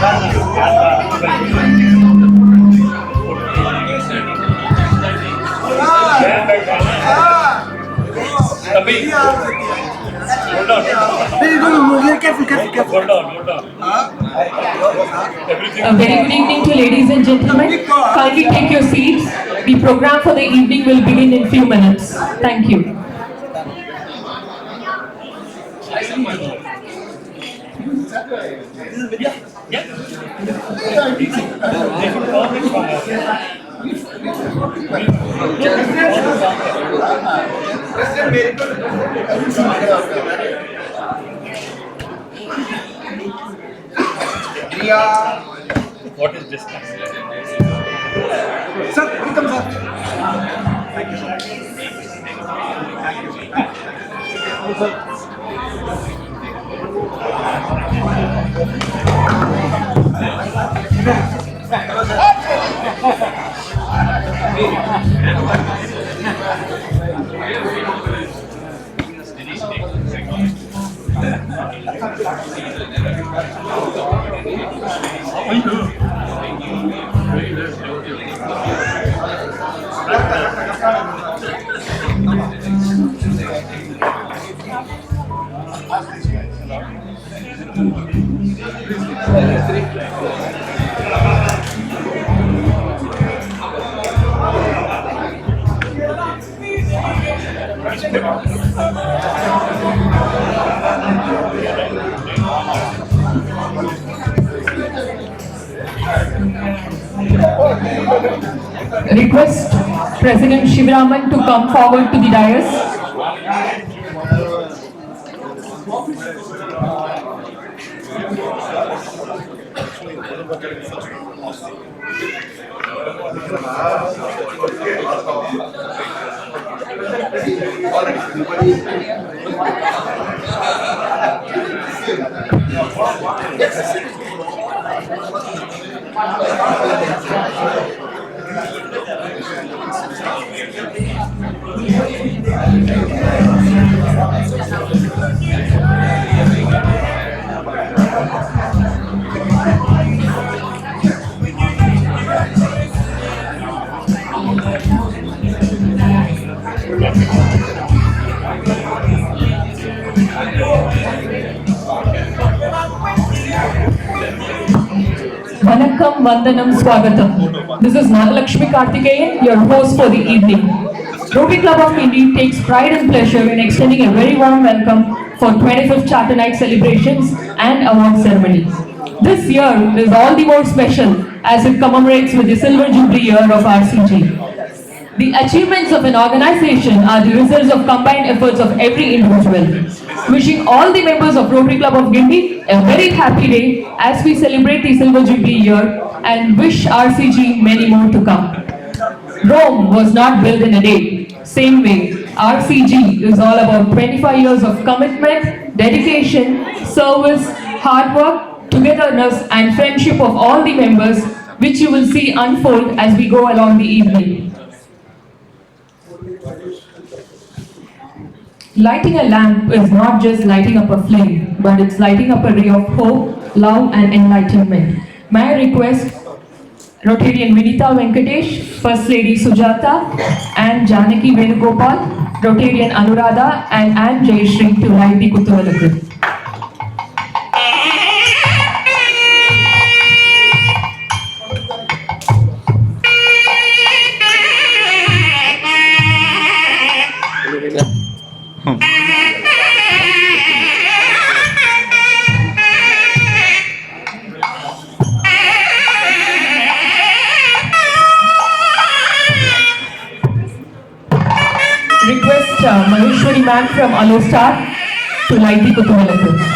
A very good evening to ladies and gentlemen. Kindly take your seats. The program for the evening will begin in few minutes. Thank you. What is distance? Sir, welcome, sir. Request President Shivaraman to come forward to the dais. Vanakkam, Vandanam, Swagatam. This is Nagalakshmi Karthikeyan, your host for the evening. Rotary Club of India takes pride and pleasure in extending a very warm welcome for 25th Charter Night celebrations and award ceremonies. This year is all the more special as it commemorates with the Silver Jubilee year of RCG. The achievements of an organization are the results of combined efforts of every individual. Wishing all the members of Rotary Club of Guindy a very happy day as we celebrate the Silver Jubilee year and wish RCG many more to come. Rome was not built in a day. Same way, RCG is all about 25 years of commitment, dedication, service, hard work, togetherness and friendship of all the members, which you will see unfold as we go along the evening. Lighting a lamp is not just lighting up a flame, but it's lighting up a ray of hope, love and enlightenment. May I request Rotarian Vinita Venkatesh, First Lady Sujata and Janaki Venugopal, Rotarian Anuradha and Anne Jayashree to light the Kutuvalakku. Request Maheshwari ma'am from Alostar to light the Kutuvalakku.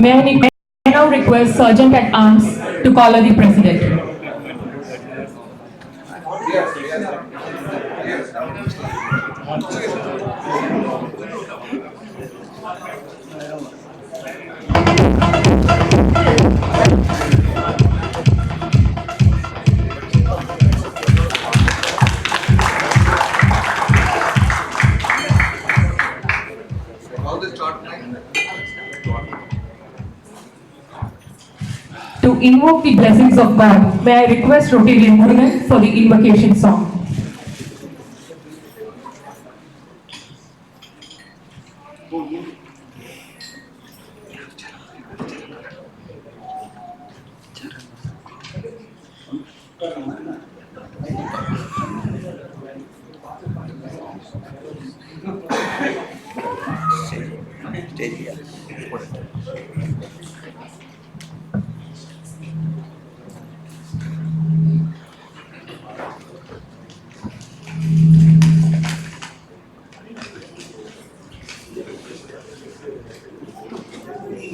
May I now request Sergeant at Arms to call on the President. All this chart line. To invoke the blessings of God, may I request Rotarian Murugan for the invocation song.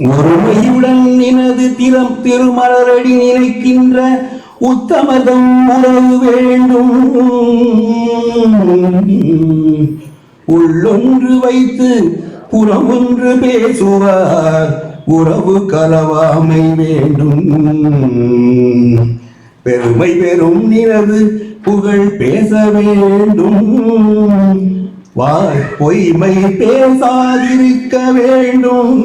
ஒருமையுடன் நினது திருமலரடி நினைக்கின்ற உத்தமதம் உறவு வேண்டும். உள்ளொன்று வைத்து புறமொன்று பேசுவார் உறவு கலவாமை வேண்டும். பெருமை பெறும் நினது புகழ் பேச வேண்டும். வாய் பொய்மை பேசாதிருக்க வேண்டும்.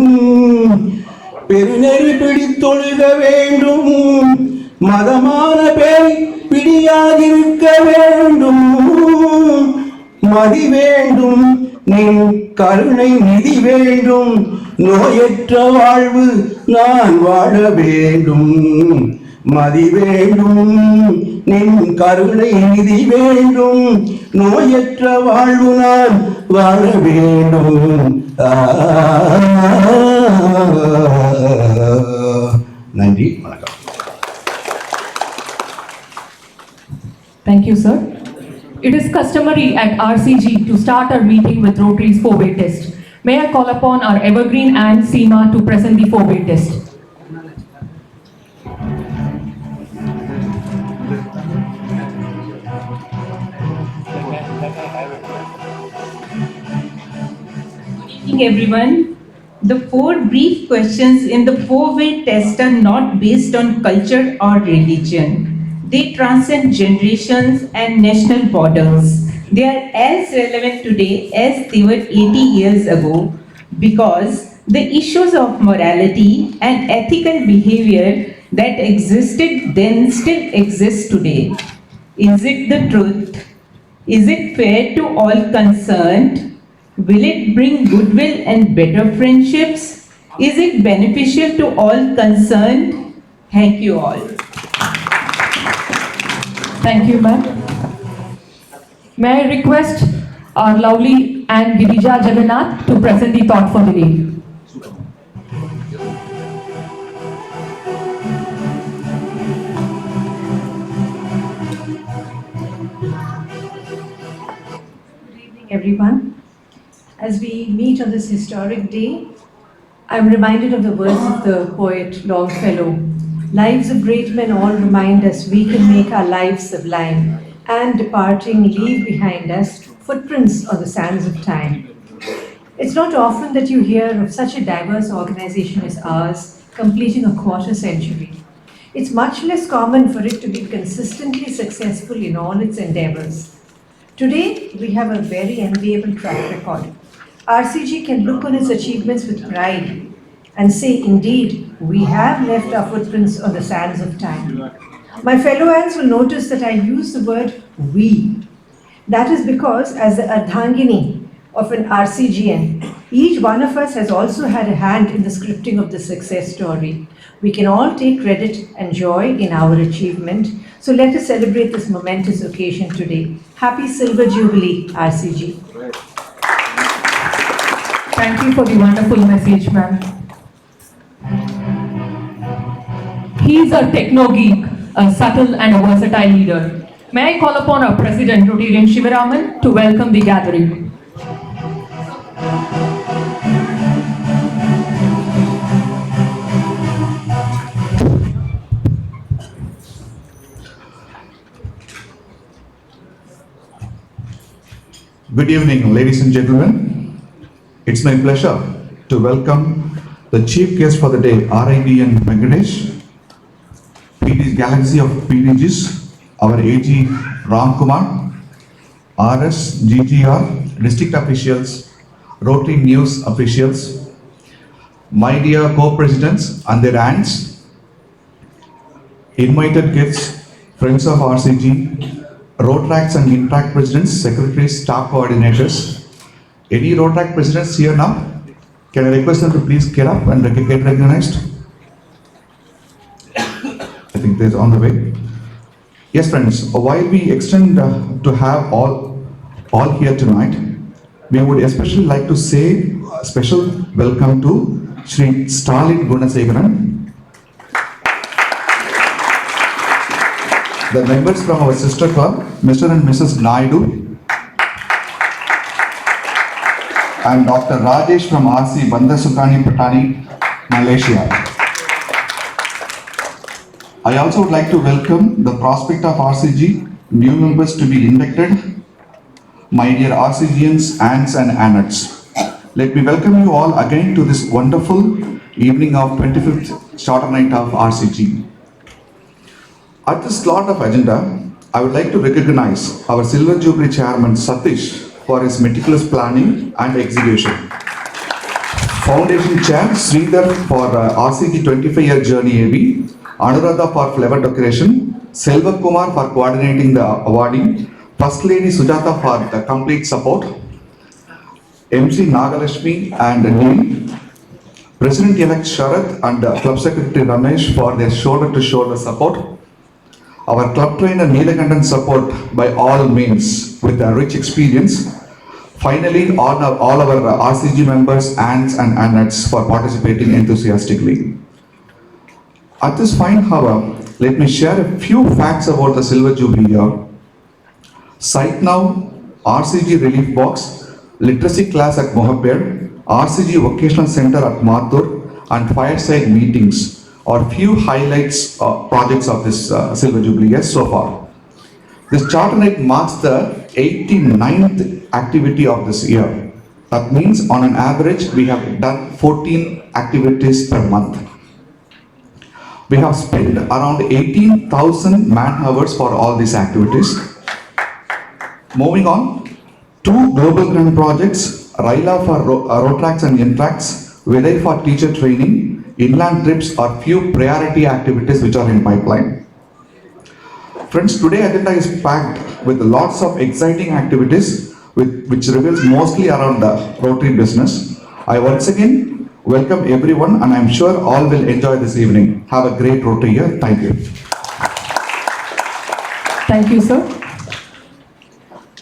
பெருநெறி பிடித்தொழுக வேண்டும். மதமான பேய் பிடியாதிருக்க வேண்டும். மதி வேண்டும், நின் கருணை நிதி வேண்டும். நோயற்ற வாழ்வு நான் வாழ வேண்டும். மதி வேண்டும், நின் கருணை நிதி வேண்டும். நோயற்ற வாழ்வு நான் வாழ வேண்டும். நன்றி, வணக்கம். Thank you, sir. It is customary at RCG to start our meeting with Rotary's four-way test. May I call upon our evergreen Anne Seema to present the four-way test. Good evening, everyone. The four brief questions in the four-way test are not based on culture or religion. They transcend generations and national borders. They are as relevant today as they were 80 years ago because the issues of morality and ethical behavior that existed then still exist today. Is it the truth? Is it fair to all concerned? Will it bring goodwill and better friendships? Is it beneficial to all concerned? Thank you all. Thank you, ma'am. May I request our lovely Anne Girija Jagannath to present the thought for the day. Good evening, everyone. As we meet on this historic day, I'm reminded of the words of the poet Longfellow. Lives of great men all remind us we can make our lives sublime, and departing leave behind us footprints on the sands of time. It's not often that you hear of such a diverse organization as ours completing a quarter century. It's much less common for it to be consistently successful in all its endeavors. Today, we have a very enviable track record. RCG can look on its achievements with pride and say, indeed, we have left our footprints on the sands of time. My fellow ants will notice that I use the word we. That is because, as the Ardhangini of an RCGN, each one of us has also had a hand in the scripting of the success story. We can all take credit and joy in our achievement. So let us celebrate this momentous occasion today. Happy Silver Jubilee, RCG. Thank you for the wonderful message, ma'am. He is a techno geek, a subtle and a versatile leader. May I call upon our President, Rotarian Shivaraman, to welcome the gathering. Good evening, ladies and gentlemen. It's my pleasure to welcome the chief guest for the day, RIBN Venkatesh, PD's Galaxy of PDGs, our AG Ram Kumar, RS, GTR, district officials, Rotary News officials, my dear co-presidents and their aunts, invited guests, friends of RCG, Rotrax and Intract presidents, secretaries, staff coordinators. Any Rotrac presidents here now? Can I request them to please get up and get recognized? I think they're on the way. Yes, friends, while we extend to have all here tonight, we would especially like to say a special welcome to Shri Stalin Gunasegaran, the members from our sister club, Mr. and Mrs. Naidu, and Dr. Rajesh from RC Bandasukani Patani, Malaysia. I also would like to welcome the prospect of RCG, new members to be inducted, my dear RCGians, aunts and aunts. Let me welcome you all again to this wonderful evening of 25th Charter Night of RCG. At this slot of agenda, I would like to recognize our Silver Jubilee Chairman Satish for his meticulous planning and execution. Foundation Chair Sridhar for RCG 25-year journey AB, Anuradha for flavor decoration, Selva Kumar for coordinating the awarding, First Lady Sujata for the complete support, MC Nagalashmi and Dean, President-elect Sharath and Club Secretary Ramesh for their shoulder-to-shoulder support, our club trainer Neelakandan support by all means with a rich experience. Finally, all our RCG members, aunts and aunts for participating enthusiastically. At this fine hour, let me share a few facts about the Silver Jubilee year. Site now, RCG Relief Box, Literacy Class at Mohaped, RCG Vocational Center at Mathur, and Fireside Meetings are few highlights projects of this Silver Jubilee year so far. This Charter Night marks the 89th activity of this year. That means on an average, we have done 14 activities per month. We have spent around 18,000 man hours for all these activities. Moving on, 2 global grant projects, RILA for Rotrax and Intrax, Viday for teacher training, inland trips are few priority activities which are in pipeline. Friends, today's agenda is packed with lots of exciting activities which reveals mostly around the Rotary business. I once again welcome everyone and I am sure all will enjoy this evening. Have a great Rotary year. Thank you. Thank you, sir.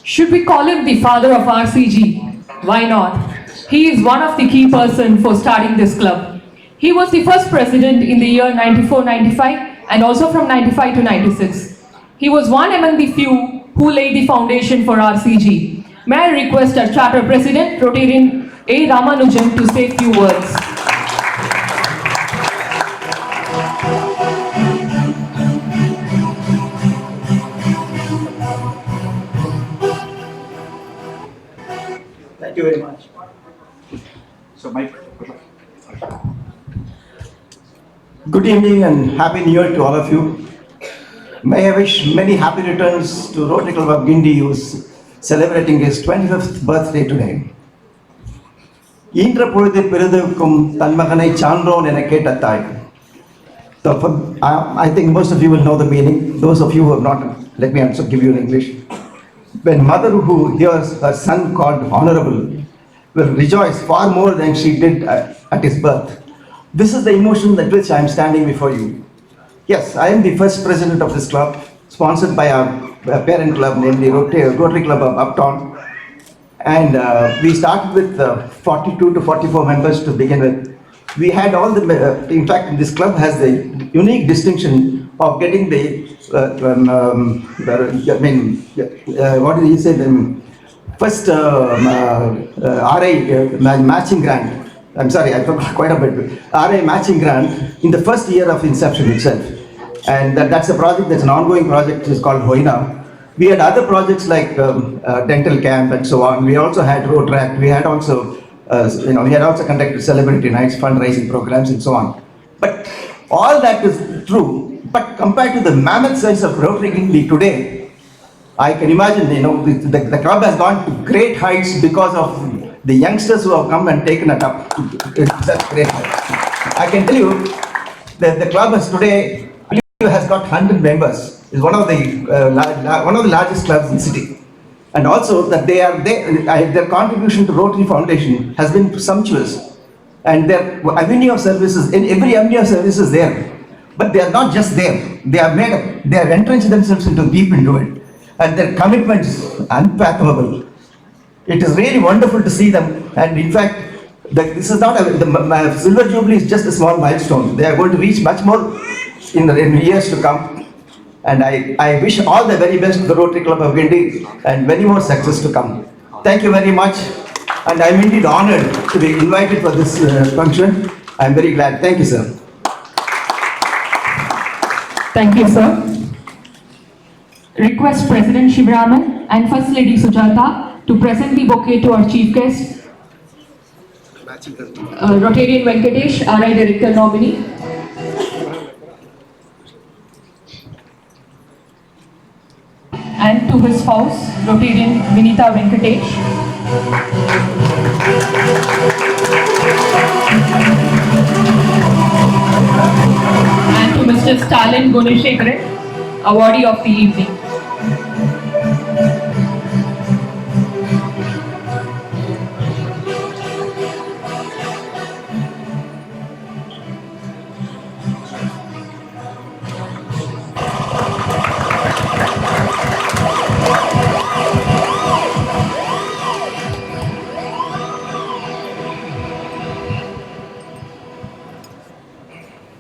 Should we call him the father of RCG? Why not? He is one of the key persons for starting this club. He was the first president in the year 94-95 and also from 95 to 96. He was one among the few who laid the foundation for RCG. May I request our charter president, Rotarian A. Ramanujan, to say a few words. Thank you very much. So, Mike. Good evening and Happy New Year to all of you. May I wish many happy returns to Rotary Club of Guindy, who's celebrating his 25th birthday today. ஈன்ற பொழுது பெரிதுக்கும் தன் மகனை சான்றோன் என கேட்ட தாய். So I think most of you will know the meaning. Those of you who have not, let me also give you in English. When mother who hears her son called honorable will rejoice far more than she did at his birth. This is the emotion at which I am standing before you. Yes, I am the first president of this club, sponsored by our parent club, namely Rotary Club of Uptown. And we started with 42 to 44 members to begin with. We had all the, in fact, this club has the unique distinction of getting the, what did he say, the first RI matching grant. I'm sorry, I forgot quite a bit. RI matching grant in the first year of inception itself. And that's a project that's an ongoing project, it's called Hoina. We had other projects like dental camp and so on. We also had road track. We had also, we had also conducted celebrity nights, fundraising programs, and so on. But all that is true. But compared to the mammoth size of Rotary Guildford today, I can imagine, the club has gone to great heights because of the youngsters who have come and taken it up to such great heights. I can tell you that the club has today, I believe, has got 100 members. It's one of the largest clubs in the city. And also that their contribution to Rotary Foundation has been sumptuous. And their avenue of services, in every avenue of services there. But they are not just there. They have entrenched themselves deep into it. And their commitment is unfathomable. It is really wonderful to see them. And in fact, this is not the Silver Jubilee is just a small milestone. They are going to reach much more in years to come. And I wish all the very best to the Rotary Club of Guindy and many more success to come. Thank you very much. And I'm indeed honored to be invited for this function. I'm very glad. Thank you, sir. Thank you, sir. Request President Shivaraman and First Lady Sujata to present the bouquet to our chief guest, Rotarian Venkatesh, RI Director nominee. And to his spouse, Rotarian Vinita Venkatesh. And to Mr. Stalin Guneshekaran, awardee of the evening.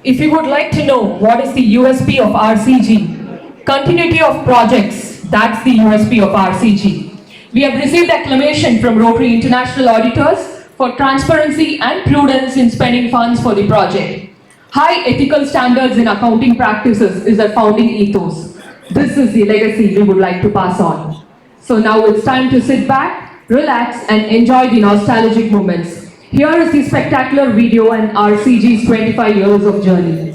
If you would like to know what is the USP of RCG, continuity of projects, that's the USP of RCG. We have received acclamation from Rotary International Auditors for transparency and prudence in spending funds for the project. High ethical standards in accounting practices is our founding ethos. This is the legacy we would like to pass on. So now it's time to sit back, relax, and enjoy the nostalgic moments. Here is the spectacular video and RCG's 25 years of journey.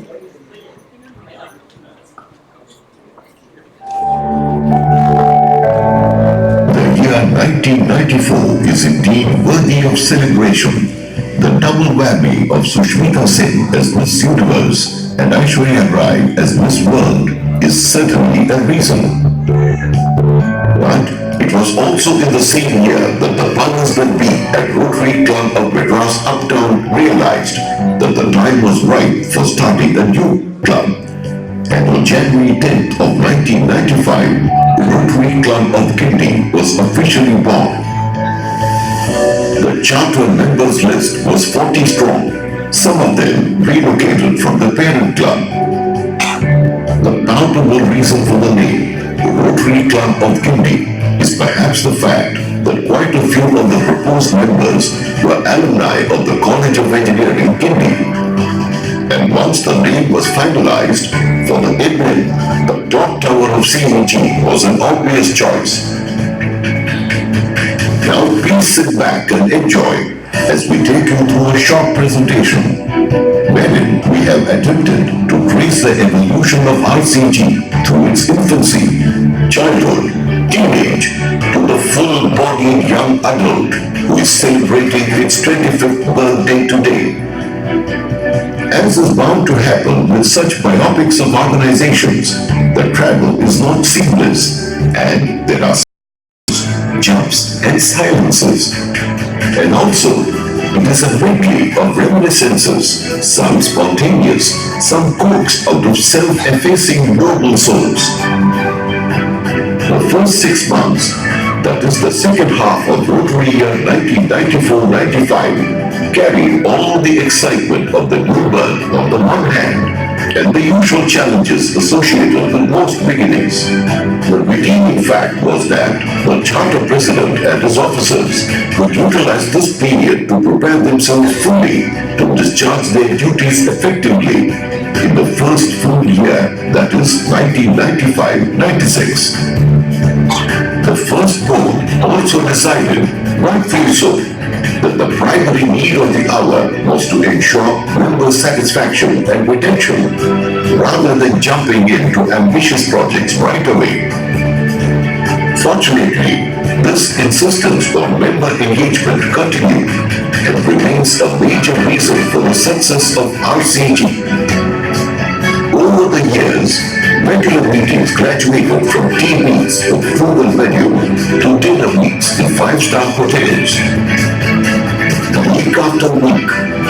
The year 1994 is indeed worthy of celebration. The double whammy of Sushmita Sen as Miss Universe and Aishwarya Rai as Miss World is certainly a reason. But it was also in the same year that the powers that be at Rotary Club of Madras Uptown realized that the time was right for starting a new club. And on January 10th of 1995, Rotary Club of Guindy was officially born. The charter members list was 40 strong, some of them relocated from the parent club. The palpable reason for the name, Rotary Club of Guindy, is perhaps the fact that quite a few of the proposed members were alumni of the College of Engineering, Guindy. And once the name was finalized, for the evening, the clock tower of CEG was an obvious choice. Now please sit back and enjoy as we take you through a short presentation wherein we have attempted to trace the evolution of RCG through its infancy, childhood, teenage, to the full-bodied young adult who is celebrating its 25th birthday today. As is bound to happen with such biopics of organizations, the travel is not seamless and there are jumps and silences. And also, it is a medley of reminiscences, some spontaneous, some coaxed out of self-effacing noble souls. The first 6 months, that is the second half of Rotary year 1994-95, carried all the excitement of the new birth on the one hand, and the usual challenges associated with most beginnings. The redeeming fact was that the charter president and his officers would utilize this period to prepare themselves fully to discharge their duties effectively in the first full year, that is 1995-96. The first board also decided, rightfully so, that the primary need of the hour was to ensure member satisfaction and retention, rather than jumping into ambitious projects right away. Fortunately, this insistence on member engagement continued and remains a major reason for the success of RCG. Over the years, regular meetings graduated from tea meets with frugal menu to dinner meets in five-star hotels. Week after week,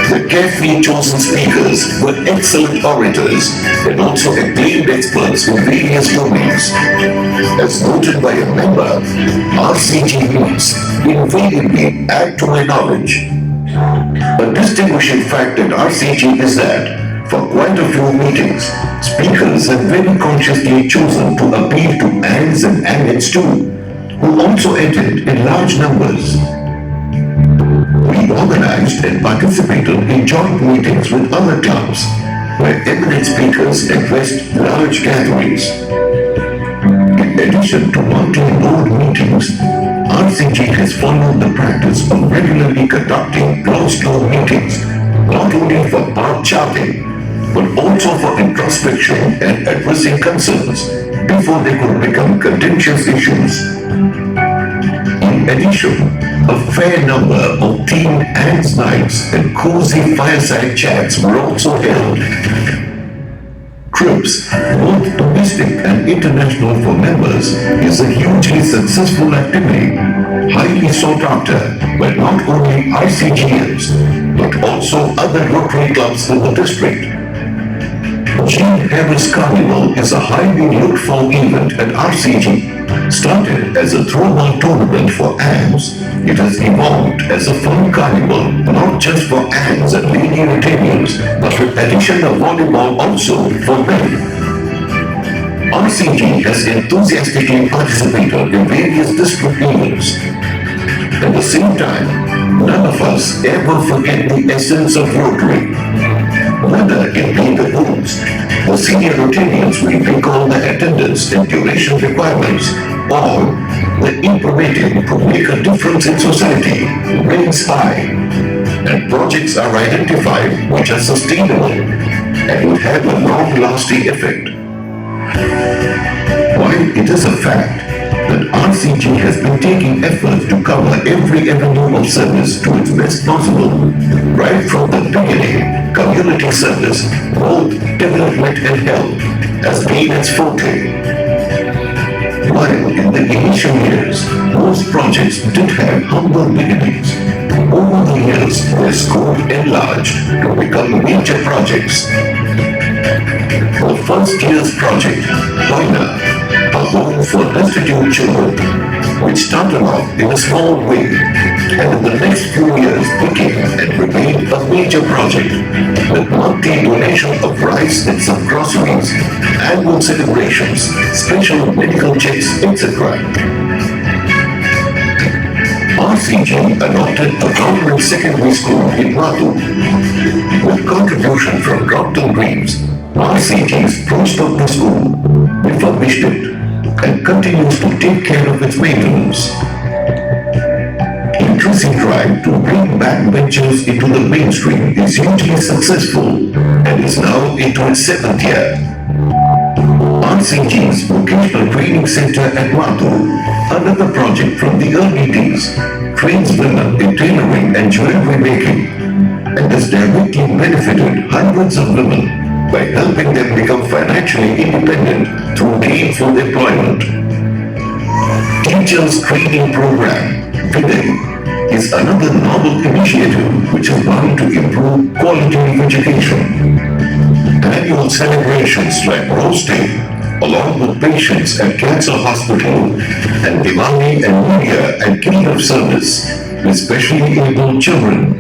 the carefully chosen speakers were excellent orators and also acclaimed experts in various domains. As noted by a member, RCG meets invariably add to my knowledge. A distinguishing fact at RCG is that, for quite a few meetings, speakers have very consciously chosen to appeal to aunts and aunts too, who also attend in large numbers. We organized and participated in joint meetings with other clubs, where eminent speakers addressed large gatherings. In addition to monthly board meetings, RCG has followed the practice of regularly conducting closed-door meetings, not only for path charting, but also for introspection and addressing concerns before they could become contentious issues. In addition, a fair number of themed ants nights and cozy fireside chats were also held. Trips, both domestic and international for members, is a hugely successful activity, highly sought after by not only RCGMs, but also other Rotary clubs in the district. Jean Harris Carnival is a highly looked for event at RCG. Started as a throwball tournament for ants, it has evolved as a fun carnival not just for ants and lady retainers, but with addition of volleyball also for men. RCG has enthusiastically participated in various district events. At the same time, none of us ever forget the essence of Rotary. Whether it be the rules, the senior Rotarians will recall the attendance and duration requirements, or the imperative to make a difference in society remains high, and projects are identified which are sustainable and will have a long-lasting effect. While it is a fact that RCG has been taking efforts to cover every avenue of service to its best possible, right from the beginning, community service, both development and health, has been its forte. While in the initial years, most projects did have humble beginnings, over the years their scope enlarged to become major projects. The first year's project, Boiler, a home for destitute children, which started off in a small way, and in the next few years became and remained a major project, with monthly donation of rice and some groceries, annual celebrations, special medical checks, etc. RCG adopted a government secondary school in Ratu. With contribution from Dr. Greaves, RCG's post of school refurbished it and continues to take care of its maintenance. Increasing drive to bring backbenchers into the mainstream is hugely successful and is now into its 7th year. RCG's Vocational Training Center at Matu, another project from the early days, trains women in tailoring and jewelry making and has directly benefited hundreds of women by helping them become financially independent through gainful employment. Teachers Training Program, Vinay, is another novel initiative which is bound to improve quality of education. Annual celebrations like Rose Day, along with patients at Cancer Hospital, and Diwali and New Year at Guild of Service, with specially able children,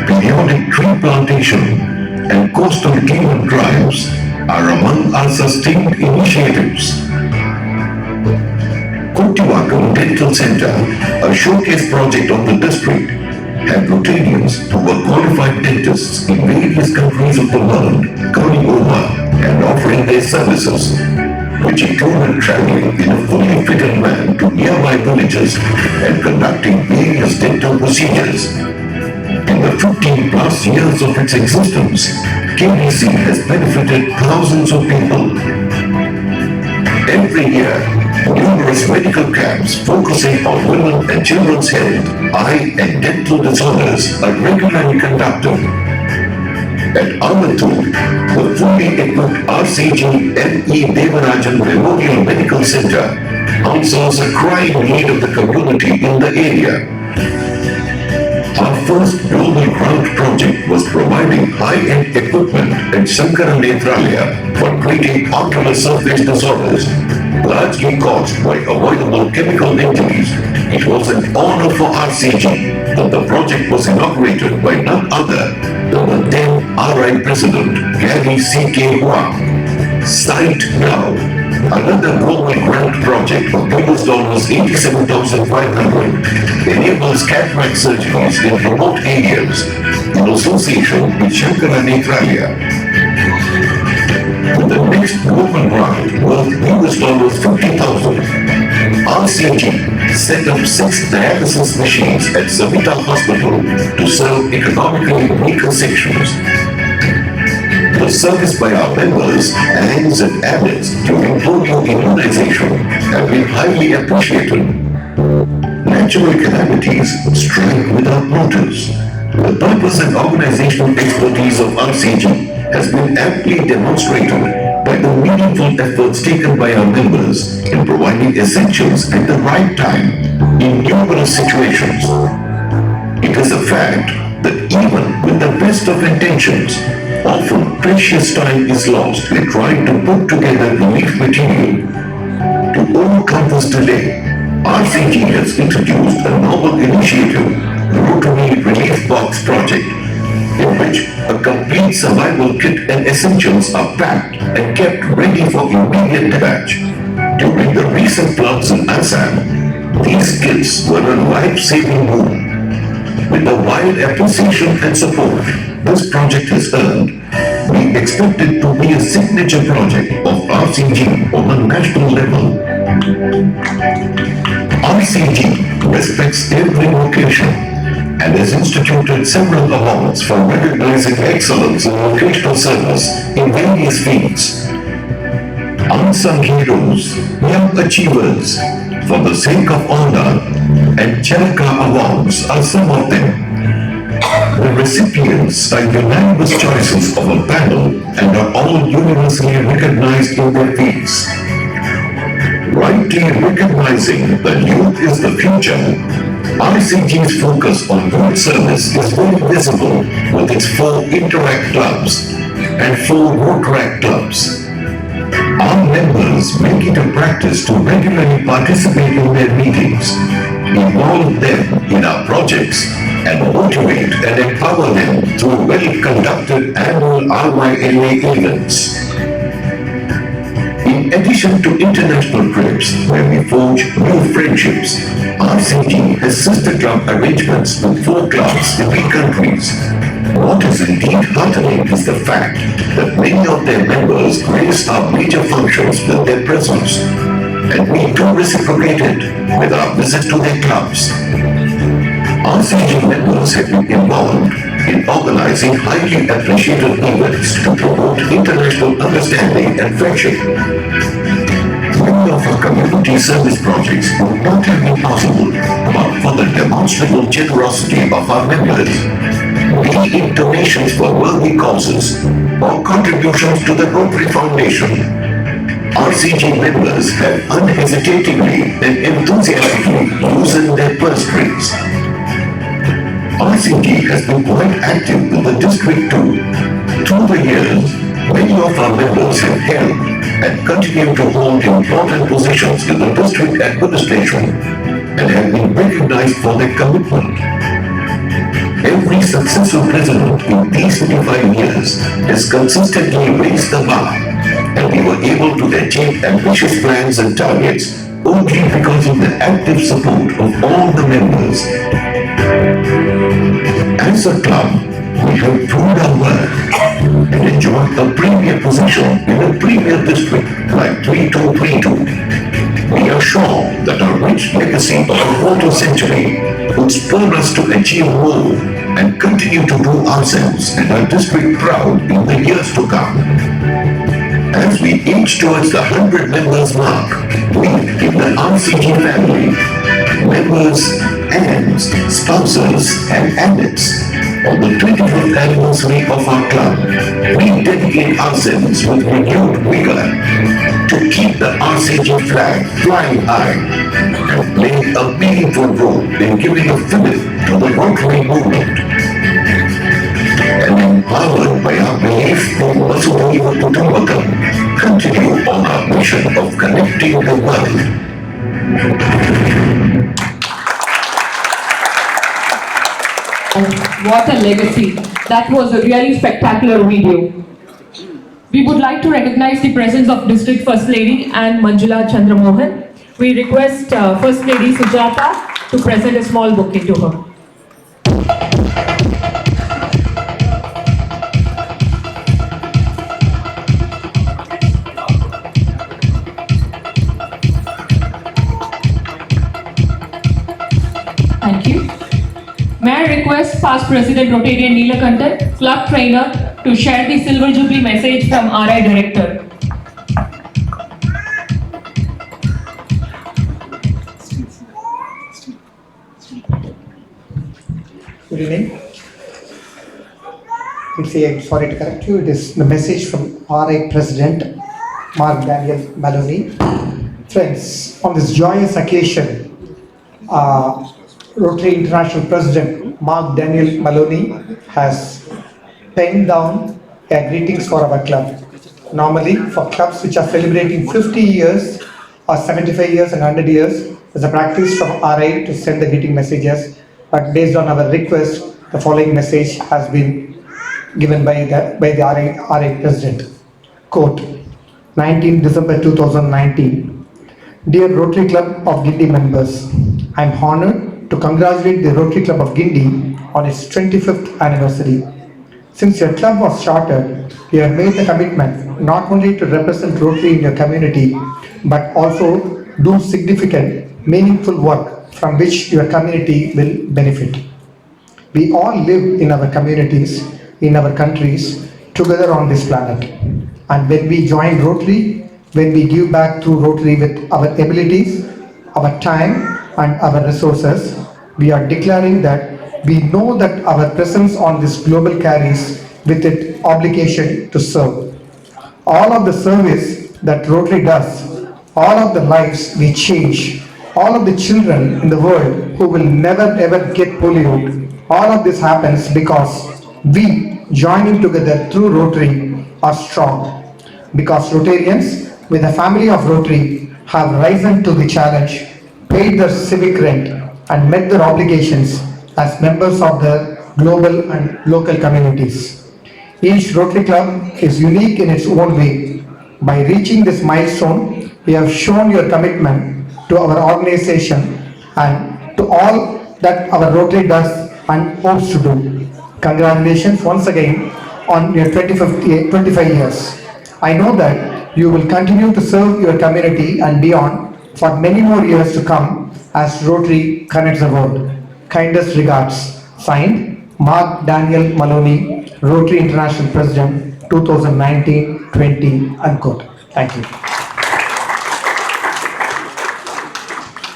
periodic tree plantation, and coastal cleanup drives are among our sustained initiatives. Kotiwakam Dental Center, a showcase project of the district, had Rotarians who were qualified dentists in various countries of the world coming over and offering their services. which included traveling in a fully fitted van to nearby villages and conducting various dental procedures. In the 15 plus years of its existence, KBC has benefited thousands of people. Every year, numerous medical camps focusing on women and children's health, eye and dental disorders are regularly conducted. At Amatur, the fully equipped RCG M.E. Devarajan Memorial Medical Center answers a crying need of the community in the area. Our first global grant project was providing high-end equipment at Sankara Nethralaya for treating ocular surface disorders, largely caused by avoidable chemical injuries. It was an honor for RCG that the project was inaugurated by none other than the then RI President Gary C.K. Huang. Sight Now. Another global grant project of $87,500 enables cataract surgeries in remote areas in association with Shankara Nethralaya. With the next global grant worth $50,000, RCG set up 6 dialysis machines at Savita Hospital to serve economically weaker sections. The service by our members, ANs and ABITs during polio immunization have been highly appreciated. Natural calamities strike without notice. The purpose and organizational expertise of RCG has been amply demonstrated by the meaningful efforts taken by our members in providing essentials at the right time in numerous situations. It is a fact that even with the best of intentions, often precious time is lost in trying to put together relief material. To overcome this delay, RCG has introduced a novel initiative, the Rotary Relief Box Project, in which a complete survival kit and essentials are packed and kept ready for immediate dispatch. During the recent floods in Assam, these kits were a life-saving boon. With the wide appreciation and support this project has earned, we expect it to be a signature project of RCG on a national level. RCG respects every vocation and has instituted several awards for recognizing excellence in vocational service in various fields. Unsung heroes, young achievers, for the sake of honor, and Charaka awards are some of them. The recipients are unanimous choices of a panel and are all universally recognized in their fields. Rightly recognizing that youth is the future, RCG's focus on youth service is very visible with its 4 Interact clubs and 4 Rotaract clubs. Our members make it a practice to regularly participate in their meetings, involve them in our projects, and motivate and empower them through well-conducted annual RYLA events. In addition to international trips where we forge new friendships, RCG has sister club arrangements with 4 clubs in 3 countries. What is indeed heartening is the fact that many of their members grace our major functions with their presence, and we do reciprocate it with our visits to their clubs. RCG members have been involved in organizing highly appreciated events to promote international understanding and friendship. Many of our community service projects would not have been possible but for the demonstrable generosity of our members, be it donations for worthy causes or contributions to the Rotary Foundation. RCG members have unhesitatingly and enthusiastically loosened their purse strings. RCG has been quite active in the district too. Through the years, many of our members have held and continue to hold important positions in the district administration and have been recognized for their commitment. Every successive president in these 25 years has consistently raised the bar, and we were able to achieve ambitious plans and targets only because of the active support of all the members. As a club, we have proved our worth and enjoyed a premier position in a premier district like 3232. We are sure that our rich legacy of a quarter century would spur us to achieve more and continue to do ourselves and our district proud in the years to come. As we inch towards the 100 members mark, we in the RCG family, members, aunts, spouses, and adepts, on the 25th anniversary of our club, we dedicate ourselves with renewed vigor to keep the RCG flag flying high and play a meaningful role in giving a fillip to the Rotary movement. And empowered by our belief in Masudaiva Kutumbakam, continue on our mission of connecting the world. What a legacy. That was a really spectacular video. We would like to recognize the presence of District First Lady and Manjula Chandramohan. We request First Lady Sujata to present a small bouquet to her. Thank you. May I request past President Rotarian Neelakantan, club trainer, to share the Silver Jubilee message from RI Director. Good evening. I'm sorry to correct you. It is the message from RI President Mark Daniel Maloney. Friends, on this joyous occasion, Rotary International President Mark Daniel Maloney has penned down a greetings for our club. Normally, for clubs which are celebrating 50 years or 75 years and 100 years, there's a practice from RI to send the greeting messages. But based on our request, the following message has been given by the RI President. Quote, 19 December 2019. Dear Rotary Club of Guindy members, I am honored to congratulate the Rotary Club of Guindy on its 25th anniversary. Since your club was started, you have made the commitment not only to represent Rotary in your community, but also do significant, meaningful work from which your community will benefit. We all live in our communities, in our countries, together on this planet. And when we join Rotary, when we give back to Rotary with our abilities, our time and our resources, we are declaring that we know that our presence on this global carries with it obligation to serve. All of the service that Rotary does, all of the lives we change, all of the children in the world who will never ever get polio, all of this happens because we, joining together through Rotary, are strong. Because Rotarians, with a family of Rotary, have risen to the challenge, paid their civic rent, and met their obligations as members of the global and local communities. Each Rotary Club is unique in its own way. By reaching this milestone, we have shown your commitment to our organization and to all that our Rotary does and hopes to do. Congratulations once again on your 25 years. I know that you will continue to serve your community and beyond for many more years to come as Rotary connects the world. Kindest regards. Signed, Mark Daniel Maloney, Rotary International President, 2019-20, unquote. Thank you.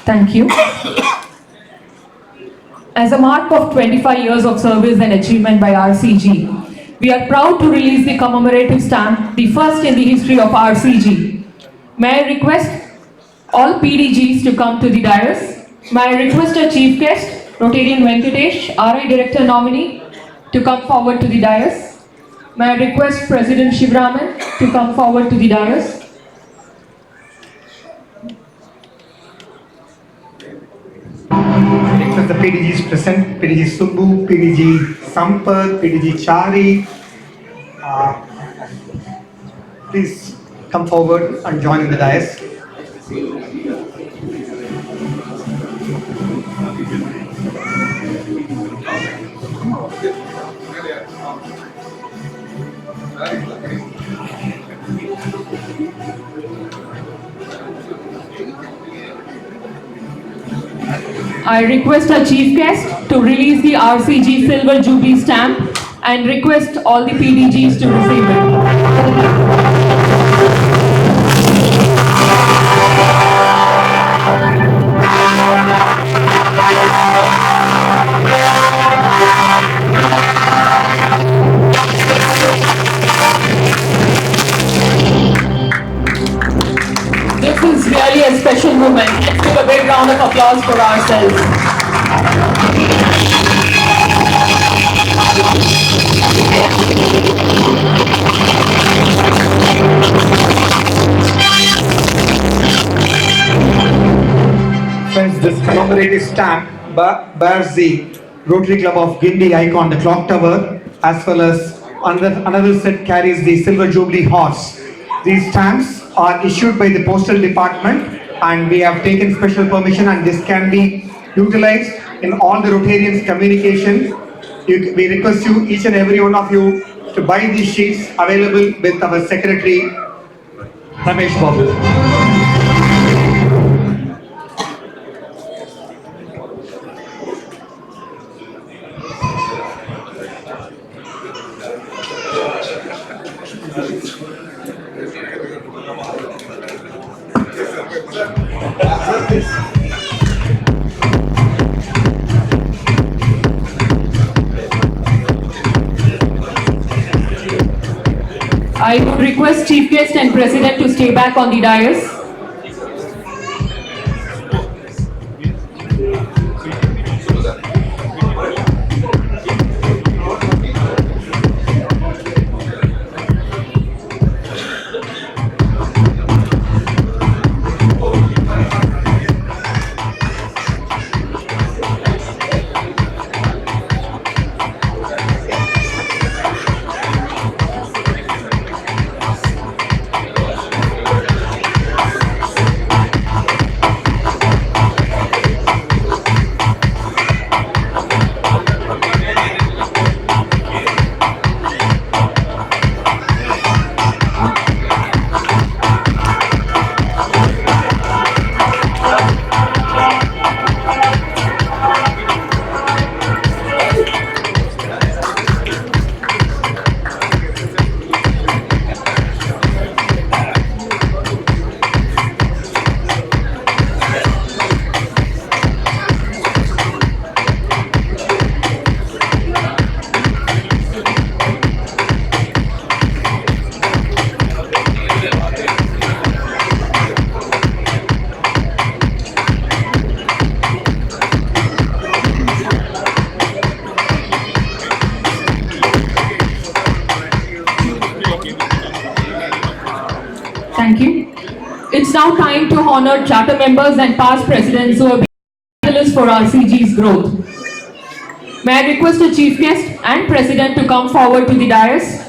Thank you. As a mark of 25 years of service and achievement by RCG, we are proud to release the commemorative stamp, the first in the history of RCG. May I request all PDGs to come to the dais. May I request our chief guest, Rotarian Venkatesh, RI Director nominee, to come forward to the dais. May I request President Shivraman to come forward to the dais. Request the PDGs present, PDG Subbu, PDG Sampath, PDG Chari. Please come forward and join in the dais. I request our chief guest to release the RCG Silver Jubilee stamp and request all the PDGs to receive it. This is really a special moment. Let's give a big round of applause for ourselves. Friends, this commemorative stamp bears the Rotary Club of Guindy icon, the clock tower, as well as another set carries the Silver Jubilee horse. These stamps are issued by the Postal Department and we have taken special permission, and this can be utilized in all the Rotarians' communication. We request you, each and every one of you, to buy these sheets available with our secretary, Ramesh Babu. I would request Chief Guest and President to stay back on the dais. Thank you. It's now time to honor charter members and past presidents who have been catalysts for RCG's growth. May I request the chief guest and president to come forward to the dais?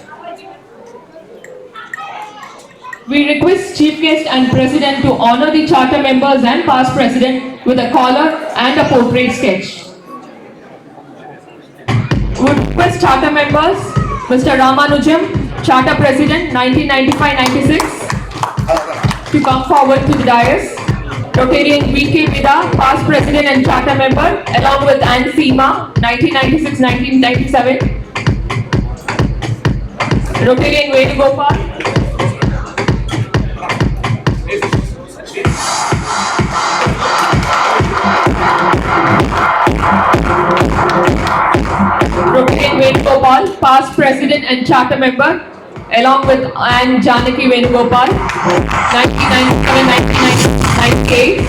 We request chief guest and president to honor the charter members and past president with a collar and a portrait sketch. We request charter members, Mr. Ramanujam, charter president 1995-96, to come forward to the dais. Rotarian V.K. Vida, past president and charter member, along with Ann Seema, 1996-1997. Rotarian Venugopal. Rotarian Venugopal, past president and charter member, along with Ann Janaki Venugopal, 1997-1998.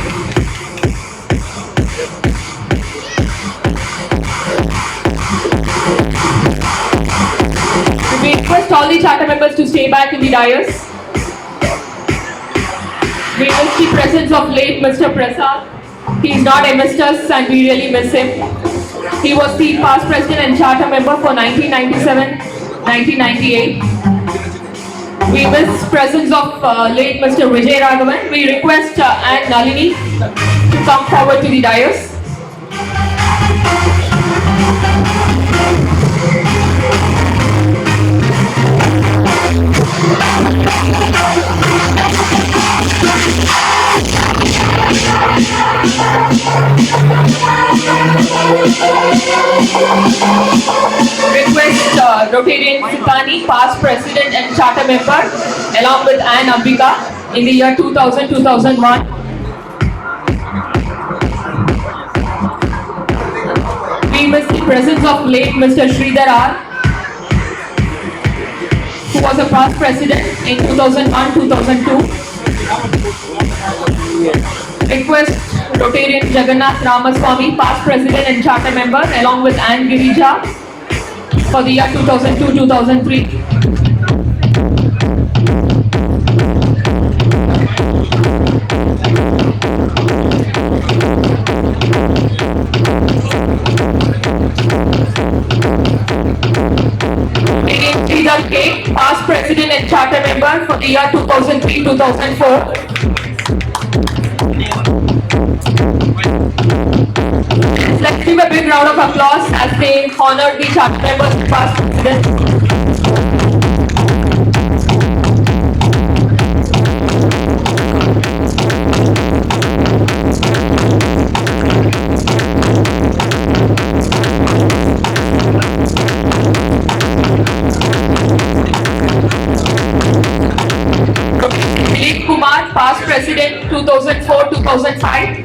We request all the charter members to stay back in the dais. We miss the presence of late Mr. Prasad. He is not amidst us and we really miss him. He was the past president and charter member for 1997-1998. We miss presence of late Mr. Vijay Raghavan. We request Ann Nalini to come forward to the dais. Rotarian Sikani, past president and charter member, along with Ann Ambika in the year 2000-2001. We miss the presence of late Mr. Sridhar R, who was a past president in 2001-2002. Request Rotarian Jagannath Ramaswamy, past president and charter member, along with Ann Girija for the year 2002-2003. Sridhar K, past president and charter member for the year 2003-2004. Let's give a big round of applause as they honor the charter members and past presidents. Dilip Kumar, past president 2004-2005.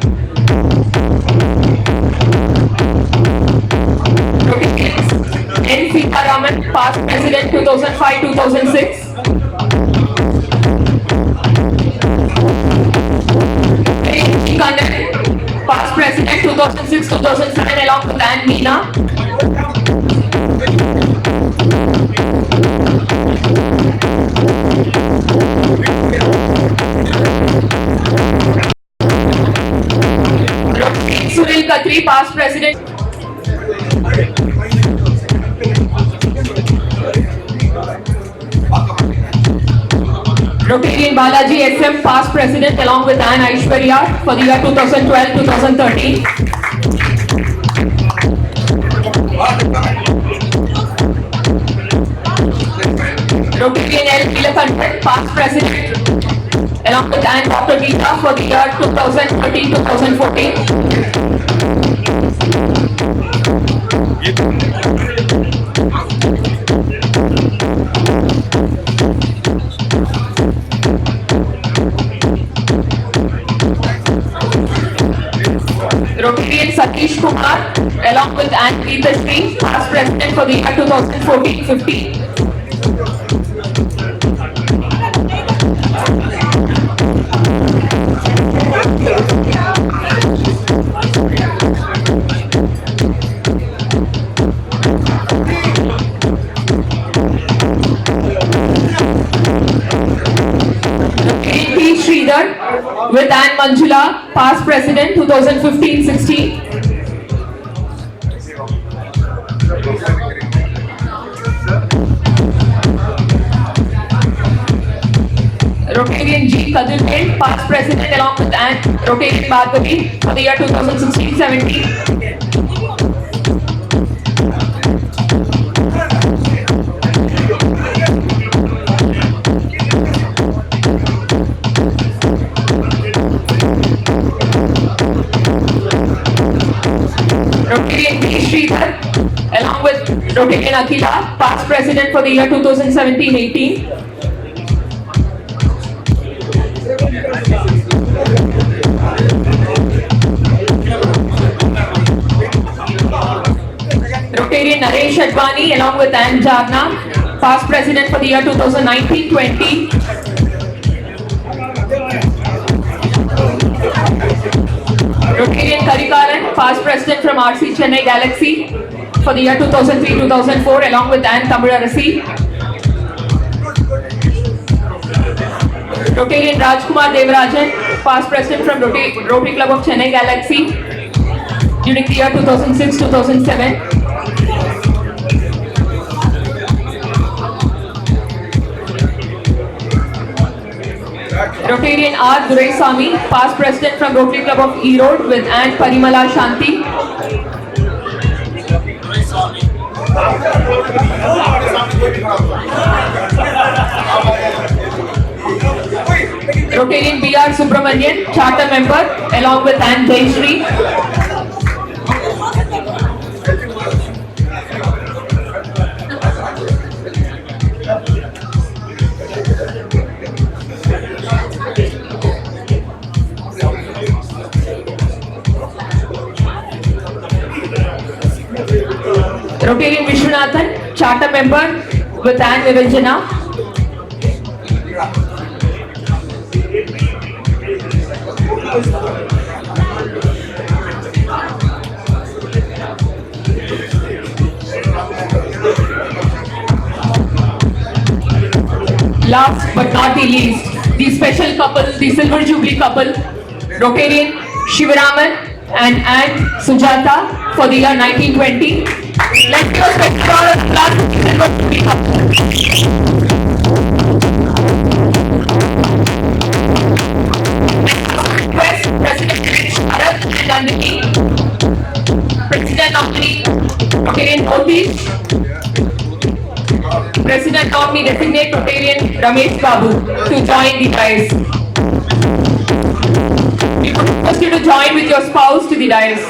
N. Sitaraman, past president 2005-2006. Kannan, past president 2006-2007 along with Ann Meena. Sunil Khatri, past president. Rotarian Balaji SM, past president along with Ann Aishwarya for the year 2012-2013. Rotarian L. Kilakantan, past president along with Ann Dr. Geeta for the year 2013-2014. Rotarian Satish Kumar along with Ann Geeta, past president for the year 2014-15. P. Sridhar with Ann Manjula, past president 2015-16. Rotarian G. Kadurvel, past president along with Ann Rotarian Bhargavi for the year 2016-17. Rotarian B. Sridhar along with Rotarian Akhila, past president for the year 2017-18. Rotarian Naresh Advani along with Ann Jarna, past president for the year 2019-20. Rotarian Karikaran, past president from RC Chennai Galaxy for the year 2003-2004 along with Ann Tamurarasi. Rotarian Rajkumar Devarajan, past president from Rotary Club of Chennai Galaxy during the year 2006-2007. Rotarian R. Duraisamy, past president from Rotary Club of E-Road with Ann Parimala Shanti. Rotarian B.R. Subramanian, charter member along with Ann Jayashree. Rotarian Vishwanathan, charter member with Anne Vivanjana. Last but not the least, the special couple, the Silver Jubilee couple, Rotarian Shivaraman and Anne Sujata for the year 1920. Let's give a special round of applause to the Silver Jubilee couple. Request President Bharat Gandhi, President nominee Rotarian Jyotish, President nominee designate Rotarian Ramesh Babu to join the dais. We would request you to join with your spouse to the dais.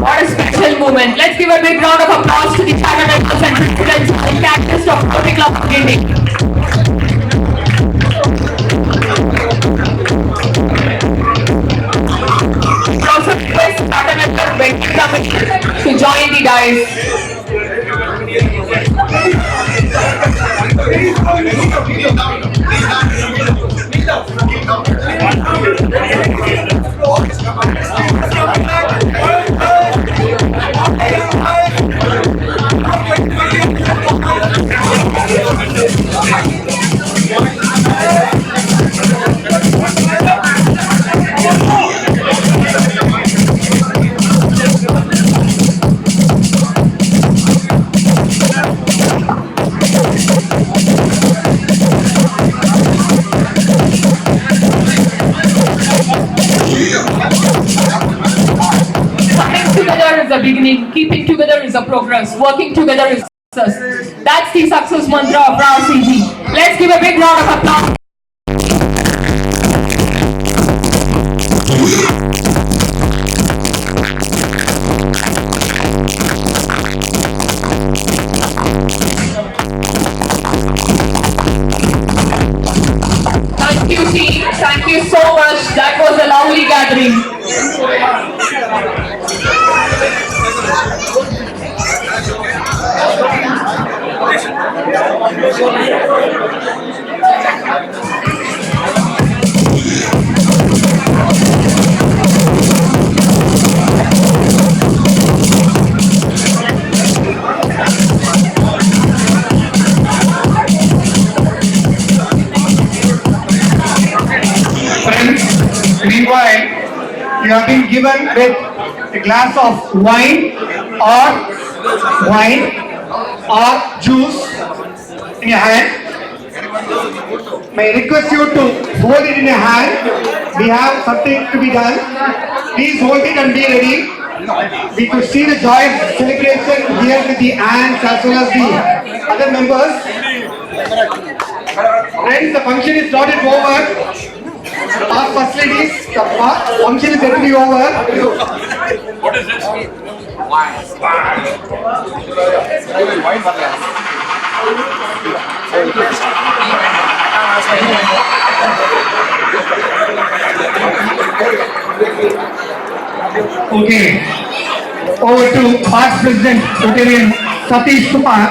What a special moment. Let's give a big round of applause to the charter members and presidents and captains of Rotary Club of India. We also request charter member Venkat to join the dais. The beginning, keeping together is a progress, working together is success. That's the success mantra of RCG. Let's give a big round of applause. Thank you team, thank you so much. That was a lovely gathering. Friends, meanwhile, you have been given with a glass of wine or juice in your hand. May I request you to hold it in your hand. We have something to be done. Please hold it and be ready. We could see the joyous celebration here with the aunts as well as the other members. Friends, the function is not yet over. Our first ladies, the function is already over. What is this? Okay. Over to past President Rotarian Satish Kumar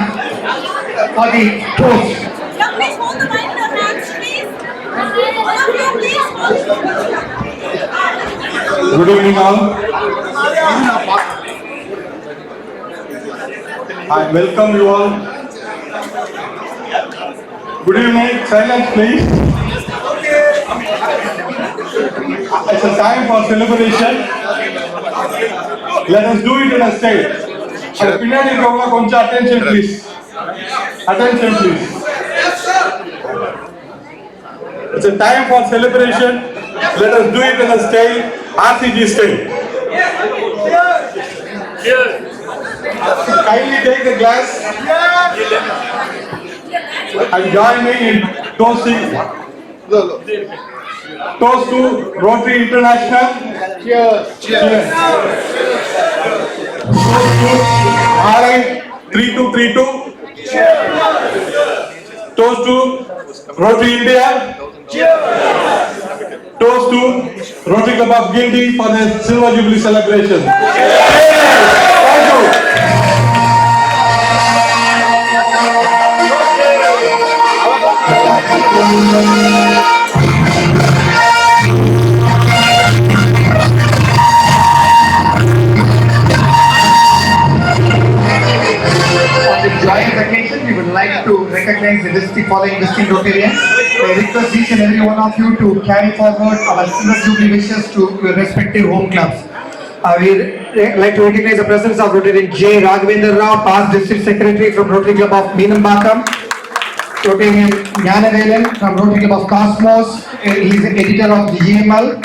for the toast. Yeah, please hold the mic in your hands, please. All of you, please hold. Good evening all. I welcome you all. Good evening. Silence please. It's a time for celebration. Let us do it in a state. Pinadi Gavla Koncha, attention please. Attention please. It's a time for celebration. Let us do it in a style, RCG style. Kindly take the glass and join me in toasting. Toast to Rotary International Cheers. RI 3232. Toast to Rotary India. Toast to Rotary Club of Guilty for the Silver Jubilee celebration. Thank you. On this joyous occasion, we would like to recognize the following distinct Rotarians. I request each and every one of you to carry forward our Silver Jubilee wishes to your respective home clubs. We like to recognize the presence of Rotarian J. Raghavendra Rao, past District Secretary from Rotary Club of Meenambakam. Rotarian Gnanavelan from Rotary Club of Cosmos. He is the editor of the GML.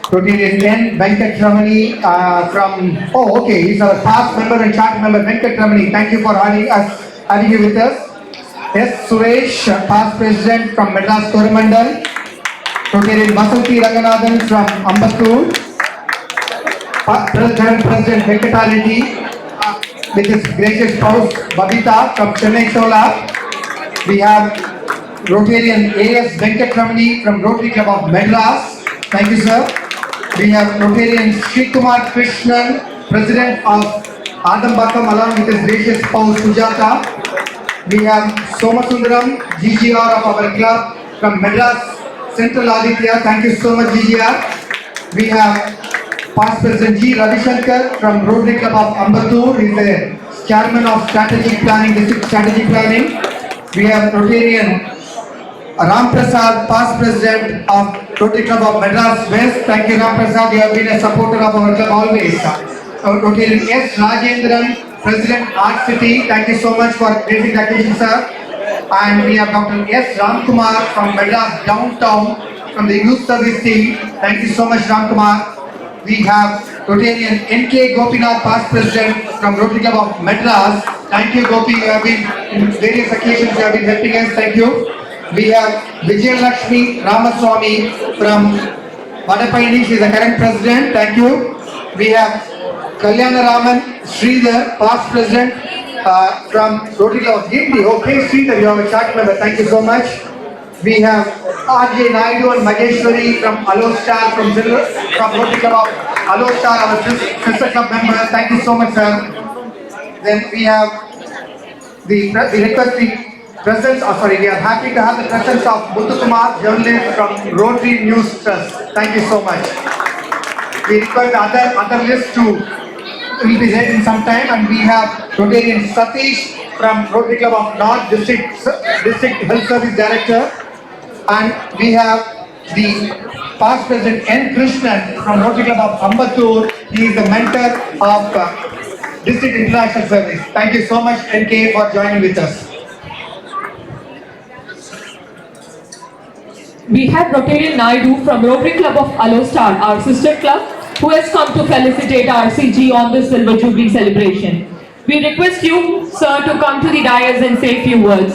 Rotarian N. Venkat Ramani he's our past member and charter member, Venkat Ramani. Thank you for having you with us. S. Suresh, past president from Madras Coromandel. Rotarian Vasanthi Ranganathan from Ambattur. Current President Venkatality with his gracious spouse Babita from Chennai Solar. We have Rotarian A.S. Venkat Ramani from Rotary Club of Madras. Thank you, sir. We have Rotarian Sri Kumar Krishnan, President of Adambakam, along with his gracious spouse Sujata. We have Somasundaram, GGR of our club from Madras Central Aditya. Thank you so much, GGR. We have past President G. Ravishankar from Rotary Club of Ambattur. He is the chairman of strategic planning, district strategic planning. We have Rotarian Ram Prasad, past president of Rotary Club of Madras West. Thank you, Ram Prasad. You have been a supporter of our club always. Rotarian S. Rajendran, President Art City. Thank you so much for raising the occasion, sir. And we have Dr. S. Ramkumar from Madras Downtown from the Youth Service team. Thank you so much, Ramkumar. We have Rotarian N.K. Gopinath, past president from Rotary Club of Madras. Thank you, Gopi. You have been in various occasions. You have been helping us. Thank you. We have Vijay Lakshmi Ramaswamy from Vadapaini. She is the current president. Thank you. We have Kalyana Raman Sridhar, past president from Rotary Club of Gindi. Okay, Sridhar, you have a chart member. Thank you so much. We have R.J. Naidu and Mageshwari from Alostar from Rotary Club of Alostar, our sister club members. Thank you so much, sir. Then we have we request the presence, we are happy to have the presence of Muthu Kumar, journalist from Rotary News Trust. Thank you so much. We request other lists to will be there in some time, and we have Rotarian Satish from Rotary Club of North District Health Service Director, and we have the past president N. Krishnan from Rotary Club of Ambattur. He is the mentor of District International Service. Thank you so much, NK, for joining with us. We have Rotarian Naidu from Rotary Club of Alostar, our sister club, who has come to felicitate RCG on the Silver Jubilee celebration. We request you, sir, to come to the dais and say a few words.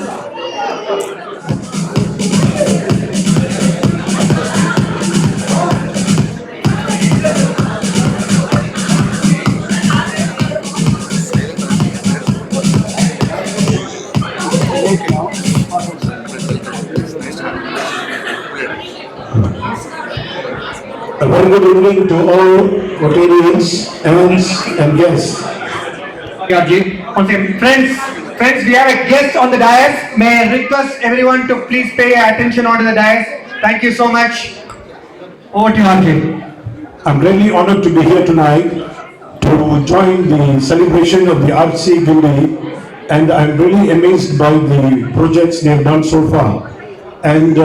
A very good evening to all Rotarians, and guests. Friends, we have a guest on the dais. May I request everyone to please pay attention onto the dais. Thank you so much. Over to you, RJ. I'm really honored to be here tonight to join the celebration of the RC Jubilee, and I'm really amazed by the projects they have done so far. And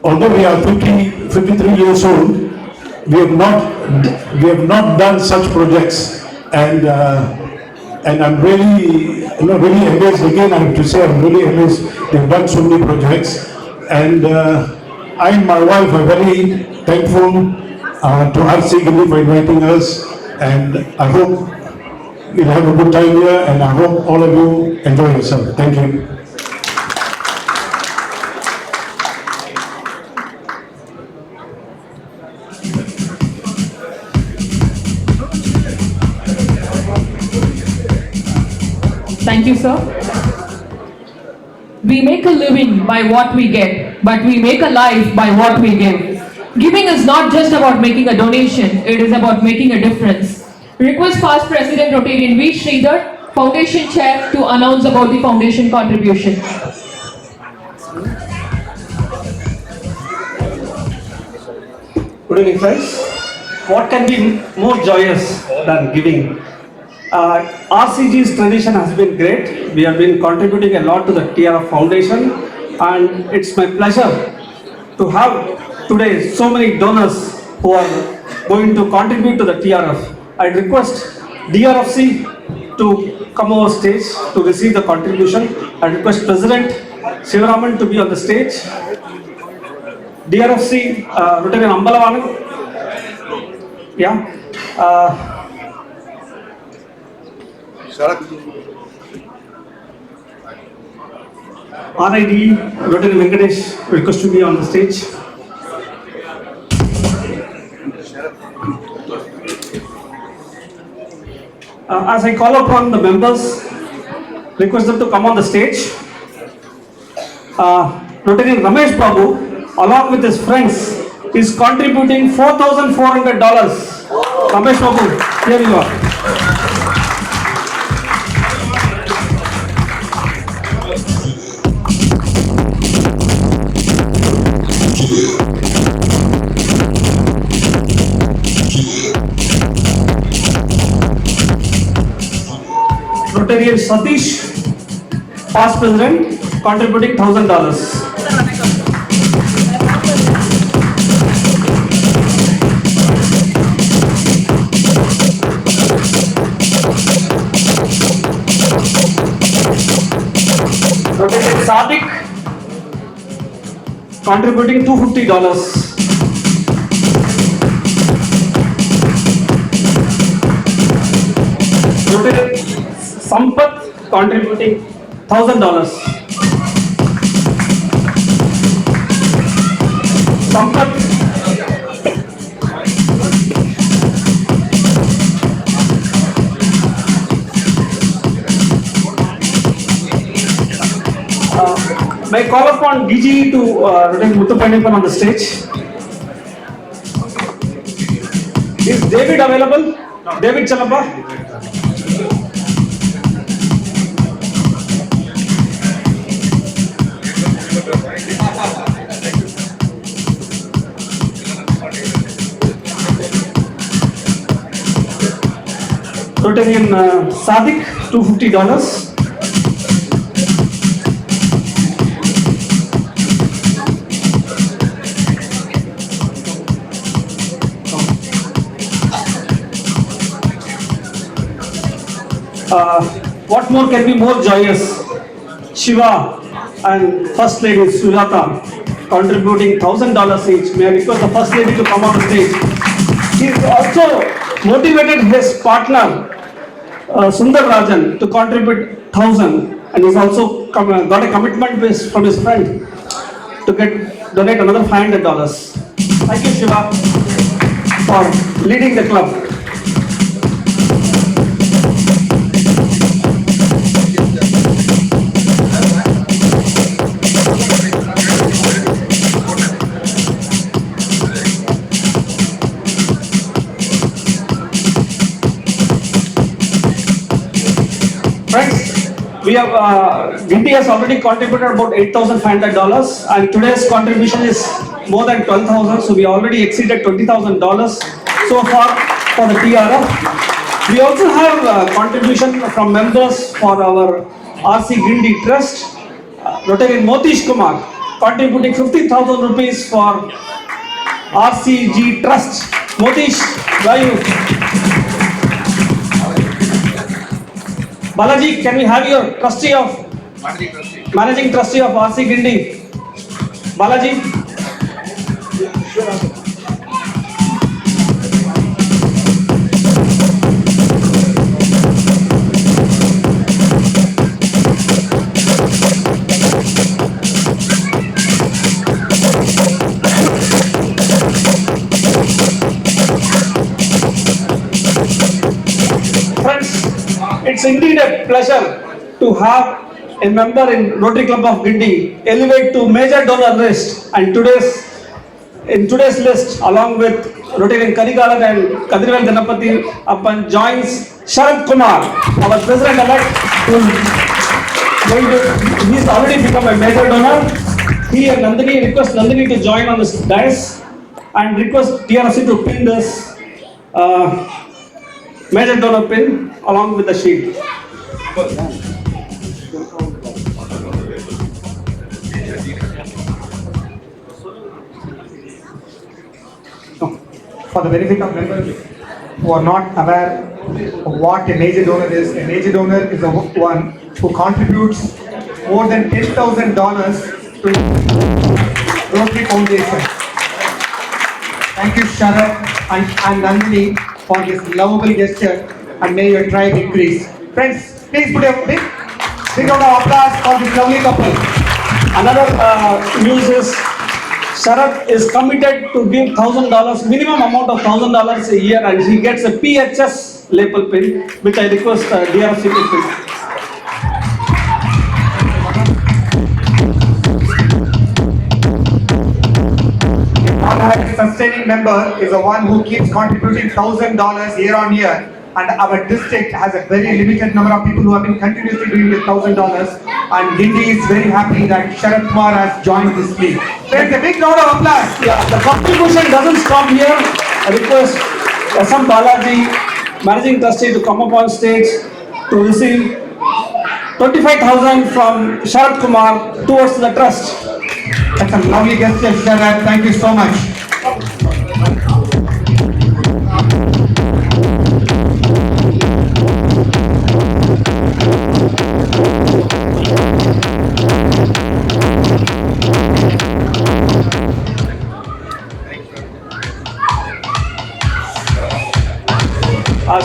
although we are 53 years old, we have not done such projects, and I'm really amazed. Again, I have to say I'm really amazed. They've done so many projects, and I and my wife are very thankful to RC Gandhi for inviting us, and I hope we'll have a good time here, and I hope all of you enjoy yourself. Thank you. Thank you, sir. We make a living by what we get, but we make a life by what we give. Giving is not just about making a donation, it is about making a difference. Request past President Rotarian V. Sridhar, Foundation Chair, to announce about the foundation contribution. Good evening, friends. What can be more joyous than giving? RCG's tradition has been great. We have been contributing a lot to the TRF Foundation, and it's my pleasure to have today so many donors who are going to contribute to the TRF. I request DRFC to come over stage to receive the contribution. I request President Shivaraman to be on the stage. DRFC, Rotarian Ambalavan. Yeah. RID, Rotarian Venkatesh, request to be on the stage. As I call upon the members, request them to come on the stage. Rotarian Ramesh Babu, along with his friends, is contributing $4,400. Ramesh Babu, here you are. Rotarian Satish, past president, contributing $1,000. Rotarian Sadiq, contributing $250. Rotarian Sampath, contributing $1,000. Sampath. May I call upon DG to Rotarian Muthupandipan on the stage. Is David available? David Chalapa? Rotarian Sadiq, $250. What more can be more joyous? Shiva and First Lady Sujata contributing $1,000 each. May I request the First Lady to come on the stage? He also motivated his partner Sundar Rajan to contribute 1,000, and he's also got a commitment from his friend to donate another $500. Thank you, Shiva, for leading the club. We have, Gindi has already contributed about $8,500, and today's contribution is more than 12,000, so we already exceeded $20,000 so far for the TRF. We also have contribution from members for our RC Gindi Trust. Rotarian Motish Kumar contributing 50,000 rupees for RCG Trust. Motish, where are you? Balaji, can we have your trustee of managing trustee of RC Gindi? Balaji. Friends, it's indeed a pleasure to have a member in Rotary Club of Guindy elevate to major donor list, and in today's list, along with Rotarian Karigalan and Kadrivel Ganapati Appan, joins Sharad Kumar, our President-elect, he's already become a major donor. He and Nandini request Nandini to join on this dais and request TRC to pin this major donor pin along with the sheet. For the benefit of members who are not aware of what a major donor is the one who contributes more than $10,000 to Rotary Foundation. Thank you, Sharad and Nandini, for this lovable gesture, and may your tribe increase. Friends, please put a big round of applause for this lovely couple. Another news is Sharad is committed to give $1,000, minimum amount of $1,000 a year, and he gets a PHS label pin, which I request DRC to pin. Our sustaining member is the one who keeps contributing $1,000 year on year, and our district has a very limited number of people who have been continuously doing this $1,000, and Guindy is very happy that Sharad Kumar has joined this league. There's a big round of applause. Yeah, the contribution doesn't stop here. I request SM Balaji, Managing Trustee, to come up on stage to receive 25,000 from Sharad Kumar towards the trust. That's a lovely gesture, Sharad. Thank you so much.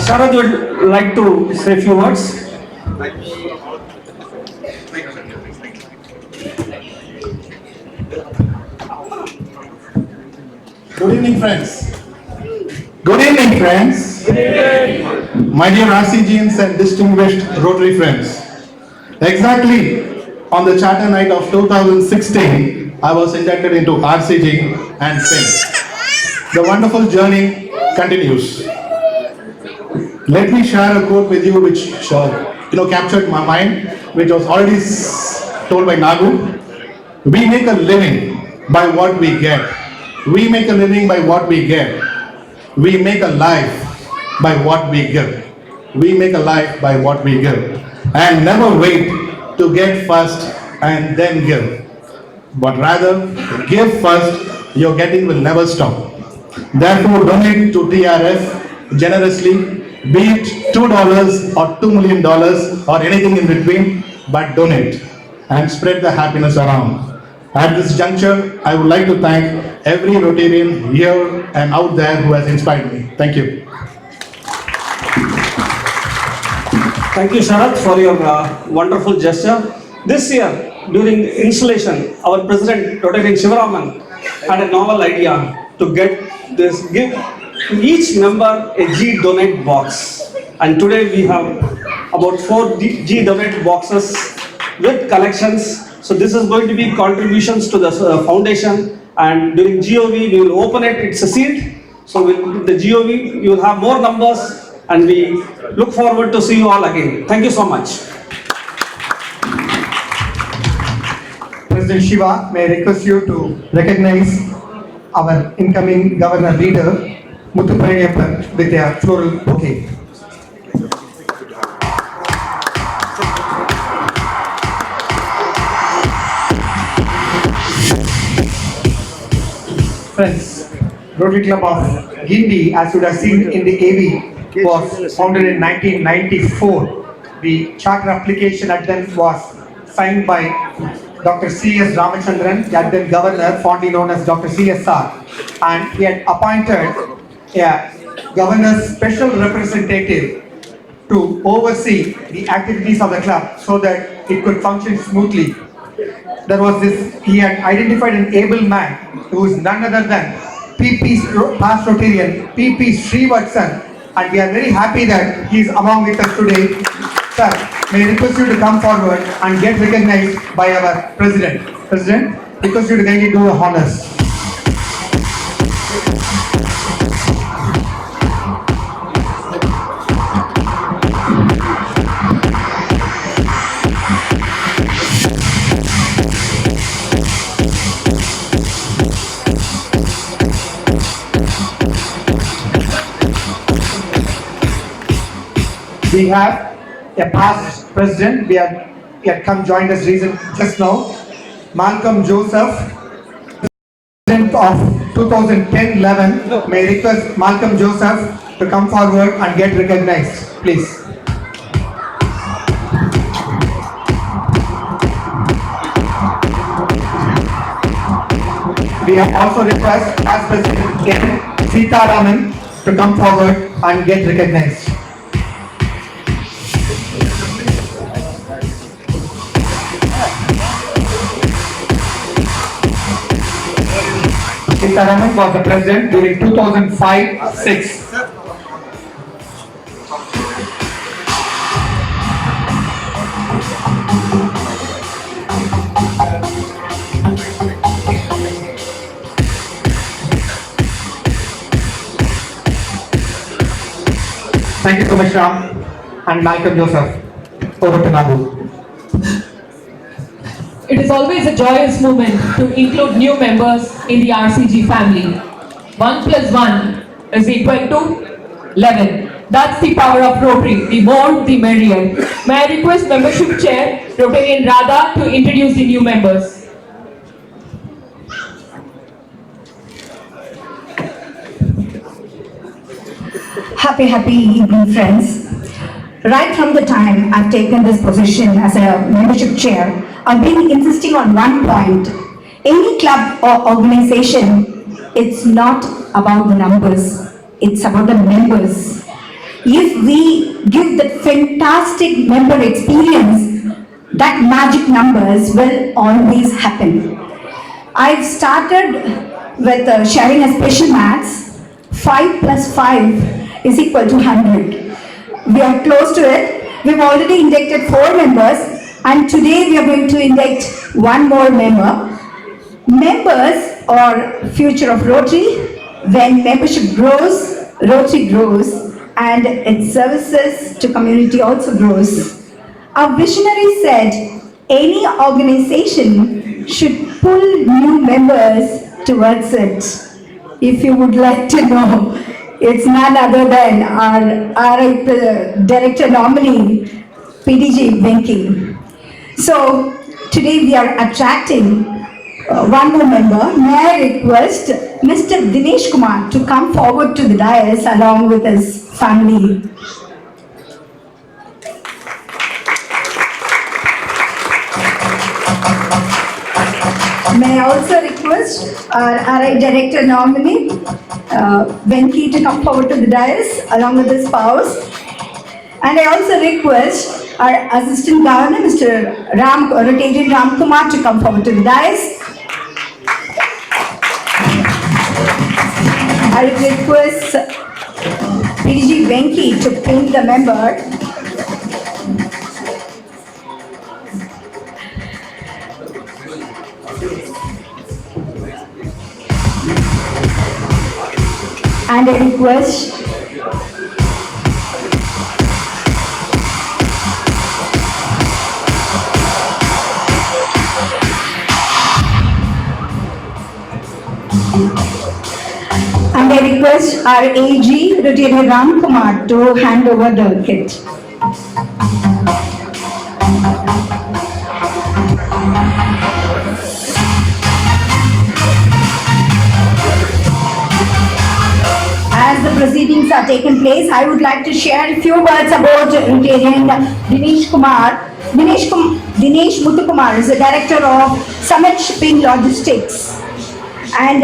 Sharad would like to say a few words. Good evening, friends. Good evening, friends. My dear RCGians and distinguished Rotary friends. Exactly on the charter night of 2016, I was inducted into RCG and FIN. The wonderful journey continues. Let me share a quote with you which captured my mind, which was already told by Nagu. We make a living by what we get. We make a living by what we get. We make a life by what we give. We make a life by what we give. And never wait to get first and then give. But rather, give first, your getting will never stop. Therefore, donate to TRF generously, be it $2 or $2 million or anything in between, but donate and spread the happiness around. At this juncture, I would like to thank every Rotarian here and out there who has inspired me. Thank you. Thank you, Sharad, for your wonderful gesture. This year, during installation, our President, Rotarian Shivaraman, had a novel idea to give each member a G donate box. And today we have about 4 G donate boxes with collections. So this is going to be contributions to the foundation, and during GOV we will open it. It's a sealed. So with the GOV you will have more numbers, and we look forward to see you all again. Thank you so much. President Shiva, may I request you to recognize our incoming Governor Leader, Muthu Pazhaniappan, with a floral bouquet. Friends, Rotary Club of Guindy, as you would have seen in the AV, was founded in 1994. The charter application at then was signed by Dr. C.S. Ramachandran, the then governor, fondly known as Dr. CSR, and he had appointed a governor's special representative to oversee the activities of the club so that it could function smoothly. There was this, he had identified an able man who is none other than PP's past Rotarian, PP Srivatsan, and we are very happy that he is among with us today. Sir, may I request you to come forward and get recognized by our President. President, request you to kindly do the honors. We have a past president, he had come joined us just now, Malcolm Joseph, president of 2010-11. May I request Malcolm Joseph to come forward and get recognized, please. We have also request past president N. Sita Raman to come forward and get recognized. Sita Raman was the president during 2005-06. Thank you so much, Ram and Malcolm Joseph. Over to Nabu. It is always a joyous moment to include new members in the RCG family. 1 plus 1 is equal to 11. That's the power of Rotary. The more, the merrier. May I request Membership Chair, Rotarian Radha, to introduce the new members. Happy evening, friends. Right from the time I've taken this position as a membership chair, I've been insisting on one point. Any club or organization, it's not about the numbers, it's about the members. If we give that fantastic member experience, that magic numbers will always happen. I've started with sharing a special maths. 5 plus 5 is equal to 100. We are close to it. We've already inducted 4 members, and today we are going to induct 1 more member. Members are future of Rotary. When membership grows, Rotary grows, and its services to community also grows. Our visionary said, any organization should pull new members towards it. If you would like to know, it's none other than our director nominee, PDG Venki. So today we are attracting 1 more member. May I request Mr. Dinesh Kumar to come forward to the dais along with his family. May I also request our RI Director nominee, Venki, to come forward to the dais along with his spouse. And I also request our Assistant Governor, Mr. Rotarian Ram Kumar, to come forward to the dais. I request PDG Venki to pin the member. And I request our AG, Rotarian Ram Kumar, to hand over the kit. As the proceedings are taking place, I would like to share a few words about Rotarian Dinesh Kumar. Dinesh Muthukumar is the director of Summit Shipping Logistics and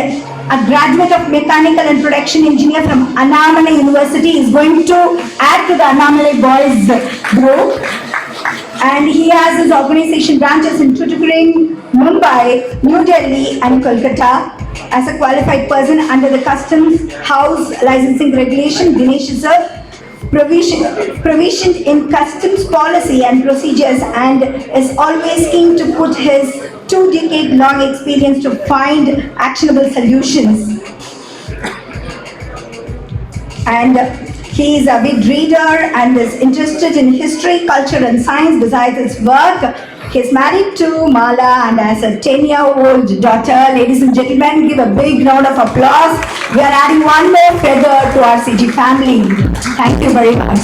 a graduate of Mechanical and Production Engineer from Annamalai University is going to add to the Annamalai Boys group. And he has his organization branches in Tuticorin, Mumbai, New Delhi and Kolkata. As a qualified person under the Customs House licensing regulation, Dinesh is a provision in customs policy and procedures, and is always keen to put his 2-decade-long experience to find actionable solutions. And he is a big reader and is interested in history, culture and science besides his work. He is married to Mala and has a 10-year-old daughter. Ladies and gentlemen, give a big round of applause. We are adding one more feather to our CG family. Thank you very much.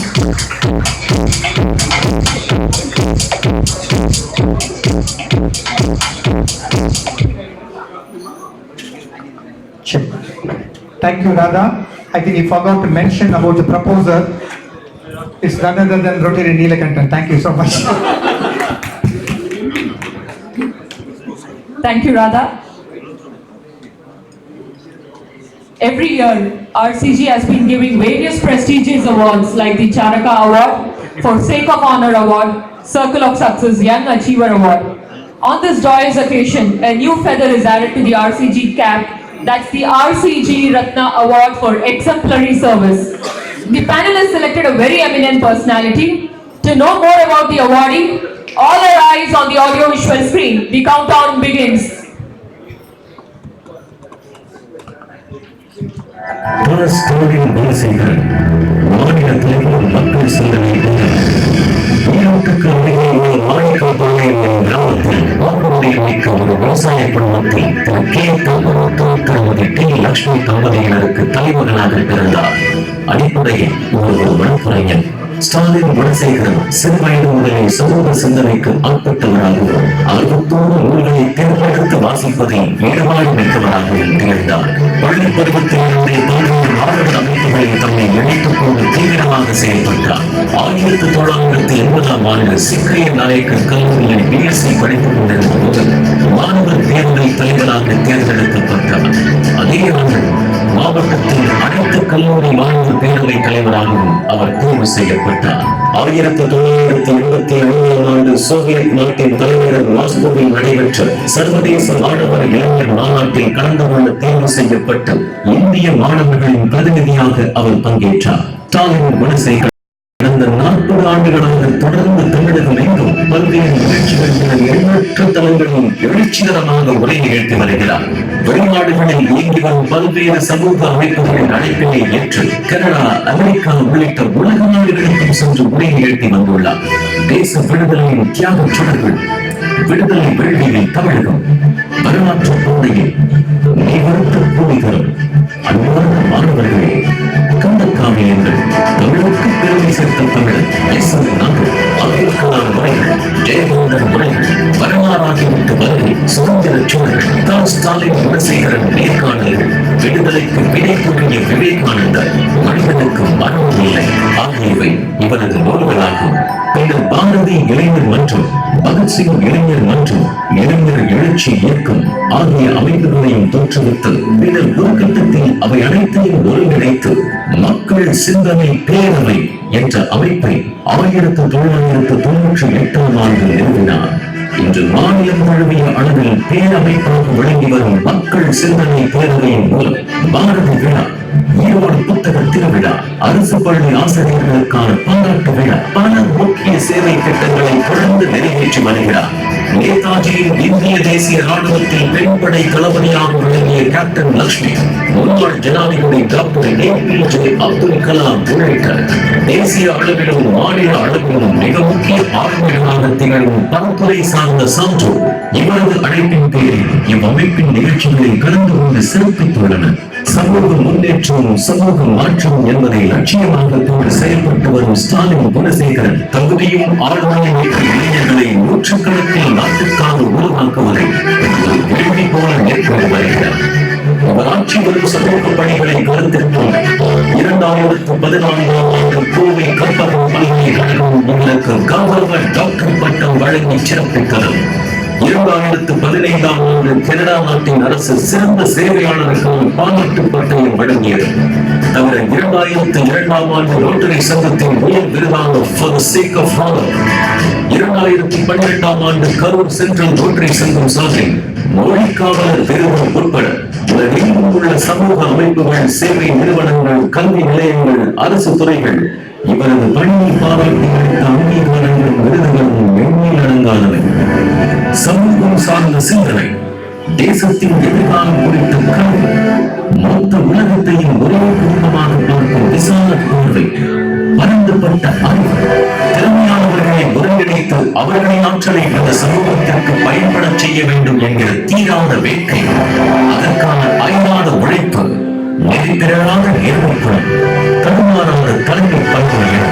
Thank you, Radha. I think he forgot to mention about the proposer. It's none other than Rotary Neelakantan. Thank you so much. Thank you, Radha. Every year, RCG has been giving various prestigious awards like the Charaka Award, Forsake of Honor Award, Circle of Success Young Achiever Award. On this joyous occasion, a new feather is added to the RCG cap. That's the RCG Ratna Award for Exemplary Service. The panel has selected a very eminent personality. To know more about the awardee, all our eyes on the audio-visual screen. The countdown begins. Stalin Gunasekaran மாநில தலைவர் மக்கள் சிந்தனை ஈரோட்டுக்கு அருகே உள்ள மாணிக்காபாளையம் என்ற கிராமத்தில் வாக்குறுதியை மிக்க ஒரு விவசாய குடும்பத்தில் திரு கே தம்பரோட்டோ திருமதி டி லட்சுமி தம்பதியினருக்கு தலைமகனாக பிறந்தார். அடிப்படையில் ஒரு வழக்குரைஞர் ஸ்டாலின் குணசேகரன் சிறுவயது முதலே சமூக சிந்தனைக்கு ஆட்பட்டவராகவும் ஆர்வத்தோடு நூல்களை தேர்ந்தெடுத்து வாசிப்பதில் ஈடுபாடு மிக்கவராகவும் திகழ்ந்தார். பள்ளி பருவத்திலிருந்தே பல்வேறு மாணவர் அமைப்புகளில் தம்மை இணைத்துக் கொண்டு தீவிரமாக செயல்பட்டார். 1980ஆம் ஆண்டு சிக்கைய நாயக்கர் கல்லூரியில் பிஎஸ்சி படித்துக் கொண்டிருந்த போது மாணவர் தேர்தல் தலைவராக தேர்ந்தெடுக்கப்பட்டார். அதே ஆண்டு மாவட்டத்தில் அனைத்து கல்லூரி மாணவர் பேரவை தலைவராகவும் அவர் தேர்வு செய்யப்பட்டார். 1985ஆம் ஆண்டு சோவியத் நாட்டின் தலைநகர் மாஸ்கோவில் நடைபெற்ற சர்வதேச மாணவர் இளைஞர் மாநாட்டில் கலந்து கொள்ள தேர்வு செய்யப்பட்டு இந்திய மாணவர்களின் பிரதிநிதியாக அவர் பங்கேற்றார். ஸ்டாலின் குணசேகரன் கடந்த 40 ஆண்டுகளாக தொடர்ந்து தமிழகம் எங்கும் பல்வேறு நிகழ்ச்சிகள் என எண்ணற்ற தலங்களில் எழுச்சிகரமாக உரை நிகழ்த்தி வருகிறார். வெளிநாடுகளில் இயங்கி வரும் பல்வேறு சமூக அமைப்புகளின் அழைப்பினை ஏற்று கனடா, அமெரிக்கா உள்ளிட்ட உலக நாடுகளுக்கும் சென்று உரை நிகழ்த்தி வந்துள்ளார். தேச விடுதலையின் தியாக சுடர்கள், விடுதலை வேள்வியில் தமிழகம், வரலாற்று போதையில் நீவருத்த பூமிகளும், அன்பார்ந்த மாணவர்களே, கந்தக்காவியங்கள், தமிழுக்கு பெருமை சேர்த்த தமிழர், அப்துல் கலாம் முறைகள், ஜெயகாந்தன் முறைகள், வரலாறாகிவிட்டு வருகை, சுதந்திர சூழல்கள், தான் ஸ்டாலின் குணசேகரன் நேர்காணல்கள், விடுதலைக்கு விடை கூறிய விவேகானந்தர், மனிதனுக்கு மரணம் இல்லை ஆகியவை இவரது நூல்களாகும். பின்னர் பாரதி இளைஞர் மன்றம், பகத்சிங் இளைஞர் மன்றம், இளைஞர் எழுச்சி இயக்கம் ஆகிய அமைப்புகளையும் தோற்றுவித்து பின்னர் ஒரு கட்டத்தில் அவை அனைத்தையும் ஒருங்கிணைத்து மக்கள் சிந்தனை பேரவை என்ற அமைப்பை 1998ஆம் ஆண்டு நிறுவினார். இன்று மாநிலம் தழுவிய அளவில் பேரமைப்பாக விளங்கி வரும் மக்கள் சிந்தனை பேரவையின் மூலம் பாரதி விழா, ஈரோடு புத்தக திருவிழா, அரசு பள்ளி ஆசிரியர்களுக்கான பாராட்டு விழா, பல முக்கிய சேவை திட்டங்களை தொடர்ந்து நிறைவேற்றி வருகிறார். நேதாஜியின் இந்திய தேசிய ராணுவத்தில் பெண்படை தளபதியாக விளங்கிய கேப்டன் லட்சுமி, முன்னாள் ஜனாதிபதி டாக்டர் APJ அப்துல் கலாம் உள்ளிட்ட தேசிய அளவிலும் மாநில அளவிலும் மிக முக்கிய ஆளுமைகளாக திகழும் பல்துறை சார்ந்த சான்றோர் இவரது அழைப்பின் பேரில் இவ்வமைப்பின் நிகழ்ச்சிகளில் கலந்து கொண்டு சிறப்பித்துள்ளனர். சமூக முன்னேற்றமும் சமூக மாற்றமும் என்பதை லட்சியமாக கொண்டு செயல்பட்டு வரும் ஸ்டாலின் குணசேகரன் தகுதியும் ஆளுமையும் மிக்க இளைஞர்களை நூற்றுக்கணக்கில் நாட்டுக்காக உருவாக்குவதை ஒரு வேள்வி போல மேற்கொண்டு வருகிறார். அவர் ஆட்சி வரும் சமூக பணிகளை கருத்தில் கொண்டு 2014ஆம் ஆண்டு கோவை கற்பகம் பல்கலைக்கழகம் இவருக்கு கௌரவ டாக்டர் பட்டம் வழங்கி சிறப்பித்தது. 2015ஆம் ஆண்டு கனடா நாட்டின் அரசு சிறந்த சேவையாளர்களுக்கு பாராட்டு பட்டயம் வழங்கியது. தவிர 2002ஆம் ஆண்டு ரோட்டரி சங்கத்தின் உயர் விருதான For the Sake of Honor, 2018ஆம் ஆண்டு கரூர் சென்ட்ரல் ரோட்டரி சங்கம் சார்பில் மொழிக்காவலர் விருது உட்பட உலகெங்கும் உள்ள சமூக அமைப்புகள், சேவை நிறுவனங்கள், கல்வி நிலையங்கள், அரசு துறைகள் இவரது பணியை பாராட்டி அளித்த அங்கீகாரங்களும் விருதுகளும் எண்ணில் அடங்காதவை. சமூகம் சார்ந்த சிந்தனை, தேசத்தின் எதிர்காலம் குறித்த கனவு, மொத்த உலகத்தையும் ஒரே குடும்பமாக பார்க்கும் விசால பார்வை, பரந்துபட்ட அறிவு, திறமையானவர்களை ஒருங்கிணைத்து அவர்களின் ஆற்றலை அந்த சமூகத்திற்கு பயன்படச் செய்ய வேண்டும் என்கிற தீராத வேட்கை, அதற்கான அயராத உழைப்பு, நெறிபிறழாத நேர்மைக்குணம், தடுமாறாத தலைமை பண்பு என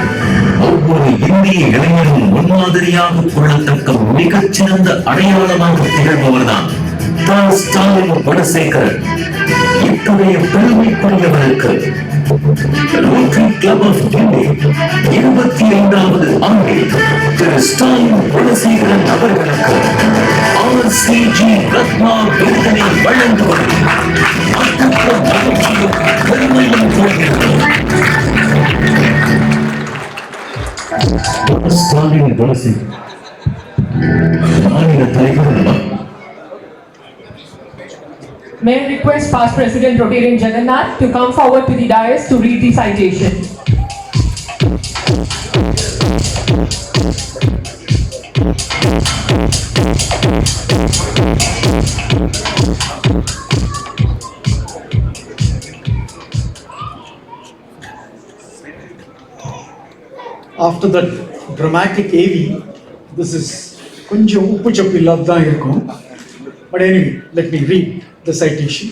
ஒவ்வொரு இந்திய இளைஞரும் முன்மாதிரியாக கொள்ளத்தக்க மிகச்சிறந்த அடையாளமாக திகழ்பவர்தான் ஸ்டாலின் குணசேகரன். இத்தகைய பெருமைக்குரியவருக்கு ரோட்டரி கிளப் ஆஃப் இந்தியா 25வது ஆண்டில் திரு ஸ்டாலின் குணசேகரன் அவர்களுக்கு RCG ரத்னா விருதினை வழங்குவது மற்றற்ற மகிழ்ச்சியும் பெருமையும் கொள்கிறது. ஸ்டாலின் குணசேகரன் மாநில தலைவர். May I request past President Rotarian Jagannath to come forward to the dais to read the citation. After that dramatic AV, this is கொஞ்சம் உப்பு சப்பு இல்லாத தான் இருக்கும். But anyway, let me read the citation.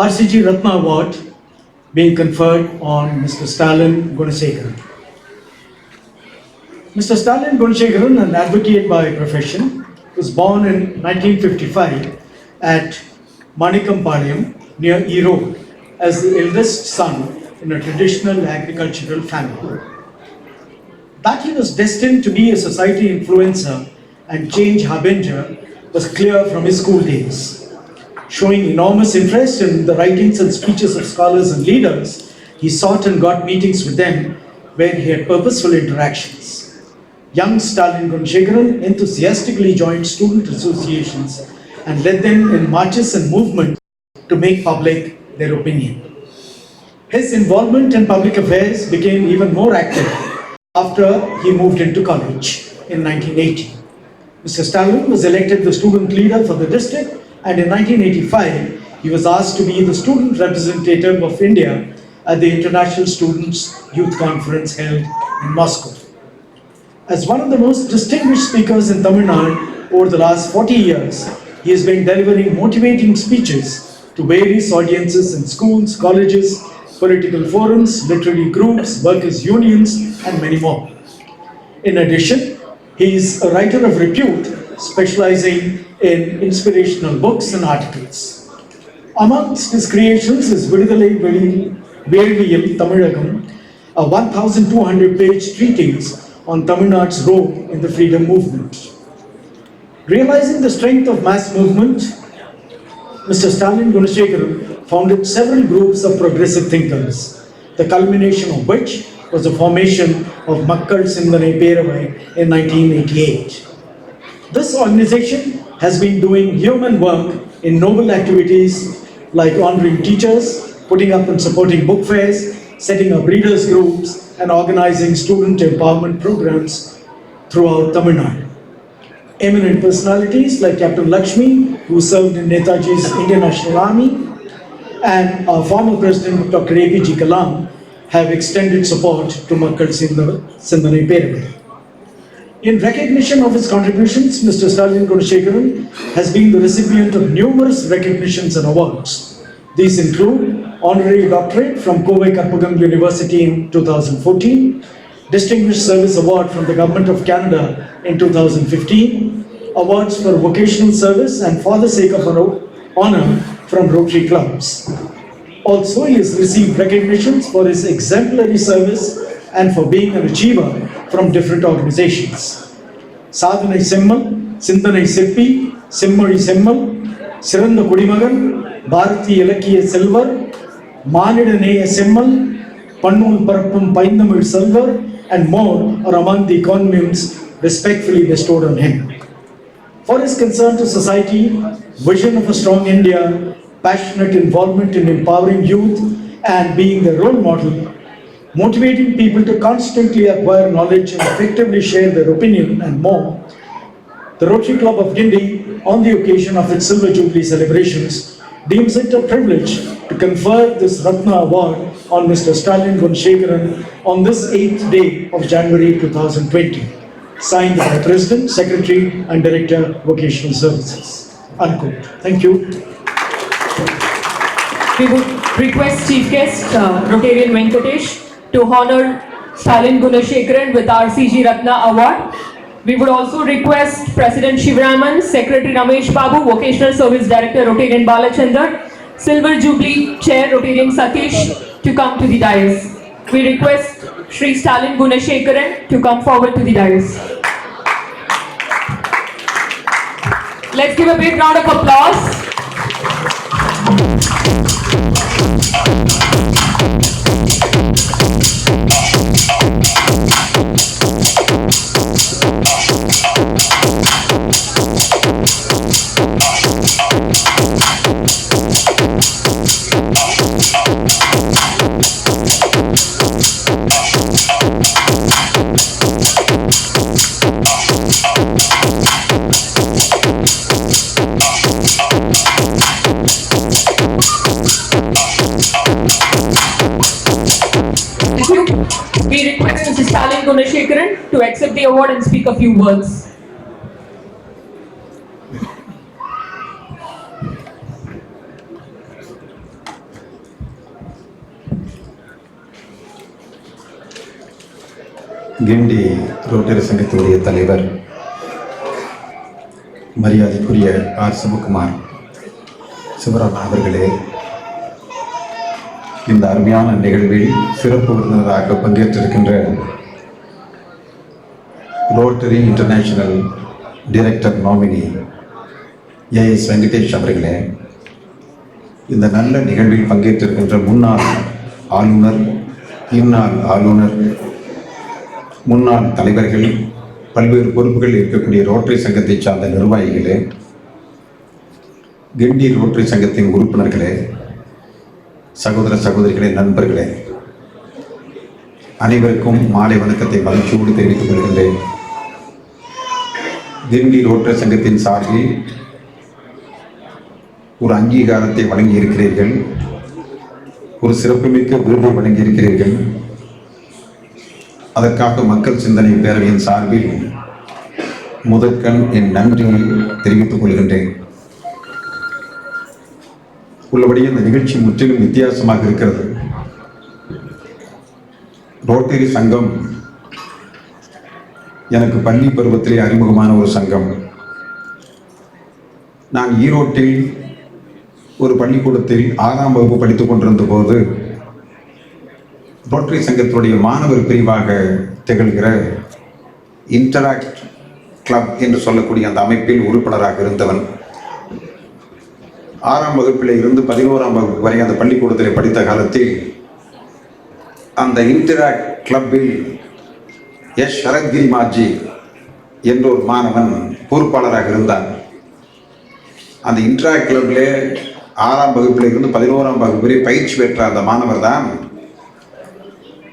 RCG Ratna Award being conferred on Mr. Stalin Gunasekaran. Mr. Stalin Gunasekaran, an advocate by profession, was born in 1955 at Manikampalayam near Erode as the eldest son in a traditional agricultural family. That he was destined to be a society influencer and change harbinger was clear from his school days. Showing enormous interest in the writings and speeches of scholars and leaders, he sought and got meetings with them where he had purposeful interactions. Young Stalin Gunasekaran enthusiastically joined student associations and led them in marches and movements to make public their opinion. His involvement in public affairs became even more active after he moved into college in 1980. Mr. Stalin was elected the student leader for the district, and in 1985 he was asked to be the student representative of India at the International Students' Youth Conference held in Moscow. As one of the most distinguished speakers in Tamil Nadu over the last 40 years, he has been delivering motivating speeches to various audiences in schools, colleges, political forums, literary groups, workers' unions, and many more. In addition, he is a writer of repute, specializing in inspirational books and articles. Amongst his creations is Vidudalai Velviyil Tamilagam, a 1,200-page treatise on Tamil Nadu's role in the freedom movement. Realizing the strength of mass movement, Mr. Stalin Gunasekaran founded several groups of progressive thinkers, the culmination of which was the formation of Makkal Sindhanai Peravai in 1988. This organization has been doing human work in noble activities like honoring teachers, putting up and supporting book fairs, setting up readers groups, and organizing student empowerment programs throughout Tamil Nadu. Eminent personalities like Captain Lakshmi, who served in Netaji's Indian National Army, and our former President Dr. APJ Kalam have extended support to Makkal Sindhanai Peravai. In recognition of his contributions, Mr. Stalin Gunasekaran has been the recipient of numerous recognitions and awards. These include Honorary Doctorate from Kovai Karpagam University in 2014, Distinguished Service Award from the Government of Canada in 2015, awards for vocational service and for the sake of honor from Rotary clubs. Also, he has received recognitions for his exemplary service and for being an achiever from different organizations. Sadhanai Semmal, Sindhanai Seppi, Simmari Semmal, Siranda Kudimagan, Bharati Ilakkiya Selvar, Maanidaneya Semmal, Pannul Parappum Paindamil Selvar, and more are among the encomiums respectfully bestowed on him. For his concern to society, vision of a strong India, passionate involvement in empowering youth, and being their role model, motivating people to constantly acquire knowledge and effectively share their opinion and more, the Rotary Club of Guindy, on the occasion of its Silver Jubilee celebrations, deems it a privilege to confer this Ratna Award on Mr. Stalin Gunshekaran on this 8th day of January 2020. Signed by President, Secretary and Director, Vocational Services. Unquote. Thank you. We would request Chief Guest Rotarian Venkatesh to honor Stalin Gunashekaran with our CG Ratna Award. We would also request President Shivaraman, Secretary Ramesh Babu, Vocational Service Director Rotarian Balachandar, Silver Jubilee Chair Rotarian Satish to come to the dais. We request Shri Stalin Gunashekaran to come forward to the dais. Let's give a big round of applause. We request Mr. Stalin Gunashekaran to accept the award and speak a few words. Guindy rotary சங்கத்தினுடைய தலைவர் மரியாதைக்குரிய R Sivakumar Sivaraman அவர்களே, இந்த அருமையான நிகழ்வில் சிறப்பு விருந்தினராக பங்கேற்றிருக்கின்ற Rotary International director nominee A S Venkatesh அவர்களே, இந்த நல்ல நிகழ்வில் பங்கேற்றிருக்கின்ற முன்னாள் ஆளுநர், இந்நாள் ஆளுநர், முன்னாள் தலைவர்கள், பல்வேறு பொறுப்புகள் இருக்கக்கூடிய ரோட்டரி சங்கத்தை சார்ந்த நிர்வாகிகளே, கிண்டி ரோட்டரி சங்கத்தின் உறுப்பினர்களே, சகோதர சகோதரிகளே, நண்பர்களே, அனைவருக்கும் மாலை வணக்கத்தை மகிழ்ச்சியோடு தெரிவித்துக் கொள்கின்றேன். கிண்டி ரோட்டரி சங்கத்தின் சார்பில் ஒரு அங்கீகாரத்தை வழங்கி இருக்கிறீர்கள், ஒரு சிறப்புமிக்க விருதை வழங்கி இருக்கிறீர்கள். அதற்காக மக்கள் சிந்தனை பேரவையின் சார்பில் முதற்கண் என் நன்றியை தெரிவித்துக் கொள்கின்றேன். உள்ளபடியே இந்த நிகழ்ச்சி முற்றிலும் வித்தியாசமாக இருக்கிறது. ரோட்டரி சங்கம் எனக்கு பள்ளி பருவத்திலே அறிமுகமான ஒரு சங்கம். நான் ஈரோட்டில் ஒரு பள்ளிக்கூடத்தில் 6ஆம் வகுப்பு படித்துக் கொண்டிருந்த போது ரோட்டரி சங்கத்துடைய மாணவர் பிரிவாக திகழ்கிற இன்டராக்ட் கிளப் என்று சொல்லக்கூடிய அந்த அமைப்பில் உறுப்பினராக இருந்தவன். 6ஆம் வகுப்பில் இருந்து 11ஆம் வகுப்பு வரை அந்த பள்ளிக்கூடத்தில் படித்த காலத்தில் அந்த இன்டராக்ட் கிளப்பில் எஸ் சரத்கிரி மாஜி என்ற ஒரு மாணவன் பொறுப்பாளராக இருந்தான். அந்த இன்டராக்ட் கிளப்பில் 6ஆம் வகுப்பில் இருந்து 11ஆம் வகுப்பு வரை பயிற்சி பெற்ற அந்த மாணவர் தான்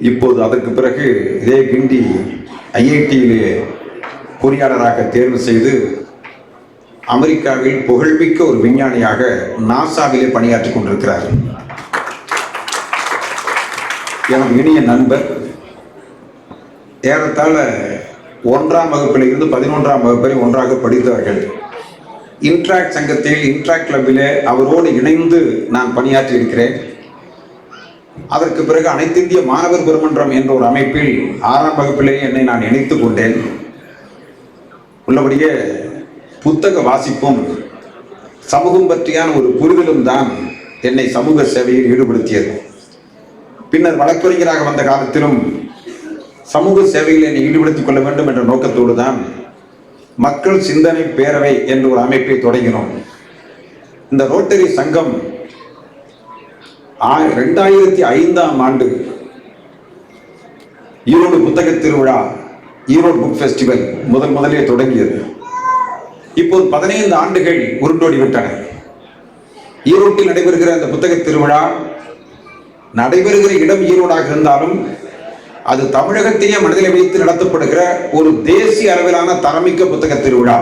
இப்போது அதற்கு பிறகு இதே கிண்டி ஐஐடியிலே பொறியாளராக தேர்வு செய்து அமெரிக்காவில் புகழ்மிக்க ஒரு விஞ்ஞானியாக நாசாவிலே பணியாற்றிக் கொண்டிருக்கிறார். எனது இனிய நண்பர், ஏறத்தாழ 1ஆம் வகுப்பில் இருந்து 11ஆம் வகுப்பு வரை ஒன்றாக படித்தவர்கள். இன்ட்ராக்ட் சங்கத்தில் இன்ட்ராக்ட் கிளப்பிலே அவரோடு இணைந்து நான் பணியாற்றி இருக்கிறேன். அதற்கு பிறகு அனைத்து இந்திய மாணவர் பெருமன்றம் என்ற ஒரு அமைப்பில் 6ஆம் வகுப்பிலேயே என்னை நான் இணைத்துக் கொண்டேன். உள்ளபடியே புத்தக வாசிப்பும் சமூகம் பற்றியான ஒரு புரிதலும் தான் என்னை சமூக சேவையில் ஈடுபடுத்தியது. பின்னர் வழக்கறிஞராக வந்த காலத்திலும் சமூக சேவையில் என்னை ஈடுபடுத்திக் கொள்ள வேண்டும் என்ற நோக்கத்தோடு தான் மக்கள் சிந்தனை பேரவை என்ற ஒரு அமைப்பை தொடங்கினோம். இந்த ரோட்டரி சங்கம் 2005ஆம் ஆண்டு ஈரோடு புத்தக திருவிழா, ஈரோடு புக் ஃபெஸ்டிவல் முதலிலே தொடங்கியது. இப்போது 15 ஆண்டுகள் உருண்டோடிவிட்டன. ஈரோட்டில் நடைபெறுகிற அந்த புத்தக திருவிழா நடைபெறுகிற இடம் ஈரோடாக இருந்தாலும் அது தமிழகத்தையே மனதில் வைத்து நடத்தப்படுகிற ஒரு தேசிய அளவிலான தரமிக்க புத்தக திருவிழா.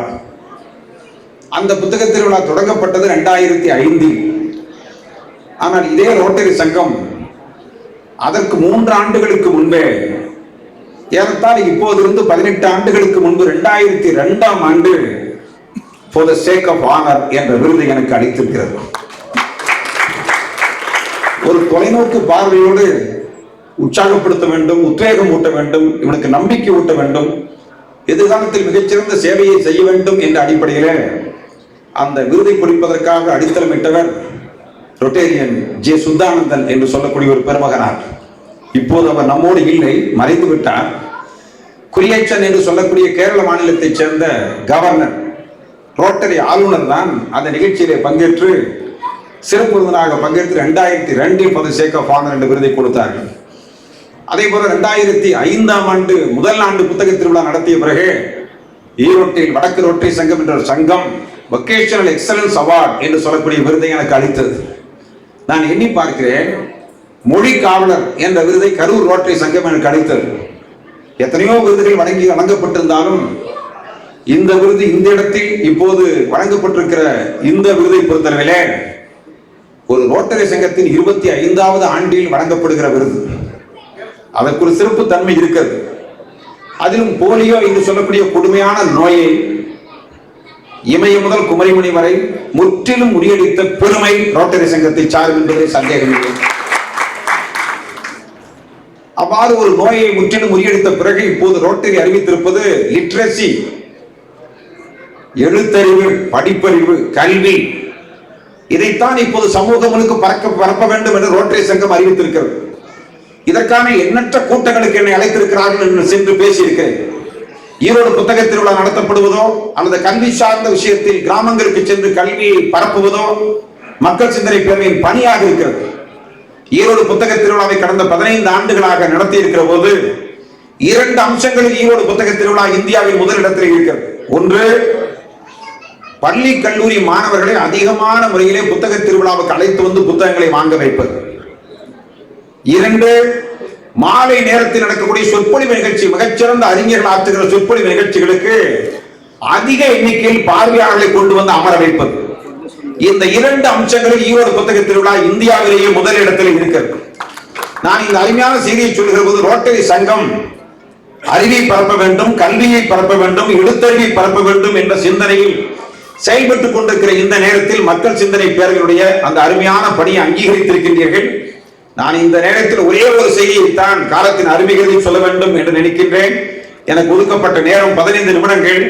அந்த புத்தக திருவிழா தொடங்கப்பட்டது 2005. ஆனால் இதே ரோட்டரி சங்கம் அதற்கு 3 ஆண்டுகளுக்கு முன்பே, ஏறத்தாழ இப்போதிருந்து 18 ஆண்டுகளுக்கு முன்பு 2002ஆம் ஆண்டு For the Sake of Honor என்ற விருது எனக்கு அளித்திருக்கிறது. ஒரு தொலைநோக்கு பார்வையோடு உற்சாகப்படுத்த வேண்டும், உத்வேகம் ஊட்ட வேண்டும், இவனுக்கு நம்பிக்கை ஊட்ட வேண்டும், எதிர்காலத்தில் மிகச்சிறந்த சேவையை செய்ய வேண்டும் என்ற அடிப்படையில் அந்த விருதை கொடுப்பதற்காக அடித்தளமிட்டவர் ரொட்டேரியன் ஜே சுத்தானந்தன் என்று சொல்லக்கூடிய ஒரு பெருமகனார். இப்போது அவர் நம்மோடு இல்லை, மறைந்து விட்டார். குரியச்சன் என்று சொல்லக்கூடிய கேரள மாநிலத்தைச் சேர்ந்த கவர்னர், ரோட்டரி ஆளுநர் தான் அந்த நிகழ்ச்சியிலே பங்கேற்று சிறப்பு விருந்தினராக பங்கேற்று 2002 For the Sake of Honor என்ற விருதை கொடுத்தார்கள். அதே போல 2005ஆம் ஆண்டு முதல் ஆண்டு புத்தக திருவிழா நடத்திய பிறகு ஈரோட்டில் வடக்கு ரோட்டரி சங்கம் என்ற சங்கம் வொகேஷனல் எக்ஸலன்ஸ் அவார்ட் என்று சொல்லக்கூடிய விருதை எனக்கு அளித்தது. நான் எண்ணி பார்க்கிறேன், மொழி காவலர் என்ற விருதை கரூர் ரோட்டரி சங்கம் எனக்கு அளித்தது. எத்தனையோ விருதுகள் வழங்கப்பட்டிருந்தாலும் இந்த விருது இந்த இடத்தில் இப்போது வழங்கப்பட்டிருக்கிற இந்த விருதை பொறுத்தளவிலே ஒரு ரோட்டரி சங்கத்தின் 25வது ஆண்டில் வழங்கப்படுகிற விருது. அதற்கு ஒரு சிறப்பு தன்மை இருக்கிறது. அதிலும் போலியோ என்று சொல்லக்கூடிய கொடுமையான நோயை இமய முதல் குமரிமுனை வரை முற்றிலும் முறியடித்த பெருமை ரோட்டரி சங்கத்தை சாரும் என்பதில் சந்தேகமில்லை. அவ்வாறு ஒரு நோயை முற்றிலும் முறியடித்த பிறகு இப்போது ரோட்டரி அறிவித்திருப்பது லிட்ரசி, எழுத்தறிவு, படிப்பறிவு, கல்வி, இதைத்தான் இப்போது சமூகங்களுக்கு பரப்ப வேண்டும் என்று ரோட்டரி சங்கம் அறிவித்திருக்கிறது. இதற்கான எண்ணற்ற கூட்டங்களுக்கு என்னை அழைத்திருக்கிறார்கள் என்று சென்று பேசியிருக்கிறேன். ஈரோடு புத்தக திருவிழா நடத்தப்படுவதோ அல்லது கல்வி சார்ந்த விஷயத்தில் கிராமங்களுக்கு சென்று கல்வியை பரப்புவதோ மக்கள் சிந்தனை பேரவையின் பணியாக இருக்கிறது. ஈரோடு புத்தக திருவிழாவை கடந்த 15 ஆண்டுகளாக நடத்தி இருக்கிற போது 2 அம்சங்களில் ஈரோடு புத்தக திருவிழா இந்தியாவில் முதலிடத்தில் இருக்கிறது. ஒன்று, பள்ளி கல்லூரி மாணவர்களை அதிகமான முறையிலே புத்தக திருவிழாவுக்கு அழைத்து வந்து புத்தகங்களை வாங்க வைப்பது. 2, மாலை நேரத்தில் நடக்கக்கூடிய சொற்பொழிவு நிகழ்ச்சி, மிகச்சிறந்த அறிஞர்கள் ஆற்றுகிற சொற்பொழிவு நிகழ்ச்சிகளுக்கு அதிக எண்ணிக்கையில் பார்வையாளர்களை கொண்டு வந்து அமர வைப்பது. இந்த 2 அம்சங்களில் ஈரோடு புத்தக திருவிழா இந்தியாவிலேயே முதலிடத்தில் இருக்கிறது. நான் இந்த அருமையான செய்தியை சொல்கிற போது ரோட்டரி சங்கம் அறிவை பரப்ப வேண்டும், கல்வியை பரப்ப வேண்டும், எழுத்தறிவை பரப்ப வேண்டும் என்ற சிந்தனையில் செயல்பட்டுக் கொண்டிருக்கிற இந்த நேரத்தில் மக்கள் சிந்தனை பேரவையுடைய அந்த அருமையான பணியை அங்கீகரித்திருக்கின்றீர்கள். நான் இந்த நேரத்தில் ஒரே ஒரு செய்தியைத்தான் காலத்தின் அருமைகளை சொல்ல வேண்டும் என்று நினைக்கின்றேன். எனக்கு ஒதுக்கப்பட்ட நேரம் 15 நிமிடங்கள்.